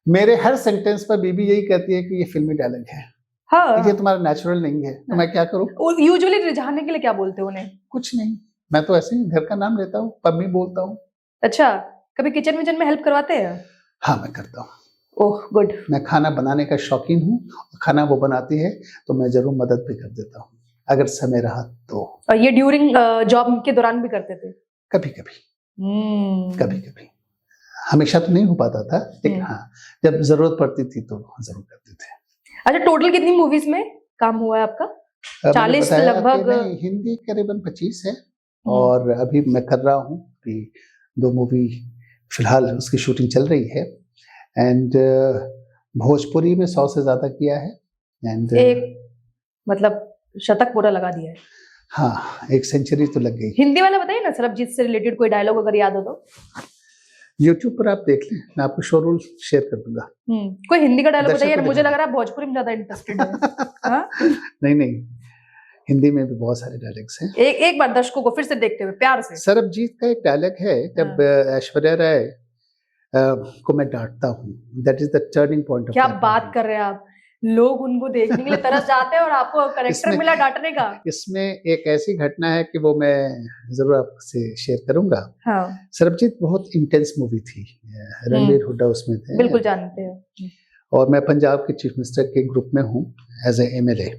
Speaker 2: मेरे हर सेंटेंस पर बीबी यही कहती है कि ये फिल्मी डायलॉग है,
Speaker 1: हाँ,
Speaker 2: ये तुम्हारा नेचुरल नहीं है, तो मैं क्या करूँ?
Speaker 1: यूजुअली रिझाने के लिए क्या बोलते हो उन्हें?
Speaker 2: कुछ नहीं, मैं तो ऐसे ही घर का नाम लेता हूँ, पम्मी बोलता हूँ।
Speaker 1: अच्छा, कभी किचन विचन में हेल्प करवाते हैं?
Speaker 2: हाँ मैं करता हूँ।
Speaker 1: Oh good.
Speaker 2: मैं खाना बनाने का शौकीन हूँ, खाना वो बनाती है तो मैं जरूर मदद भी कर देता हूँ अगर समय रहा तो।
Speaker 1: और ये ड्यूरिंग जॉब के दौरान भी करते थे?
Speaker 2: कभी कभी कभी कभी, हमेशा तो नहीं हो पाता था, लेकिन हाँ जब जरूरत पड़ती थी तो जरूर करते थे।
Speaker 1: अच्छा टोटल कितनी मूवीज में काम हुआ है आपका? 40 लगभग?
Speaker 2: नहीं, हिंदी करीबन 25 है और अभी मैं कर रहा हूँ कि 2 मूवी फिलहाल उसकी शूटिंग चल रही है। एंड भोजपुरी में 100 से ज्यादा किया है। एंड
Speaker 1: एक मतलब शतक पूरा लगा दिया है।
Speaker 2: हाँ, 1 सेंचुरी तो लग गई।
Speaker 1: हिंदी वाला बताइए ना, सरबजीत से रिलेटेड कोई डायलॉग अगर याद हो तो।
Speaker 2: YouTube पर आप देख लें, मैं आपको शो रूल शेयर कर दूंगा।
Speaker 1: कोई हिंदी का डायलॉग
Speaker 2: दर्शकों
Speaker 1: बताइए,
Speaker 2: को
Speaker 1: मुझे लग
Speaker 2: दिखाएं।
Speaker 1: रहा है भोजपुरी में ज्यादा इंटरेस्टेड है। हाँ?
Speaker 2: नहीं हिंदी में भी बहुत सारे डायलॉग्स हैं।
Speaker 1: एक बार दर्शकों को फिर से देखते हुए प्यार से।
Speaker 2: सरबजीत का एक डायलॉग है जब ऐश्वर्या राय को मैं डांटता हूँ, that is the turning point of.
Speaker 1: क्या बात कर रहे हैं आप, लोग उनको देखने के लिए तरस जाते हैं और आपको कैरेक्टर मिला डांटने का।
Speaker 2: इसमें एक ऐसी घटना है कि वो मैं जरूर आपसे शेयर करूंगा।
Speaker 1: हाँ।
Speaker 2: सरबजीत बहुत इंटेंस मूवी थी, रणबीर हुड्डा उसमें थे।
Speaker 1: बिल्कुल जानते हैं।
Speaker 2: और मैं पंजाब के चीफ मिनिस्टर के ग्रुप में हूँ एज ए MLA,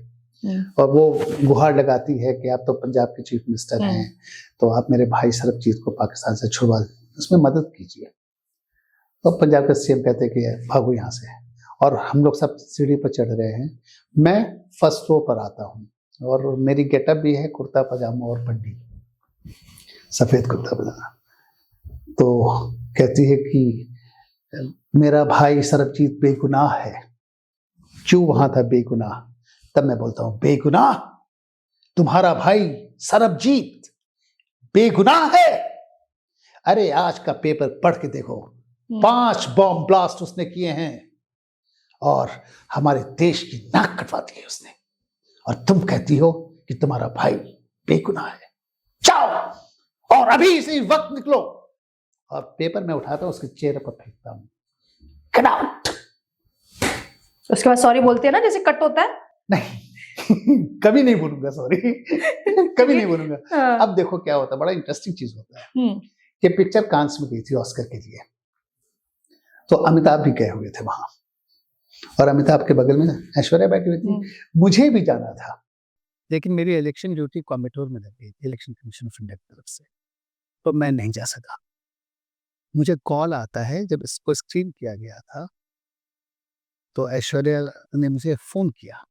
Speaker 2: और वो गुहार लगाती है कि आप तो पंजाब के चीफ मिनिस्टर हैं, तो आप मेरे भाई सरबजीत को पाकिस्तान से छुड़वा उसमें मदद कीजिए। तो पंजाब का CM कहते कि भागो यहाँ से, और हम लोग सब सीढ़ी पर चढ़ रहे हैं, मैं फर्स्ट रो पर आता हूँ और मेरी गेटअप भी है कुर्ता पजामा और पट्टी, सफेद कुर्ता पजामा। तो कहती है कि मेरा भाई सरबजीत बेगुनाह है। क्यों वहां था बेगुनाह? तब मैं बोलता हूँ बेगुनाह, तुम्हारा भाई सरबजीत बेगुनाह है। अरे आज का पेपर पढ़ के देखो, 5 बॉम्ब ब्लास्ट उसने किए हैं और हमारे देश की नाक कटवा दी है उसने, और तुम कहती हो कि तुम्हारा भाई बेगुनाह है। जाओ और अभी इसी वक्त निकलो। और पेपर में उठाता हूं उसके चेहरे पर फेंकता हूं, गेट आउट।
Speaker 1: उसके बाद सॉरी बोलते हैं ना जैसे कट होता है?
Speaker 2: नहीं कभी नहीं बोलूंगा सॉरी, कभी नहीं बोलूंगा।
Speaker 1: हाँ।
Speaker 2: अब देखो क्या होता है, बड़ा इंटरेस्टिंग चीज होता है। ये पिक्चर कांस में गई थी ऑस्कर के लिए, तो अमिताभ भी गए हुए थे वहां, और अमिताभ के बगल में ऐश्वर्या बैठी हुई थी। मुझे भी जाना था,
Speaker 3: लेकिन मेरी इलेक्शन ड्यूटी कोयम्बटूर में लग गई थी, इलेक्शन कमीशन ऑफ इंडिया की तरफ से, तो मैं नहीं जा सका। मुझे कॉल आता है जब इसको स्क्रीन किया गया था, तो ऐश्वर्या ने मुझे फ़ोन किया,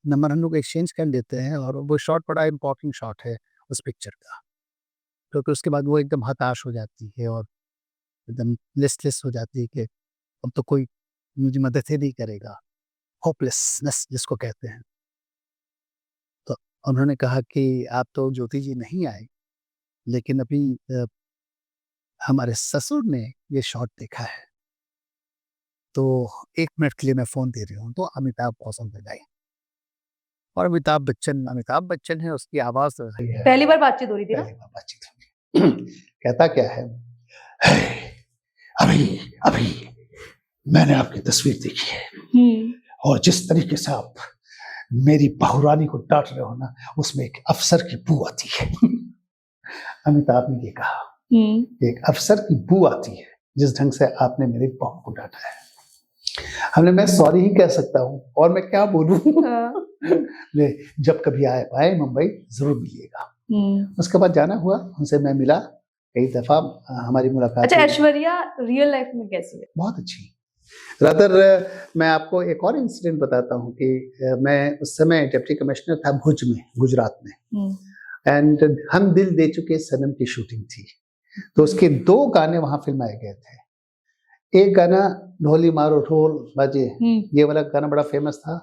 Speaker 3: नंबर हम लोग एक्सचेंज कर लेते हैं, और वो शॉट बड़ा इम्पोर्टेंट शॉट है उस पिक्चर का, क्योंकि उसके बाद वो एकदम हताश हो जाती है और एकदम लिस्टलेस हो जाती है कि अब तो कोई मुझे मदद ही नहीं करेगा, होपलेसनेस जिसको कहते हैं। तो उन्होंने कहा कि आप तो ज्योति जी नहीं आए, लेकिन अभी हमारे ससुर ने ये शॉट देखा है, तो 1 मिनट के लिए मैं फ़ोन दे रही हूँ। तो अमिताभ पसंद लगाई, और अमिताभ बच्चन है, उसकी आवाज़
Speaker 1: पहली बार बातचीत हो रही थी ना?
Speaker 2: पहली बार बातचीत हुई। कहता क्या है, अभी अभी मैंने आपकी तस्वीर देखी है और जिस तरीके से आप मेरी बहुरानी को डांट रहे हो ना, उसमें एक अफसर की बू आती है। अमिताभ ने ये कहा, एक अफसर की बू आती है जिस ढंग से आपने मेरी बहू को डांटा है। हमने, मैं सॉरी ही कह सकता हूँ और मैं क्या बोलूँ। ले, जब कभी आए मुंबई जरूर मिलिएगा। उसके बाद जाना हुआ, उनसे मैं मिला कई दफा, हमारी मुलाकात।
Speaker 1: अच्छा, ऐश्वर्या रियल लाइफ में कैसी है?
Speaker 2: बहुत अच्छी। रादर मैं आपको एक और इंसिडेंट बताता हूँ कि मैं उस समय डिप्टी कमिश्नर था भुज में, गुजरात में, एंड हम दिल दे चुके सनम की शूटिंग थी। तो उसके 2 गाने वहां फिल्माए गए थे। एक गाना ढोली मारो ढोल बाजे, ये वाला गाना बड़ा फेमस था,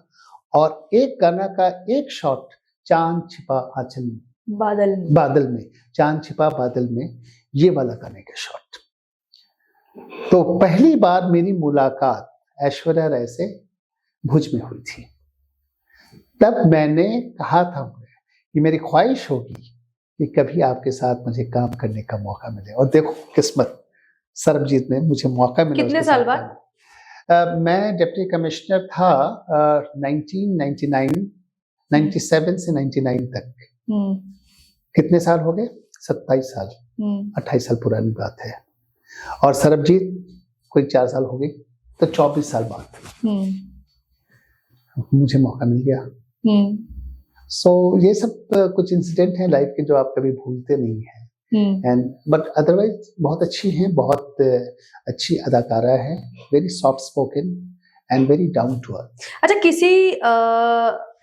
Speaker 2: और एक गाना का एक शॉट चांद छिपा आंचल में, बादल में, चांद छिपा बादल में, ये वाला गाने का शॉट। तो पहली बार मेरी मुलाकात ऐश्वर्या राय से भुज में हुई थी। तब मैंने कहा था कि मेरी ख्वाहिश होगी कि कभी आपके साथ मुझे काम करने का मौका मिले, और देखो किस्मत, सरबजीत ने मुझे मौका मिला।
Speaker 1: कितने साल बाद?
Speaker 2: मैं डिप्टी कमिश्नर था 1999, 97 से 99 तक। कितने साल हो गए? 27 साल, 28 साल पुरानी बात है। और सरबजीत कोई 4 साल हो गई, तो 24 साल बाद मुझे मौका मिल गया। सो ये सब कुछ इंसिडेंट हैं लाइफ के जो आप कभी भूलते नहीं हैं। एंड बट अदरवाइज बहुत अच्छी हैं, बहुत अच्छी अदाकारा है, very soft spoken and very down to earth.
Speaker 1: अच्छा, किसी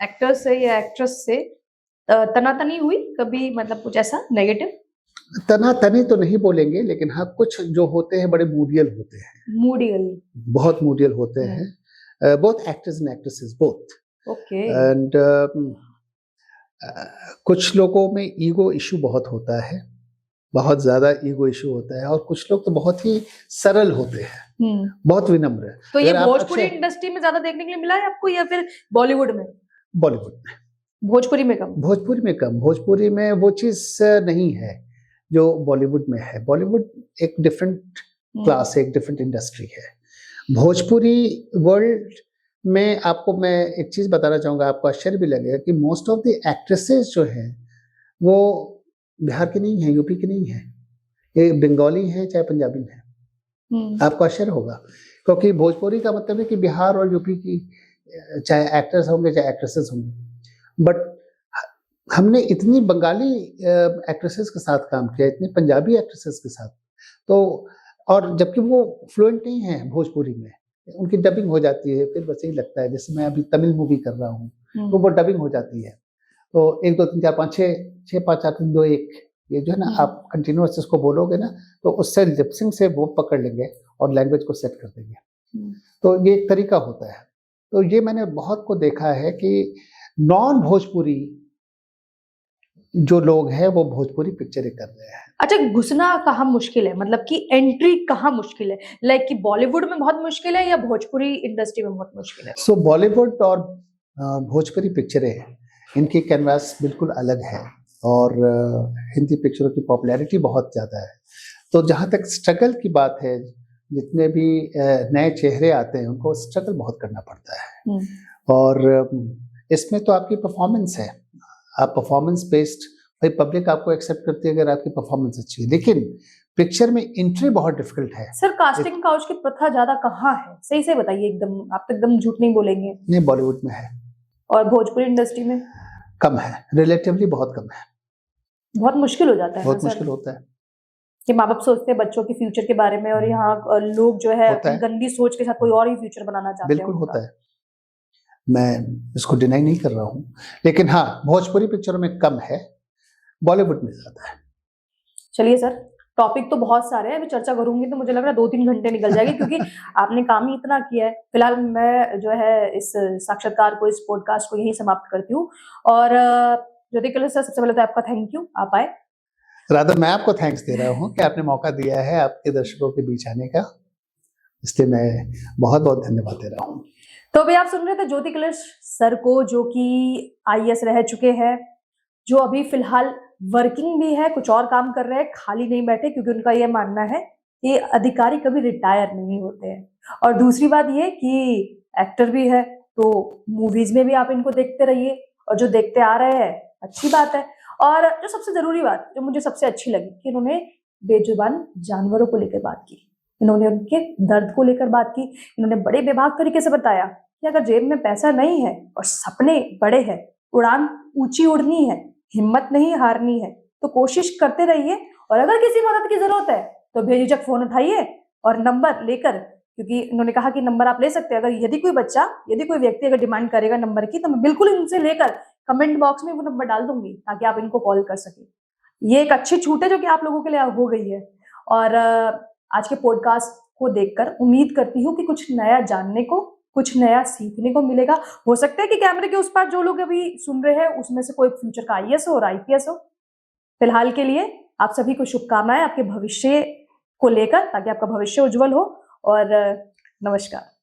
Speaker 1: एक्टर से या एक्ट्रेस से तनातनी हुई कभी, मतलब कुछ ऐसा नेगेटिव?
Speaker 2: तनातनी तो नहीं बोलेंगे, लेकिन हाँ कुछ जो होते हैं बड़े मूडियल होते हैं।
Speaker 1: मूडियल? बहुत
Speaker 2: मूडियल होते हैं, both actors and actresses both.
Speaker 1: Okay.
Speaker 2: And कुछ लोगों में ईगो इशू बहुत होता है, बहुत ज्यादा ईगो इशू होता है, और कुछ लोग तो बहुत ही सरल होते हैं, बहुत विनम्र है।
Speaker 1: तो ये भोजपुरी इंडस्ट्री में ज्यादा देखने के लिए मिला है आपको, या फिर बॉलीवुड में?
Speaker 2: बॉलीवुड में।
Speaker 1: भोजपुरी में कम?
Speaker 2: भोजपुरी में कम। भोजपुरी में वो चीज नहीं है जो बॉलीवुड में है। बॉलीवुड एक डिफरेंट क्लास है, एक डिफरेंट इंडस्ट्री है। भोजपुरी वर्ल्ड में आपको मैं एक चीज बताना चाहूंगा, आपको आश्चर्य भी लगेगा कि मोस्ट ऑफ द एक्ट्रेसेस जो हैं वो बिहार की नहीं है, यूपी की नहीं है, ये बंगाली है चाहे पंजाबी है। आपको आश्चर्य होगा, क्योंकि भोजपुरी का मतलब है कि बिहार और यूपी की चाहे एक्टर्स होंगे चाहे एक्ट्रेसेस होंगे। बट हमने इतनी बंगाली एक्ट्रेसेस के साथ काम किया, इतनी पंजाबी एक्ट्रेसेस के साथ, तो और जबकि वो फ्लुएंट नहीं है भोजपुरी में, उनकी डबिंग हो जाती है, फिर बस यही लगता है, जैसे मैं अभी तमिल मूवी कर रहा हूँ तो वो डबिंग हो जाती है, तो 1 2 3 4 5 6 5 4 3 2 1, ये जो है ना, आप कंटिन्यूअस इसको बोलोगे ना तो उससे लिपसिंग से वो पकड़ लेंगे और लैंग्वेज को सेट कर देंगे। तो ये एक तरीका होता है। तो ये मैंने बहुत को देखा है कि नॉन भोजपुरी जो लोग हैं वो भोजपुरी पिक्चरें कर रहे हैं।
Speaker 1: अच्छा, घुसना कहाँ मुश्किल है, मतलब कि एंट्री कहाँ मुश्किल है, लाइक कि बॉलीवुड में बहुत मुश्किल है या भोजपुरी इंडस्ट्री में बहुत मुश्किल है?
Speaker 2: सो बॉलीवुड और भोजपुरी पिक्चरें, इनकी कैनवास बिल्कुल अलग है, और हिंदी पिक्चरों की पॉपुलैरिटी बहुत ज़्यादा है। तो जहाँ तक स्ट्रगल की बात है, जितने भी नए चेहरे आते हैं उनको स्ट्रगल बहुत करना पड़ता है, और इसमें तो आपकी परफॉर्मेंस है, आप परफॉर्मेंस बेस्ड, भाई पब्लिक आपको एक्सेप्ट करती है अगर आपकी परफॉर्मेंस अच्छी है, लेकिन पिक्चर में एंट्री बहुत डिफिकल्ट है।
Speaker 1: सर, कास्टिंग काउच की प्रथा ज्यादा कहाँ है? सही से बताइए, एकदम आप तो एकदम झूठ नहीं बोलेंगे।
Speaker 2: नहीं, बॉलीवुड में है।
Speaker 1: और भोजपुरी इंडस्ट्री में? कम
Speaker 2: है, रिलेटिवली बहुत कम है।
Speaker 1: बहुत मुश्किल हो जाता है,
Speaker 2: बहुत मुश्किल होता है
Speaker 1: कि माँ बाप सोचते हैं बच्चों के फ्यूचर के बारे में, और यहाँ लोग जो है गंदी सोच के साथ कोई और ही फ्यूचर बनाना चाहते हैं।
Speaker 2: बिल्कुल होता है, मैं इसको डिनाई नहीं कर रहा हूँ, लेकिन हाँ भोजपुरी पिक्चरों में कम है, बॉलीवुड में ज्यादा है।
Speaker 1: चलिए सर, टॉपिक तो बहुत सारे हैं, अभी चर्चा करूंगी तो मुझे लग रहा है 2-3 घंटे निकल जाएगी, क्योंकि आपने काम ही इतना किया है। फिलहाल मैं जो है इस साक्षात्कार को, इस पॉडकास्ट को यहीं समाप्त करती हूँ। और ज्योति कलश सर, सबसे पहले तो आपका थैंक यू, आप आए।
Speaker 2: राधा, मैं आपको थैंक्स दे रहा हूँ कि आपने मौका दिया है आपके दर्शकों के बीच आने का, इसलिए मैं बहुत बहुत धन्यवाद दे रहा हूँ।
Speaker 1: तो अभी आप सुन रहे थे ज्योति कलश सर को, जो कि IAS रह चुके हैं, जो अभी फिलहाल वर्किंग भी है, कुछ और काम कर रहे हैं, खाली नहीं बैठे, क्योंकि उनका यह मानना है कि अधिकारी कभी रिटायर नहीं होते हैं। और दूसरी बात ये कि एक्टर भी है, तो मूवीज में भी आप इनको देखते रहिए, और जो देखते आ रहे हैं अच्छी बात है। और जो सबसे जरूरी बात जो मुझे सबसे अच्छी लगी कि इन्होंने बेजुबान जानवरों को लेकर बात की, इन्होंने उनके दर्द को लेकर बात की, इन्होंने बड़े बेबाक तरीके से बताया कि अगर जेब में पैसा नहीं है और सपने बड़े हैं, उड़ान ऊंची उड़नी है, हिम्मत नहीं हारनी है, तो कोशिश करते रहिए। और अगर किसी मदद की जरूरत है तो बेझिझक फोन उठाइए और नंबर लेकर, क्योंकि इन्होंने कहा कि नंबर आप ले सकते हैं, अगर यदि कोई बच्चा, यदि कोई व्यक्ति अगर डिमांड करेगा नंबर की, तो मैं बिल्कुल इनसे लेकर कमेंट बॉक्स में वो नंबर डाल दूंगी ताकि आप इनको कॉल कर सके। ये एक अच्छी छूट है जो कि आप लोगों के लिए हो गई है। और आज के पॉडकास्ट को देखकर उम्मीद करती हूँ कि कुछ नया जानने को, कुछ नया सीखने को मिलेगा। हो सकता है कि कैमरे के उस पार जो लोग अभी सुन रहे हैं उसमें से कोई फ्यूचर का आईएएस हो और आईपीएस हो। फिलहाल के लिए आप सभी को शुभकामनाएं आपके भविष्य को लेकर, ताकि आपका भविष्य उज्जवल हो। और नमस्कार।